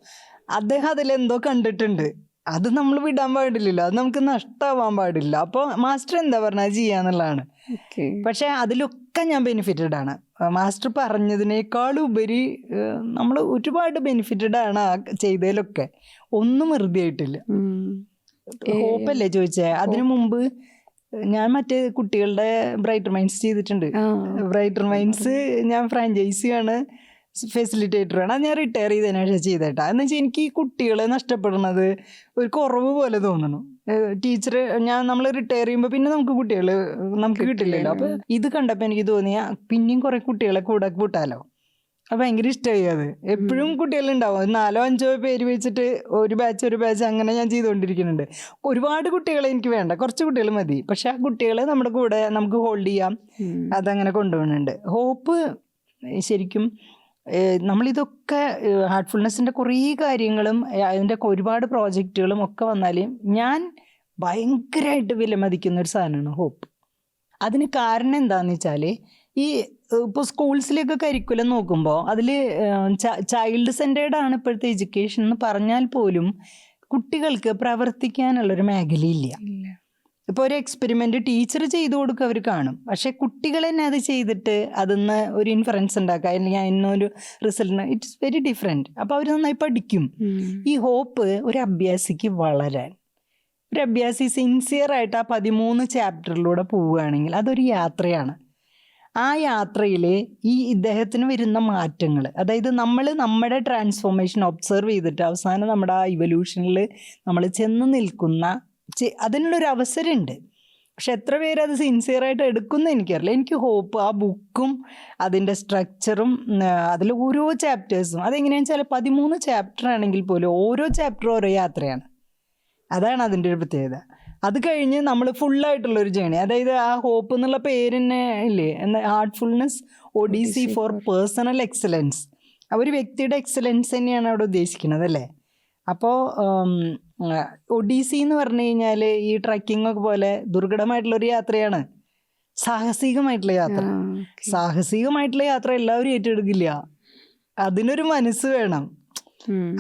അദ്ദേഹം അതിലെന്തോ കണ്ടിട്ടുണ്ട്, അത് നമ്മൾ വിടാൻ പാടില്ലല്ലോ, അത് നമുക്ക് നഷ്ടമാവാൻ പാടില്ല. അപ്പോൾ മാസ്റ്റർ എന്താ പറഞ്ഞാൽ ചെയ്യാന്നുള്ളതാണ്. പക്ഷെ അതിലൊക്കെ ഞാൻ ബെനിഫിറ്റഡ് ആണ്. മാസ്റ്റർ പറഞ്ഞതിനേക്കാൾ ഉപരി നമ്മൾ ഒരുപാട് ബെനിഫിറ്റഡ് ആണ് ആ ചെയ്തതിലൊക്കെ. ഒന്നും വെറുതെ ആയിട്ടില്ല. ഹോപ്പല്ലേ ചോദിച്ചേ? അതിനു മുമ്പ് ഞാൻ മറ്റേ കുട്ടികളുടെ ബ്രൈറ്റർ മൈൻഡ്സ് ചെയ്തിട്ടുണ്ട്. ബ്രൈറ്റർ മൈൻഡ്സ് ഞാൻ ഫ്രാഞ്ചൈസിയാണ്, ഫെസിലിറ്റേറ്ററാണ്. അത് ഞാൻ റിട്ടയർ ചെയ്തതിനു ശേഷം ചെയ്തേട്ടാ. എന്ന് വെച്ചാൽ എനിക്ക് ഈ കുട്ടികളെ നഷ്ടപ്പെടുന്നത് ഒരു കുറവ് പോലെ തോന്നുന്നു. ടീച്ചർ നമ്മൾ റിട്ടയർ ചെയ്യുമ്പോൾ പിന്നെ നമുക്ക് കിട്ടില്ലല്ലോ. അപ്പോൾ ഇത് കണ്ടപ്പോൾ എനിക്ക് തോന്നിയ പിന്നെയും കുറേ കുട്ടികളെ കൂടെ കൂട്ടാലോ. അത് ഭയങ്കര ഇഷ്ടമായി. അത് എപ്പോഴും കുട്ടികളുണ്ടാവും, 4-5 പേര് വെച്ചിട്ട് ഒരു ബാച്ച് അങ്ങനെ ഞാൻ ചെയ്തുകൊണ്ടിരിക്കുന്നുണ്ട്. ഒരുപാട് കുട്ടികളെ എനിക്ക് വേണ്ട, കുറച്ച് കുട്ടികൾ മതി. പക്ഷെ ആ കുട്ടികളെ നമ്മുടെ കൂടെ നമുക്ക് ഹോൾഡ് ചെയ്യാം, അതങ്ങനെ കൊണ്ടുപോകുന്നുണ്ട്. ഹോപ്പ് ശരിക്കും നമ്മളിതൊക്കെ ഹാർട്ട്ഫുൾനെസ്സിൻ്റെ കുറേ കാര്യങ്ങളും അതിൻ്റെ ഒരുപാട് പ്രോജക്റ്റുകളും ഒക്കെ വന്നാലും ഞാൻ ഭയങ്കരമായിട്ട് വിലമതിക്കുന്ന ഒരു സാധനമാണ് ഹോപ്പ്. അതിന് കാരണം എന്താണെന്ന് വെച്ചാൽ ഇപ്പോൾ സ്കൂൾസിലൊക്കെ കരിക്കുലം നോക്കുമ്പോൾ അതിൽ ചൈൽഡ് സെൻറ്റേർഡ് ആണ് ഇപ്പോഴത്തെ എഡ്യൂക്കേഷൻ എന്ന് പറഞ്ഞാൽ പോലും കുട്ടികൾക്ക് പ്രവർത്തിക്കാനുള്ളൊരു മേഖലയില്ല. ഇപ്പോൾ ഒരു എക്സ്പെരിമെൻ്റ് ടീച്ചർ ചെയ്തു കൊടുക്കുക അവർ കാണും, പക്ഷേ കുട്ടികൾ തന്നെ അത് ചെയ്തിട്ട് അതിന്ന് ഒരു ഇൻഫറൻസ് ഉണ്ടാക്കുക അല്ലെങ്കിൽ ഇന്നൊരു റിസൾട്ടിന് ഇറ്റ്സ് വെരി ഡിഫറെൻറ്റ്. അപ്പോൾ അവർ നന്നായി പഠിക്കും. ഈ ഹോപ്പ് ഒരു അഭ്യാസിക്ക് വളരാൻ, ഒരു അഭ്യാസി സിൻസിയറായിട്ട് ആ 13 ചാപ്റ്ററിലൂടെ പോവുകയാണെങ്കിൽ അതൊരു യാത്രയാണ്. ആ യാത്രയിൽ ഈ ഇദ്ദേഹത്തിന് വരുന്ന മാറ്റങ്ങൾ, അതായത് നമ്മൾ നമ്മുടെ ട്രാൻസ്ഫോർമേഷൻ ഒബ്സർവ് ചെയ്തിട്ട് അവസാനം നമ്മുടെ ആ ഇവല്യൂഷനിൽ നമ്മൾ ചെന്ന് നിൽക്കുന്ന അതിനുള്ളൊരു അവസരമുണ്ട്. പക്ഷെ എത്ര പേര് അത് സിൻസിയറായിട്ട് എടുക്കുന്ന എനിക്കറിയില്ല. എനിക്ക് ഹോപ്പ് ആ ബുക്കും അതിൻ്റെ സ്ട്രക്ചറും അതിൽ ഓരോ ചാപ്റ്റേഴ്സും അതെങ്ങനെയാണെന്ന് വെച്ചാൽ 13 ചാപ്റ്റർ ആണെങ്കിൽ പോലും ഓരോ ചാപ്റ്ററും ഓരോ യാത്രയാണ്. അതാണ് അതിൻ്റെ ഒരു പ്രത്യേകത. അത് കഴിഞ്ഞ് നമ്മൾ ഫുള്ളായിട്ടുള്ളൊരു ജേണി, അതായത് ആ ഹോപ്പ് എന്നുള്ള പേര് തന്നെ ഇല്ലേ, Heartfulness odyssey for personal excellence. ഒരു വ്യക്തിയുടെ എക്സലൻസ് തന്നെയാണ് അവിടെ ഉദ്ദേശിക്കുന്നത് അല്ലേ. അപ്പോൾ ഒഡീസി എന്ന് പറഞ്ഞു കഴിഞ്ഞാൽ ഈ ട്രക്കിംഗ് ഒക്കെ പോലെ ദുർഘടമായിട്ടുള്ളൊരു യാത്രയാണ്, സാഹസികമായിട്ടുള്ള യാത്ര. സാഹസികമായിട്ടുള്ള യാത്ര എല്ലാവരും ഏറ്റെടുക്കില്ല, അതിനൊരു മനസ്സ് വേണം.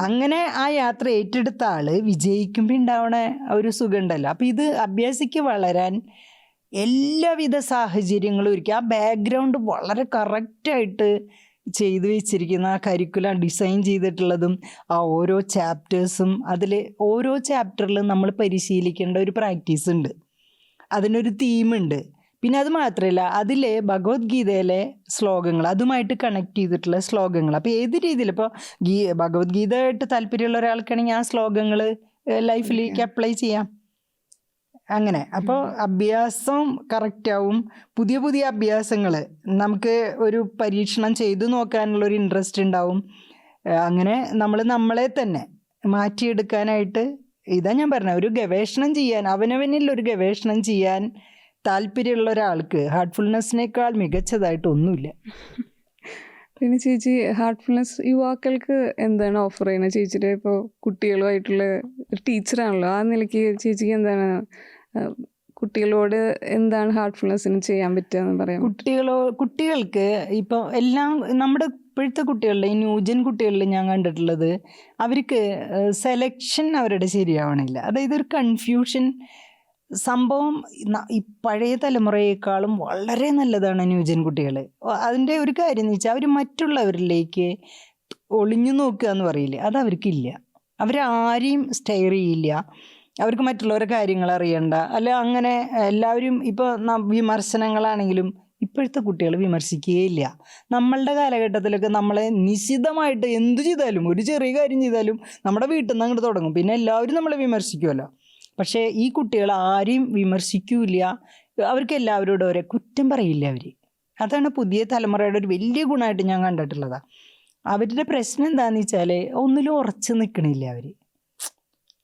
അങ്ങനെ ആ യാത്ര ഏറ്റെടുത്ത ആള് വിജയിക്കുമ്പോൾ ഉണ്ടാവണ ഒരു സുഖം ഉണ്ടല്ലോ. അപ്പം ഇത് അഭ്യാസിക്ക് വളരാൻ എല്ലാവിധ സാഹചര്യങ്ങളും ഒരുക്കി, ആ ബാക്ക്ഗ്രൗണ്ട് വളരെ കറക്റ്റായിട്ട് ചെയ്തു വെച്ചിരിക്കുന്ന, ആ കരിക്കുലം ഡിസൈൻ ചെയ്തിട്ടുള്ളതും ആ ഓരോ ചാപ്റ്റേഴ്സും, അതിൽ ഓരോ ചാപ്റ്ററിലും നമ്മൾ പരിശീലിക്കേണ്ട ഒരു പ്രാക്ടീസ് ഉണ്ട്, അതിനൊരു തീമുണ്ട്. പിന്നെ അത് മാത്രമല്ല, അതിലെ ഭഗവത്ഗീതയിലെ ശ്ലോകങ്ങൾ അതുമായിട്ട് കണക്ട് ചെയ്തിട്ടുള്ള ശ്ലോകങ്ങൾ. അപ്പോൾ ഏത് രീതിയിൽ ഇപ്പോൾ ഭഗവത്ഗീതയായിട്ട് താല്പര്യമുള്ള ഒരാൾക്കാണെങ്കിൽ ആ ശ്ലോകങ്ങൾ ലൈഫിലേക്ക് അപ്ലൈ ചെയ്യാം. അങ്ങനെ അപ്പോൾ അഭ്യാസം കറക്റ്റാവും. പുതിയ പുതിയ അഭ്യാസങ്ങൾ നമുക്ക് ഒരു പരീക്ഷണം ചെയ്തു നോക്കാനുള്ളൊരു ഇൻട്രസ്റ്റ് ഉണ്ടാവും. അങ്ങനെ നമ്മളെ തന്നെ മാറ്റിയെടുക്കാനായിട്ട്, ഇതാ ഞാൻ പറഞ്ഞത്, ഒരു ഗവേഷണം ചെയ്യാൻ, അവനവനിൽ ഒരു ഗവേഷണം ചെയ്യാൻ താല്പര്യമുള്ള ഒരാൾക്ക് ഹാർട്ട്ഫുൾനെസ്സിനേക്കാൾ മികച്ചതായിട്ടൊന്നുമില്ല. പിന്നെ ചേച്ചി, ഹാർട്ട്ഫുൾനെസ് യുവാക്കൾക്ക് എന്താണ് ഓഫർ ചെയ്യുന്നത്? ചേച്ചിയുടെ ഇപ്പോൾ കുട്ടികളുമായിട്ടുള്ള ഒരു ടീച്ചറാണല്ലോ, ആ നിലയ്ക്ക് ചേച്ചിക്ക് എന്താണ് കുട്ടികളോട് എന്താണ് ഹാർട്ട്ഫുൾനെസ്സിന് ചെയ്യാൻ പറ്റുക എന്ന് പറയാം? കുട്ടികൾക്ക് ഇപ്പോൾ എല്ലാം നമ്മുടെ ഇപ്പോഴത്തെ കുട്ടികളുടെ ഈ ന്യൂജൻ കുട്ടികളിൽ ഞാൻ കണ്ടിട്ടുള്ളത്, അവർക്ക് സെലക്ഷൻ അവരുടെ ശരിയാവണില്ല. അതായത് ഒരു കൺഫ്യൂഷൻ സംഭവം ഈ പഴയ തലമുറയേക്കാളും വളരെ നല്ലതാണ് ന്യൂജൻ കുട്ടികൾ. അതിൻ്റെ ഒരു കാര്യം എന്ന് വെച്ചാൽ അവർ മറ്റുള്ളവരിലേക്ക് ഒളിഞ്ഞു നോക്കുക എന്ന് പറയില്ലേ, അത് അവർക്കില്ല. അവരാരെയും സ്റ്റെയർ ചെയ്യില്ല, അവർക്ക് മറ്റുള്ളവരുടെ കാര്യങ്ങൾ അറിയണ്ട. അല്ല അങ്ങനെ എല്ലാവരും ഇപ്പോൾ വിമർശനങ്ങളാണെങ്കിലും ഇപ്പോഴത്തെ കുട്ടികൾ വിമർശിക്കുകയില്ല. നമ്മളുടെ കാലഘട്ടത്തിലൊക്കെ നമ്മളെ നിശിതമായിട്ട് എന്തു ചെയ്താലും, ഒരു ചെറിയ കാര്യം ചെയ്താലും നമ്മുടെ വീട്ടിൽ നിന്ന് അങ്ങോട്ട് തുടങ്ങും, പിന്നെ എല്ലാവരും നമ്മളെ വിമർശിക്കുമല്ലോ. പക്ഷേ ഈ കുട്ടികൾ ആരെയും വിമർശിക്കൂല, അവർക്ക് എല്ലാവരോടും ഒരേ കുറ്റം പറയില്ല അവർ. അതാണ് പുതിയ തലമുറയുടെ ഒരു വലിയ ഗുണമായിട്ട് ഞാൻ കണ്ടിട്ടുള്ളത്. അവരുടെ പ്രശ്നം എന്താണെന്ന് വെച്ചാൽ ഒന്നിലും ഉറച്ചു നിൽക്കണില്ല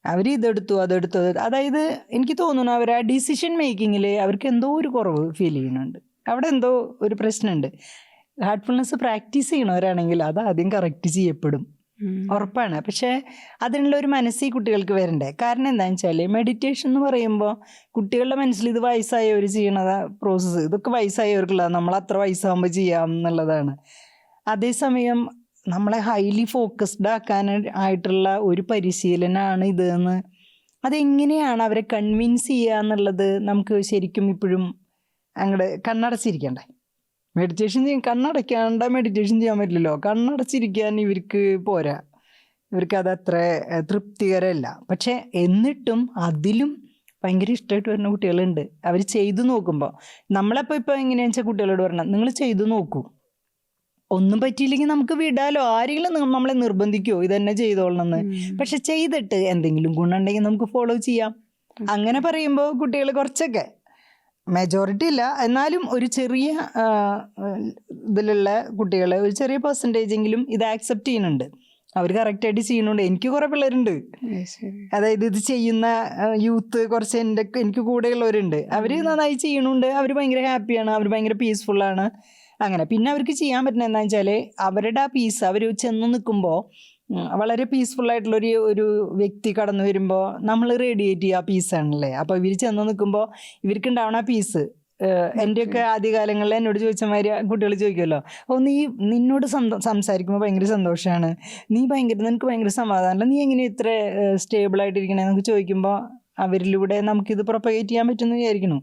അവർ ഇതെടുത്തു അതെടുത്തു. അതായത് എനിക്ക് തോന്നുന്നു അവർ ആ ഡിസിഷൻ മേക്കിങ്ങിൽ അവർക്ക് എന്തോ ഒരു കുറവ് ഫീൽ ചെയ്യുന്നുണ്ട്, അവിടെ എന്തോ ഒരു പ്രശ്നമുണ്ട്. ഹാർട്ട്ഫുൾനെസ് പ്രാക്ടീസ് ചെയ്യണവരാണെങ്കിൽ അത് ആദ്യം കറക്റ്റ് ചെയ്യപ്പെടും, ഉറപ്പാണ്. പക്ഷേ അതിനുള്ള ഒരു മനസ്സ് ഈ കുട്ടികൾക്ക് വരണ്ടേ. കാരണം എന്താണെന്ന് വെച്ചാൽ മെഡിറ്റേഷൻ എന്ന് പറയുമ്പോൾ കുട്ടികളുടെ മനസ്സിൽ ഇത് വയസ്സായവർ ചെയ്യണ പ്രോസസ്സ്, ഇതൊക്കെ വയസ്സായവർക്കുള്ളതാണ്, നമ്മൾ അത്ര വയസ്സാകുമ്പോൾ ചെയ്യാം എന്നുള്ളതാണ്. അതേസമയം നമ്മളെ ഹൈലി ഫോക്കസ്ഡ് ആക്കാനായിട്ടുള്ള ഒരു പരിശീലനമാണ് ഇതെന്ന്, അതെങ്ങനെയാണ് അവരെ കൺവിൻസ് ചെയ്യുക എന്നുള്ളത് നമുക്ക് ശരിക്കും ഇപ്പോഴും അങ്ങോട്ട് കണ്ണടച്ചിരിക്കണ്ടേ. മെഡിറ്റേഷൻ കണ്ണടയ്ക്കാണ്ട് മെഡിറ്റേഷൻ ചെയ്യാൻ പറ്റില്ലല്ലോ. കണ്ണടച്ചിരിക്കാൻ ഇവർക്ക് പോരാ, ഇവർക്ക് അതത്ര തൃപ്തികരമല്ല. പക്ഷെ എന്നിട്ടും അതിലും ഭയങ്കര ഇഷ്ടമായിട്ട് വരുന്ന കുട്ടികളുണ്ട്. അവർ ചെയ്തു നോക്കുമ്പോൾ നമ്മളപ്പോൾ ഇപ്പോൾ എങ്ങനെയാണെന്ന് വെച്ചാൽ കുട്ടികളോട് പറഞ്ഞാൽ നിങ്ങൾ ചെയ്തു നോക്കൂ, ഒന്നും പറ്റിയില്ലെങ്കിൽ നമുക്ക് വിടാലോ, ആരെങ്കിലും നമ്മളെ നിർബന്ധിക്കുമോ ഇതന്നെ ചെയ്തോളണമെന്ന്. പക്ഷെ ചെയ്തിട്ട് എന്തെങ്കിലും ഗുണമുണ്ടെങ്കിൽ നമുക്ക് ഫോളോ ചെയ്യാം. അങ്ങനെ പറയുമ്പോൾ കുട്ടികൾ കുറച്ചൊക്കെ, മെജോറിറ്റി ഇല്ല എന്നാലും ഒരു ചെറിയ ഇതിലുള്ള കുട്ടികൾ ഒരു ചെറിയ പെർസെൻറ്റേജെങ്കിലും ഇത് ആക്സെപ്റ്റ് ചെയ്യുന്നുണ്ട്, അവർ കറക്റ്റായിട്ട് ചെയ്യുന്നുണ്ട്. എനിക്ക് കുറേ പിള്ളേരുണ്ട്, അതായത് ഇത് ചെയ്യുന്ന യൂത്ത് കുറച്ച് എനിക്ക് കൂടെയുള്ളവരുണ്ട്. അവർ നന്നായി ചെയ്യണുണ്ട്, അവർ ഭയങ്കര ഹാപ്പിയാണ്, അവർ ഭയങ്കര പീസ്ഫുള്ളാണ്. അങ്ങനെ പിന്നെ അവർക്ക് ചെയ്യാൻ പറ്റുന്നത് എന്താണെന്ന് വെച്ചാൽ അവരുടെ ആ പീസ് അവർ ചെന്ന് നിൽക്കുമ്പോൾ വളരെ പീസ്ഫുള്ളായിട്ടുള്ളൊരു വ്യക്തി കടന്നു വരുമ്പോൾ നമ്മൾ റേഡിയേറ്റ് ചെയ്യുക ആ പീസാണല്ലേ. അപ്പോൾ ഇവർ ചെന്ന് നിൽക്കുമ്പോൾ ഇവർക്കുണ്ടാവണ ആ പീസ്, എൻ്റെയൊക്കെ ആദ്യകാലങ്ങളിൽ എന്നോട് ചോദിച്ച മാതിരി കുട്ടികൾ ചോദിക്കുമല്ലോ, നിന്നോട് സംസാരിക്കുമ്പോൾ ഭയങ്കര സന്തോഷമാണ്, നിനക്ക് ഭയങ്കര സമാധാനമല്ല, നീ എങ്ങനെ ഇത്ര സ്റ്റേബിളായിട്ടിരിക്കണേ എന്നൊക്കെ ചോദിക്കുമ്പോൾ അവരിലൂടെ നമുക്കിത് പ്രൊപ്പഗേറ്റ് ചെയ്യാൻ പറ്റുമെന്ന് വിചാരിക്കുന്നു.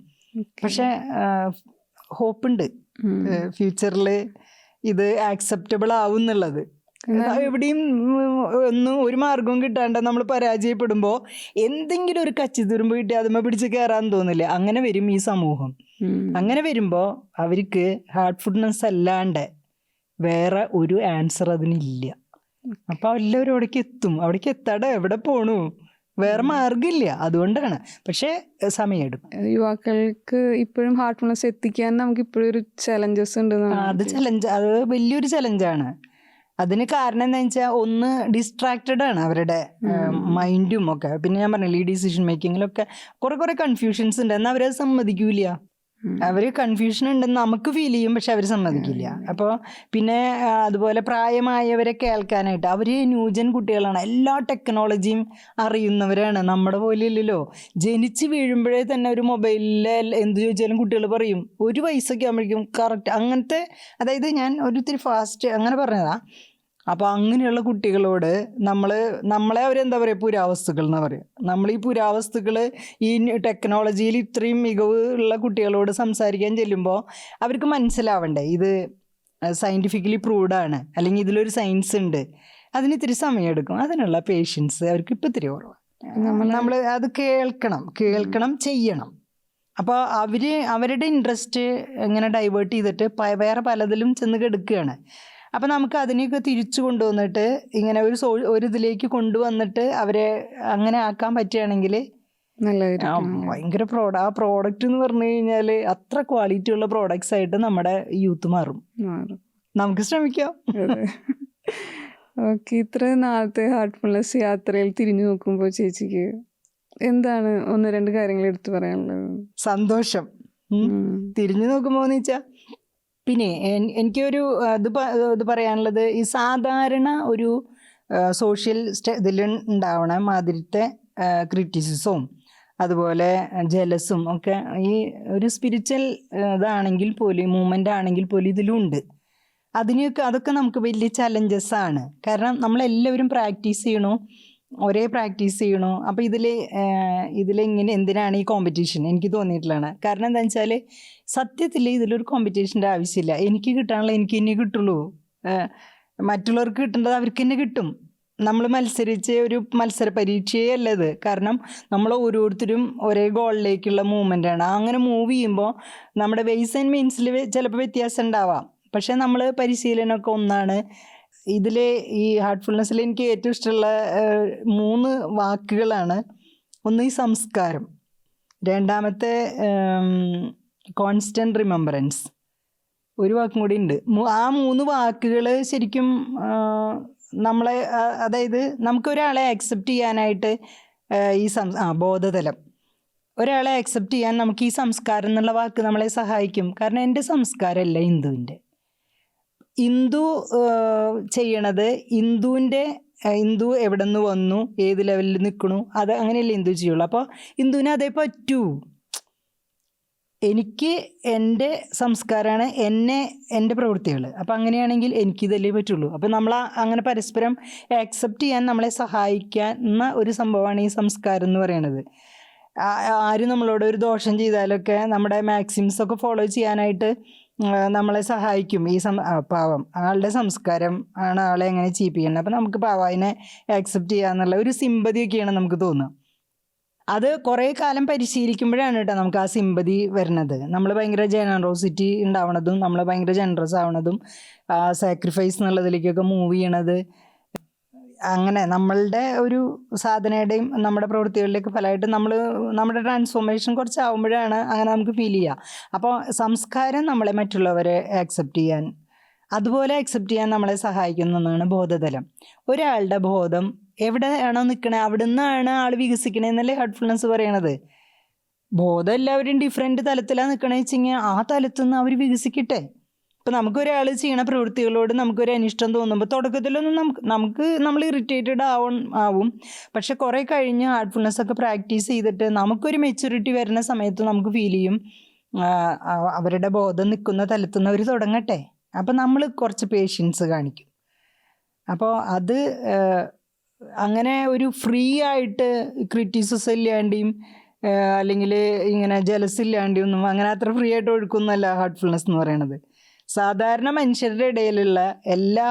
പക്ഷെ ഹോപ്പുണ്ട് ഫ്യൂച്ചറിൽ ഇത് ആക്സെപ്റ്റബിൾ ആവും എന്നുള്ളത്. എവിടെയും ഒന്നും ഒരു മാർഗവും കിട്ടാണ്ട് നമ്മൾ പരാജയപ്പെടുമ്പോൾ എന്തെങ്കിലും ഒരു കച്ചിത്തുരുമ്പ് കിട്ടി അതുമ്മ പിടിച്ച് കയറാൻ തോന്നില്ല. അങ്ങനെ വരും ഈ സമൂഹം. അങ്ങനെ വരുമ്പോൾ അവർക്ക് ഹാർട്ട്ഫുൾനെസ് അല്ലാണ്ട് വേറെ ഒരു ആൻസർ അതിനില്ല. അപ്പൊ എല്ലാവരും അവിടേക്ക് എത്തും. അവിടേക്ക് എത്താടെ എവിടെ പോണു, വേറെ മാർഗമില്ല. അതുകൊണ്ടാണ്. പക്ഷെ സമയമെടുക്കും. യുവാക്കൾക്ക് ഇപ്പോഴും ഹാർട്ട്ഫുൾനെസ് എത്തിക്കാൻ നമുക്ക് ഇപ്പോഴും ഒരു ചലഞ്ചസ് ഉണ്ട്. അത് വലിയൊരു ചലഞ്ചാണ്. അതിന് കാരണം എന്താണെന്ന് വെച്ചാൽ, ഒന്ന് ഡിസ്ട്രാക്റ്റഡ് ആണ് അവരുടെ മൈൻഡും ഒക്കെ. പിന്നെ ഞാൻ പറഞ്ഞില്ല, ഈ ഡിസിഷൻ മേക്കിങ്ങിലൊക്കെ കുറെ കൺഫ്യൂഷൻസ് ഉണ്ട്. എന്നാൽ അവരത് സമ്മതിക്കൂല. അവര് കൺഫ്യൂഷൻ ഉണ്ടെന്ന് നമുക്ക് ഫീൽ ചെയ്യും, പക്ഷെ അവർ സമ്മതിക്കില്ല. അപ്പോൾ പിന്നെ അതുപോലെ പ്രായമായവരെ കേൾക്കാനായിട്ട് അവർ ന്യൂജൻ കുട്ടികളാണ്. എല്ലാ ടെക്നോളജിയും അറിയുന്നവരാണ്. നമ്മുടെ പോലെ ഇല്ലല്ലോ. ജനിച്ച് വീഴുമ്പോഴേ തന്നെ ഒരു മൊബൈലിൽ എന്ത് ചോദിച്ചാലും കുട്ടികൾ പറയും. ഒരു വയസ്സൊക്കെ ആകുമ്പോഴേക്കും കറക്റ്റ് അങ്ങനത്തെ. അതായത് ഞാൻ ഒരിത്തിരി ഫാസ്റ്റ് അങ്ങനെ പറഞ്ഞതാ. അപ്പോൾ അങ്ങനെയുള്ള കുട്ടികളോട് നമ്മളെ അവരെന്താ പറയുക, പുരാവസ്തുക്കൾ എന്ന് പറയും. നമ്മൾ ഈ പുരാവസ്തുക്കൾ ഈ ടെക്നോളജിയിൽ ഇത്രയും മികവ് ഉള്ള കുട്ടികളോട് സംസാരിക്കാൻ ചെല്ലുമ്പോൾ അവർക്ക് മനസ്സിലാവണ്ടേ ഇത് സയൻറ്റിഫിക്കലി പ്രൂവ്ഡാണ്, അല്ലെങ്കിൽ ഇതിലൊരു സയൻസ് ഉണ്ട്. അതിന് ഇത്തിരി സമയമെടുക്കും. അതിനുള്ള പേഷ്യൻസ് അവർക്ക് ഇപ്പം ഇത്തിരി കുറവാണ്. നമ്മൾ അത് കേൾക്കണം ചെയ്യണം. അപ്പോൾ അവരുടെ ഇൻട്രസ്റ്റ് ഇങ്ങനെ ഡൈവേർട്ട് ചെയ്തിട്ട് വേറെ പലതിലും ചെന്ന് കെടുക്കുകയാണ്. അപ്പം നമുക്ക് അതിനെയൊക്കെ തിരിച്ചു കൊണ്ടുവന്നിട്ട് ഇങ്ങനെ ഒരു ഇതിലേക്ക് കൊണ്ടുവന്നിട്ട് അവരെ അങ്ങനെ ആക്കാൻ പറ്റുകയാണെങ്കിൽ ഭയങ്കര ആ പ്രോഡക്റ്റ് എന്ന് പറഞ്ഞു കഴിഞ്ഞാൽ അത്ര ക്വാളിറ്റി ഉള്ള പ്രോഡക്ട്സ് ആയിട്ട് നമ്മുടെ യൂത്ത് മാറും. നമുക്ക് ശ്രമിക്കാം. ഓക്കെ, ഇത്ര നാളത്തെ ഹാർട്ട്ഫുൾനെസ് യാത്രയിൽ തിരിഞ്ഞു നോക്കുമ്പോൾ ചേച്ചിക്ക് എന്താണ് 1-2 കാര്യങ്ങൾ എടുത്തു പറയാനുള്ളത്? സന്തോഷം. തിരിഞ്ഞു നോക്കുമ്പോൾ എന്ന് വെച്ചാൽ, പിന്നെ എനിക്കൊരു ഇത് പറയാനുള്ളത്, ഈ സാധാരണ ഒരു സോഷ്യൽ ഇതിൽ ഉണ്ടാവണ മാതിരത്തെ ക്രിറ്റിസിസവും അതുപോലെ ജലസും ഒക്കെ ഈ ഒരു സ്പിരിച്വൽ ഇതാണെങ്കിൽ പോലും, മൂവ്മെൻ്റ് ആണെങ്കിൽ പോലും ഇതിലുണ്ട്. അതൊക്കെ നമുക്ക് വലിയ ചലഞ്ചസ് ആണ്. കാരണം നമ്മളെല്ലാവരും പ്രാക്ടീസ് ചെയ്യണു, ഒരേ പ്രാക്ടീസ് ചെയ്യണു. അപ്പോൾ ഇതിലിങ്ങനെ എന്തിനാണ് ഈ കോമ്പറ്റീഷൻ എനിക്ക് തോന്നിയിട്ടുള്ളതാണ്. കാരണം എന്താണെന്ന് വെച്ചാൽ, സത്യത്തിൽ ഇതിലൊരു കോമ്പറ്റീഷൻ്റെ ആവശ്യമില്ല. എനിക്ക് കിട്ടാനുള്ള എനിക്ക് ഇനി കിട്ടുള്ളൂ. മറ്റുള്ളവർക്ക് കിട്ടേണ്ടത് അവർക്ക് തന്നെ കിട്ടും. നമ്മൾ മത്സരിച്ച് ഒരു മത്സര പരീക്ഷയേ അല്ലത്. കാരണം നമ്മൾ ഓരോരുത്തരും ഒരേ ഗോളിലേക്കുള്ള മൂവ്മെൻ്റാണ്. അങ്ങനെ മൂവ് ചെയ്യുമ്പോൾ നമ്മുടെ വെയ്സ് ആൻഡ് മീൻസിൽ ചിലപ്പോൾ വ്യത്യാസം ഉണ്ടാവാം, പക്ഷേ നമ്മൾ പരിശീലനമൊക്കെ ഒന്നാണ്. ഇതിൽ ഈ ഹാർട്ട്ഫുൾനെസ്സിൽ എനിക്ക് ഏറ്റവും ഇഷ്ടമുള്ള 3 വാക്കുകളാണ്. ഒന്ന് ഈ സംസ്കാരം, രണ്ടാമത്തെ കോൺസ്റ്റൻറ്റ് റിമെമ്പറൻസ്, ഒരു വാക്കും കൂടി ഉണ്ട്. ആ 3 വാക്കുകൾ ശരിക്കും നമ്മളെ, അതായത് നമുക്കൊരാളെ അക്സെപ്റ്റ് ചെയ്യാനായിട്ട് ഈ ബോധതലം, ഒരാളെ അക്സെപ്റ്റ് ചെയ്യാൻ നമുക്ക് ഈ സംസ്കാരം എന്നുള്ള വാക്ക് നമ്മളെ സഹായിക്കും. കാരണം എൻ്റെ സംസ്കാരമല്ല ഹിന്ദുവിൻ്റെ. ഹിന്ദു ചെയ്യണത് ഹിന്ദു എവിടെ നിന്ന് വന്നു, ഏത് ലെവലിൽ നിൽക്കണു, അത് അങ്ങനെയല്ലേ ഹിന്ദു ചെയ്യുള്ളൂ. അപ്പോൾ ഹിന്ദുവിന് അതേ പറ്റൂ. എനിക്ക് എൻ്റെ സംസ്കാരമാണ് എൻ്റെ പ്രവൃത്തികൾ. അപ്പം അങ്ങനെയാണെങ്കിൽ എനിക്കിതല്ലേ പറ്റുള്ളൂ. അപ്പം നമ്മൾ അങ്ങനെ പരസ്പരം ആക്സെപ്റ്റ് ചെയ്യാൻ നമ്മളെ സഹായിക്കുന്ന ഒരു സംഭവമാണ് ഈ സംസ്കാരം എന്ന് പറയുന്നത്. ആരും നമ്മളോട് ഒരു ദോഷം ചെയ്താലൊക്കെ നമ്മുടെ മാക്സിംസൊക്കെ ഫോളോ ചെയ്യാനായിട്ട് നമ്മളെ സഹായിക്കും. ഈ പാവം ആളുടെ സംസ്കാരം ആണ് ആളെ എങ്ങനെ ചെയ്യിപ്പിക്കുന്നത്. അപ്പം നമുക്ക് പാവായിനെ ആക്സെപ്റ്റ് ചെയ്യാന്നുള്ള ഒരു സിമ്പതിയൊക്കെയാണ് നമുക്ക് തോന്നുക. അത് കുറേ കാലം പരിശീലിക്കുമ്പോഴാണ് കേട്ടോ നമുക്ക് ആ സിമ്പതി വരുന്നത്. നമ്മൾ ഭയങ്കര ജനറോസിറ്റി ഉണ്ടാവണതും നമ്മൾ ഭയങ്കര ജനറസ് ആവണതും സാക്രിഫൈസ് എന്നുള്ളതിലേക്കൊക്കെ മൂവ് ചെയ്യണത്, അങ്ങനെ നമ്മളുടെ ഒരു സാധനയുടെയും നമ്മുടെ പ്രവൃത്തികളിലേക്ക് ഫലമായിട്ട് നമ്മുടെ ട്രാൻസ്ഫോർമേഷൻ കുറച്ചാവുമ്പോഴാണ് അങ്ങനെ നമുക്ക് ഫീൽ ചെയ്യുക. അപ്പോൾ സംസ്കാരം നമ്മളെ മറ്റുള്ളവരെ ആക്സെപ്റ്റ് ചെയ്യാൻ, അതുപോലെ അക്സെപ്റ്റ് ചെയ്യാൻ നമ്മളെ സഹായിക്കുന്ന ഒന്നാണ് ബോധതലം. ഒരാളുടെ ബോധം എവിടെയാണോ നിൽക്കണേ അവിടെ നിന്നാണ് ആൾ വികസിക്കണേന്നല്ലേ ഹാർട്ട്ഫുൾനെസ് പറയണത്. ബോധം എല്ലാവരും ഡിഫറെൻറ്റ് തലത്തിലാണ് നിൽക്കണേ വെച്ചെങ്കിൽ ആ തലത്തിൽ നിന്ന് അവർ വികസിക്കട്ടെ. ഇപ്പം നമുക്കൊരാൾ ചെയ്യണ പ്രവൃത്തികളോട് നമുക്കൊരു അനിഷ്ടം തോന്നുമ്പോൾ തുടക്കത്തിലൊന്നും നമ്മൾ ഇറിറ്റേറ്റഡ് ആവും. പക്ഷെ കുറേ കഴിഞ്ഞ് ഹാർട്ട്ഫുൾനെസ് ഒക്കെ പ്രാക്ടീസ് ചെയ്തിട്ട് നമുക്കൊരു മെച്യൂരിറ്റി വരുന്ന സമയത്ത് നമുക്ക് ഫീൽ ചെയ്യും അവരുടെ ബോധം നിൽക്കുന്ന തലത്തിൽ നിന്ന് അവർ തുടങ്ങട്ടെ. അപ്പം നമ്മൾ കുറച്ച് പേഷ്യൻസ് കാണിക്കും. അപ്പോൾ അത് അങ്ങനെ ഒരു ഫ്രീ ആയിട്ട് ക്രിറ്റിസിസം ഇല്ലാണ്ടിയും അല്ലെങ്കിൽ ഇങ്ങനെ ജലസ് ഇല്ലാണ്ടിയും ഒന്നും അങ്ങനെ അത്ര ഫ്രീ ആയിട്ട് ഒഴുക്കുന്നല്ല ഹാർട്ട്ഫുൾനെസ് എന്ന് പറയുന്നത്. സാധാരണ മനുഷ്യരുടെ ഇടയിലുള്ള എല്ലാ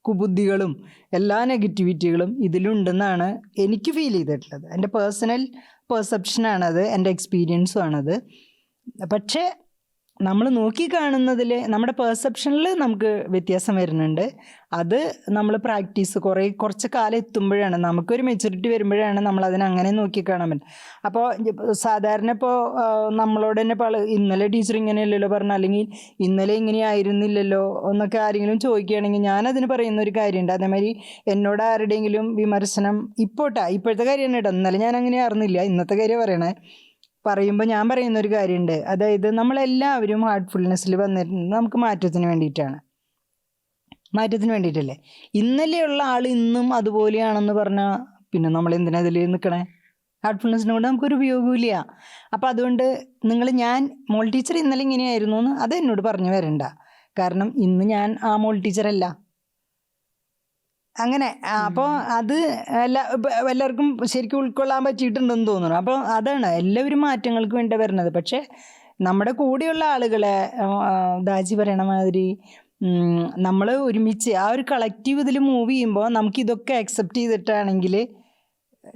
കുബുദ്ധികളും എല്ലാ നെഗറ്റിവിറ്റികളും ഇതിലുണ്ടെന്നാണ് എനിക്ക് ഫീൽ ചെയ്തിട്ടുള്ളത്. എൻ്റെ പേഴ്സണൽ പെർസെപ്ഷനാണത്, എൻ്റെ എക്സ്പീരിയൻസും ആണത്. പക്ഷേ നമ്മൾ നോക്കിക്കാണുന്നതിൽ നമ്മുടെ പെർസെപ്ഷനിൽ നമുക്ക് വ്യത്യാസം വരുന്നുണ്ട്. അത് നമ്മൾ പ്രാക്ടീസ് കുറച്ച് കാലം എത്തുമ്പോഴാണ്, നമുക്കൊരു മെച്യൂരിറ്റി വരുമ്പോഴാണ് നമ്മൾ അതിനെ അങ്ങനെ നോക്കിക്കാണാൻ പറ്റും. അപ്പോൾ സാധാരണ ഇപ്പോൾ നമ്മളോട് തന്നെ ഇന്നലെ ടീച്ചർ ഇങ്ങനെയല്ലല്ലോ പറഞ്ഞു, അല്ലെങ്കിൽ ഇന്നലെ ഇങ്ങനെയായിരുന്നില്ലല്ലോ എന്നൊക്കെ ആരെങ്കിലും ചോദിക്കുകയാണെങ്കിൽ ഞാനതിന് പറയുന്ന ഒരു കാര്യമുണ്ട്. അതേമാതിരി എന്നോട് ആരുടെയെങ്കിലും വിമർശനം ഇപ്പോഴത്തെ കാര്യമാണ് കേട്ടോ, ഇന്നലെ ഞാൻ അങ്ങനെ അറിഞ്ഞില്ല, ഇന്നത്തെ കാര്യം പറയുമ്പോൾ ഞാൻ പറയുന്നൊരു കാര്യമുണ്ട്. അതായത് നമ്മളെല്ലാവരും ഹാർട്ട്ഫുൾനെസ്സിൽ വന്നിട്ടുണ്ട് നമുക്ക് മാറ്റത്തിന് വേണ്ടിയിട്ടല്ലേ. ഇന്നലെയുള്ള ആൾ ഇന്നും അതുപോലെയാണെന്ന് പറഞ്ഞാൽ പിന്നെ നമ്മൾ എന്തിനാ അതിൽ നിൽക്കണേ? ഹാർട്ട്ഫുൾനെസ്സിനെ കൊണ്ട് നമുക്കൊരു ഉപയോഗമില്ല. അപ്പോൾ അതുകൊണ്ട് ഞാൻ മോൾ ടീച്ചർ ഇന്നലെ ഇങ്ങനെയായിരുന്നു എന്ന് അത് എന്നോട് പറഞ്ഞു വരണ്ട. കാരണം ഇന്ന് ഞാൻ ആ മോൾ ടീച്ചറല്ല. അങ്ങനെ അപ്പോൾ അത് എല്ലാവർക്കും ശരിക്കും ഉൾക്കൊള്ളാൻ പറ്റിയിട്ടുണ്ടെന്ന് തോന്നുന്നു. അപ്പോൾ അതാണ് എല്ലാവരും മാറ്റങ്ങൾക്ക് വേണ്ടി വരുന്നത്. പക്ഷേ നമ്മുടെ കൂടെയുള്ള ആളുകളെ ദാജി പറയണ മാതിരി നമ്മൾ ഒരുമിച്ച് ആ ഒരു കളക്റ്റീവ് ഇതിൽ മൂവ് ചെയ്യുമ്പോൾ നമുക്കിതൊക്കെ അക്സെപ്റ്റ് ചെയ്തിട്ടാണെങ്കിൽ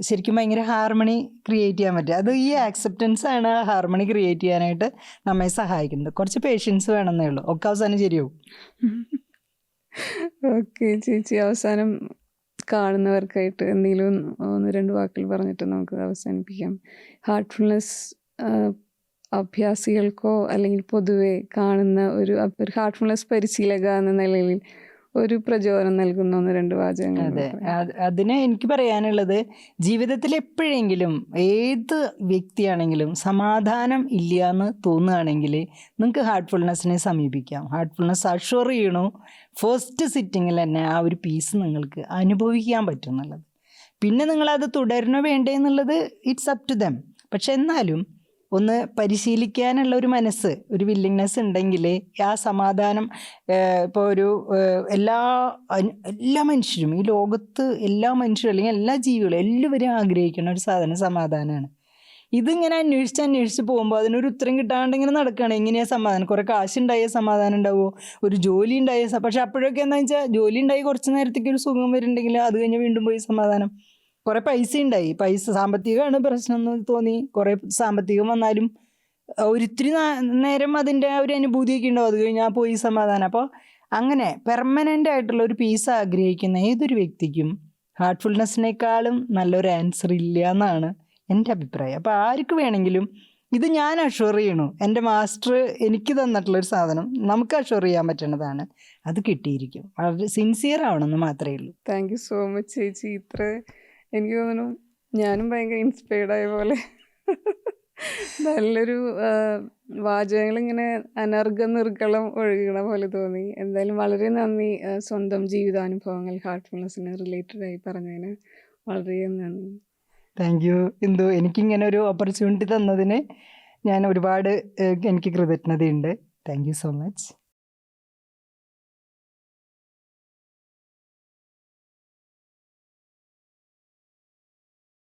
ശരിക്കും ഭയങ്കര ഹാർമണി ക്രിയേറ്റ് ചെയ്യാൻ പറ്റും. അത് ഈ ആക്സെപ്റ്റൻസ് ആണ് ഹാർമണി ക്രിയേറ്റ് ചെയ്യാനായിട്ട് നമ്മെ സഹായിക്കുന്നത്. കുറച്ച് പേഷ്യൻസ് വേണമെന്നേ ഉള്ളൂ, ഒക്കെ അവസാനം ശരിയാവും. ഓക്കെ ചേച്ചി, അവസാനം കാണുന്നവർക്കായിട്ട് എന്തെങ്കിലും 1-2 വാക്കുകൾ പറഞ്ഞിട്ട് നമുക്ക് അവസാനിപ്പിക്കാം. ഹാർട്ട്ഫുൾനെസ് അഭ്യാസികൾക്കോ അല്ലെങ്കിൽ പൊതുവെ കാണുന്ന ഒരു ഹാർട്ട്ഫുൾനെസ് പരിശീലക എന്ന നിലയിൽ ഒരു പ്രചോദനം നൽകുന്ന 1-2 വാചകങ്ങൾ. അതെ, അതിന് എനിക്ക് പറയാനുള്ളത്, ജീവിതത്തിൽ എപ്പോഴെങ്കിലും ഏത് വ്യക്തിയാണെങ്കിലും സമാധാനം ഇല്ല എന്ന് തോന്നുകയാണെങ്കിൽ നിങ്ങൾക്ക് ഹാർട്ട്ഫുൾനെസ്സിനെ സമീപിക്കാം. ഹാർട്ട്ഫുൾനെസ് അഷ്വർ ചെയ്യണു ഫസ്റ്റ് സിറ്റിങ്ങിൽ തന്നെ ആ ഒരു പീസ് നിങ്ങൾക്ക് അനുഭവിക്കാൻ പറ്റും എന്നുള്ളത്. പിന്നെ നിങ്ങളത് തുടരണോ വേണ്ടേ എന്നുള്ളത് ഇറ്റ്സ് അപ് ടു ദം. പക്ഷെ എന്നാലും ഒന്ന് പരിശീലിക്കാനുള്ള ഒരു മനസ്സ്, ഒരു വില്ലിങ്നെസ് ഉണ്ടെങ്കിൽ ആ സമാധാനം ഇപ്പോൾ എല്ലാ മനുഷ്യരും ഈ ലോകത്ത് എല്ലാ മനുഷ്യരും അല്ലെങ്കിൽ എല്ലാ ജീവികളും എല്ലാവരും ആഗ്രഹിക്കുന്ന ഒരു സാധനം സമാധാനമാണ്. ഇതിങ്ങനെ അന്വേഷിച്ച് പോകുമ്പോൾ അതിനൊരു ഉത്തരം കിട്ടാണ്ട് ഇങ്ങനെ നടക്കുകയാണ്. എങ്ങനെയാണ് സമാധാനം? കുറേ കാശുണ്ടായ സമാധാനം ഉണ്ടാവുമോ? ഒരു ജോലി ഉണ്ടായ പക്ഷെ അപ്പോഴൊക്കെ എന്താണെന്ന് വെച്ചാൽ ജോലി ഉണ്ടായി കുറച്ച് നേരത്തേക്ക് ഒരു സുഖം വരുന്നുണ്ടെങ്കിൽ അത് കഴിഞ്ഞ് വീണ്ടും പോയി സമാധാനം. കുറേ പൈസ ഉണ്ടായി, സാമ്പത്തികമാണ് പ്രശ്നം എന്ന് തോന്നി, കുറേ സാമ്പത്തികം വന്നാലും ഒരിത്തിരി നേരം അതിൻ്റെ ഒരു അനുഭൂതിയൊക്കെ ഉണ്ടാവും, അത് കഴിഞ്ഞാൽ പോയി സമാധാനം. അപ്പോൾ അങ്ങനെ പെർമനൻ്റ് ആയിട്ടുള്ള ഒരു പീസ് ആഗ്രഹിക്കുന്ന ഏതൊരു വ്യക്തിക്കും ഹാർട്ട്ഫുൾനെസ്സിനേക്കാളും നല്ലൊരു ആൻസർ ഇല്ല എന്നാണ് എൻ്റെ അഭിപ്രായം. അപ്പോൾ ആർക്ക് വേണമെങ്കിലും ഇത് ഞാൻ അഷ്വർ ചെയ്യണു, എൻ്റെ മാസ്റ്റർ എനിക്ക് തന്നിട്ടുള്ളൊരു സാധനം നമുക്ക് അഷ്വർ ചെയ്യാൻ പറ്റുന്നതാണ്, അത് കിട്ടിയിരിക്കും. വളരെ സിൻസിയർ ആവണമെന്ന് മാത്രമേ ഉള്ളൂ. താങ്ക് യു സോ മച്ച് ചേച്ചി. എനിക്ക് തോന്നുന്നു ഞാനും ഭയങ്കര ഇൻസ്പയർഡ് ആയ പോലെ നല്ലൊരു വാചകങ്ങളിങ്ങനെ നിർഗളം ഒഴുകണ പോലെ തോന്നി. എന്തായാലും വളരെ നന്ദി, സ്വന്തം ജീവിതാനുഭവങ്ങൾ ഹാർട്ട്ഫുൾനെസ്സിന് റിലേറ്റഡ് ആയി പറഞ്ഞതിന് വളരെ നന്ദി. Thank you Indu. എനിക്കിങ്ങനെ ഒരു ഓപ്പർച്യൂണിറ്റി തന്നതിന് ഞാൻ ഒരുപാട് എനിക്ക് കൃതജ്ഞതയുണ്ട്. Thank you so much.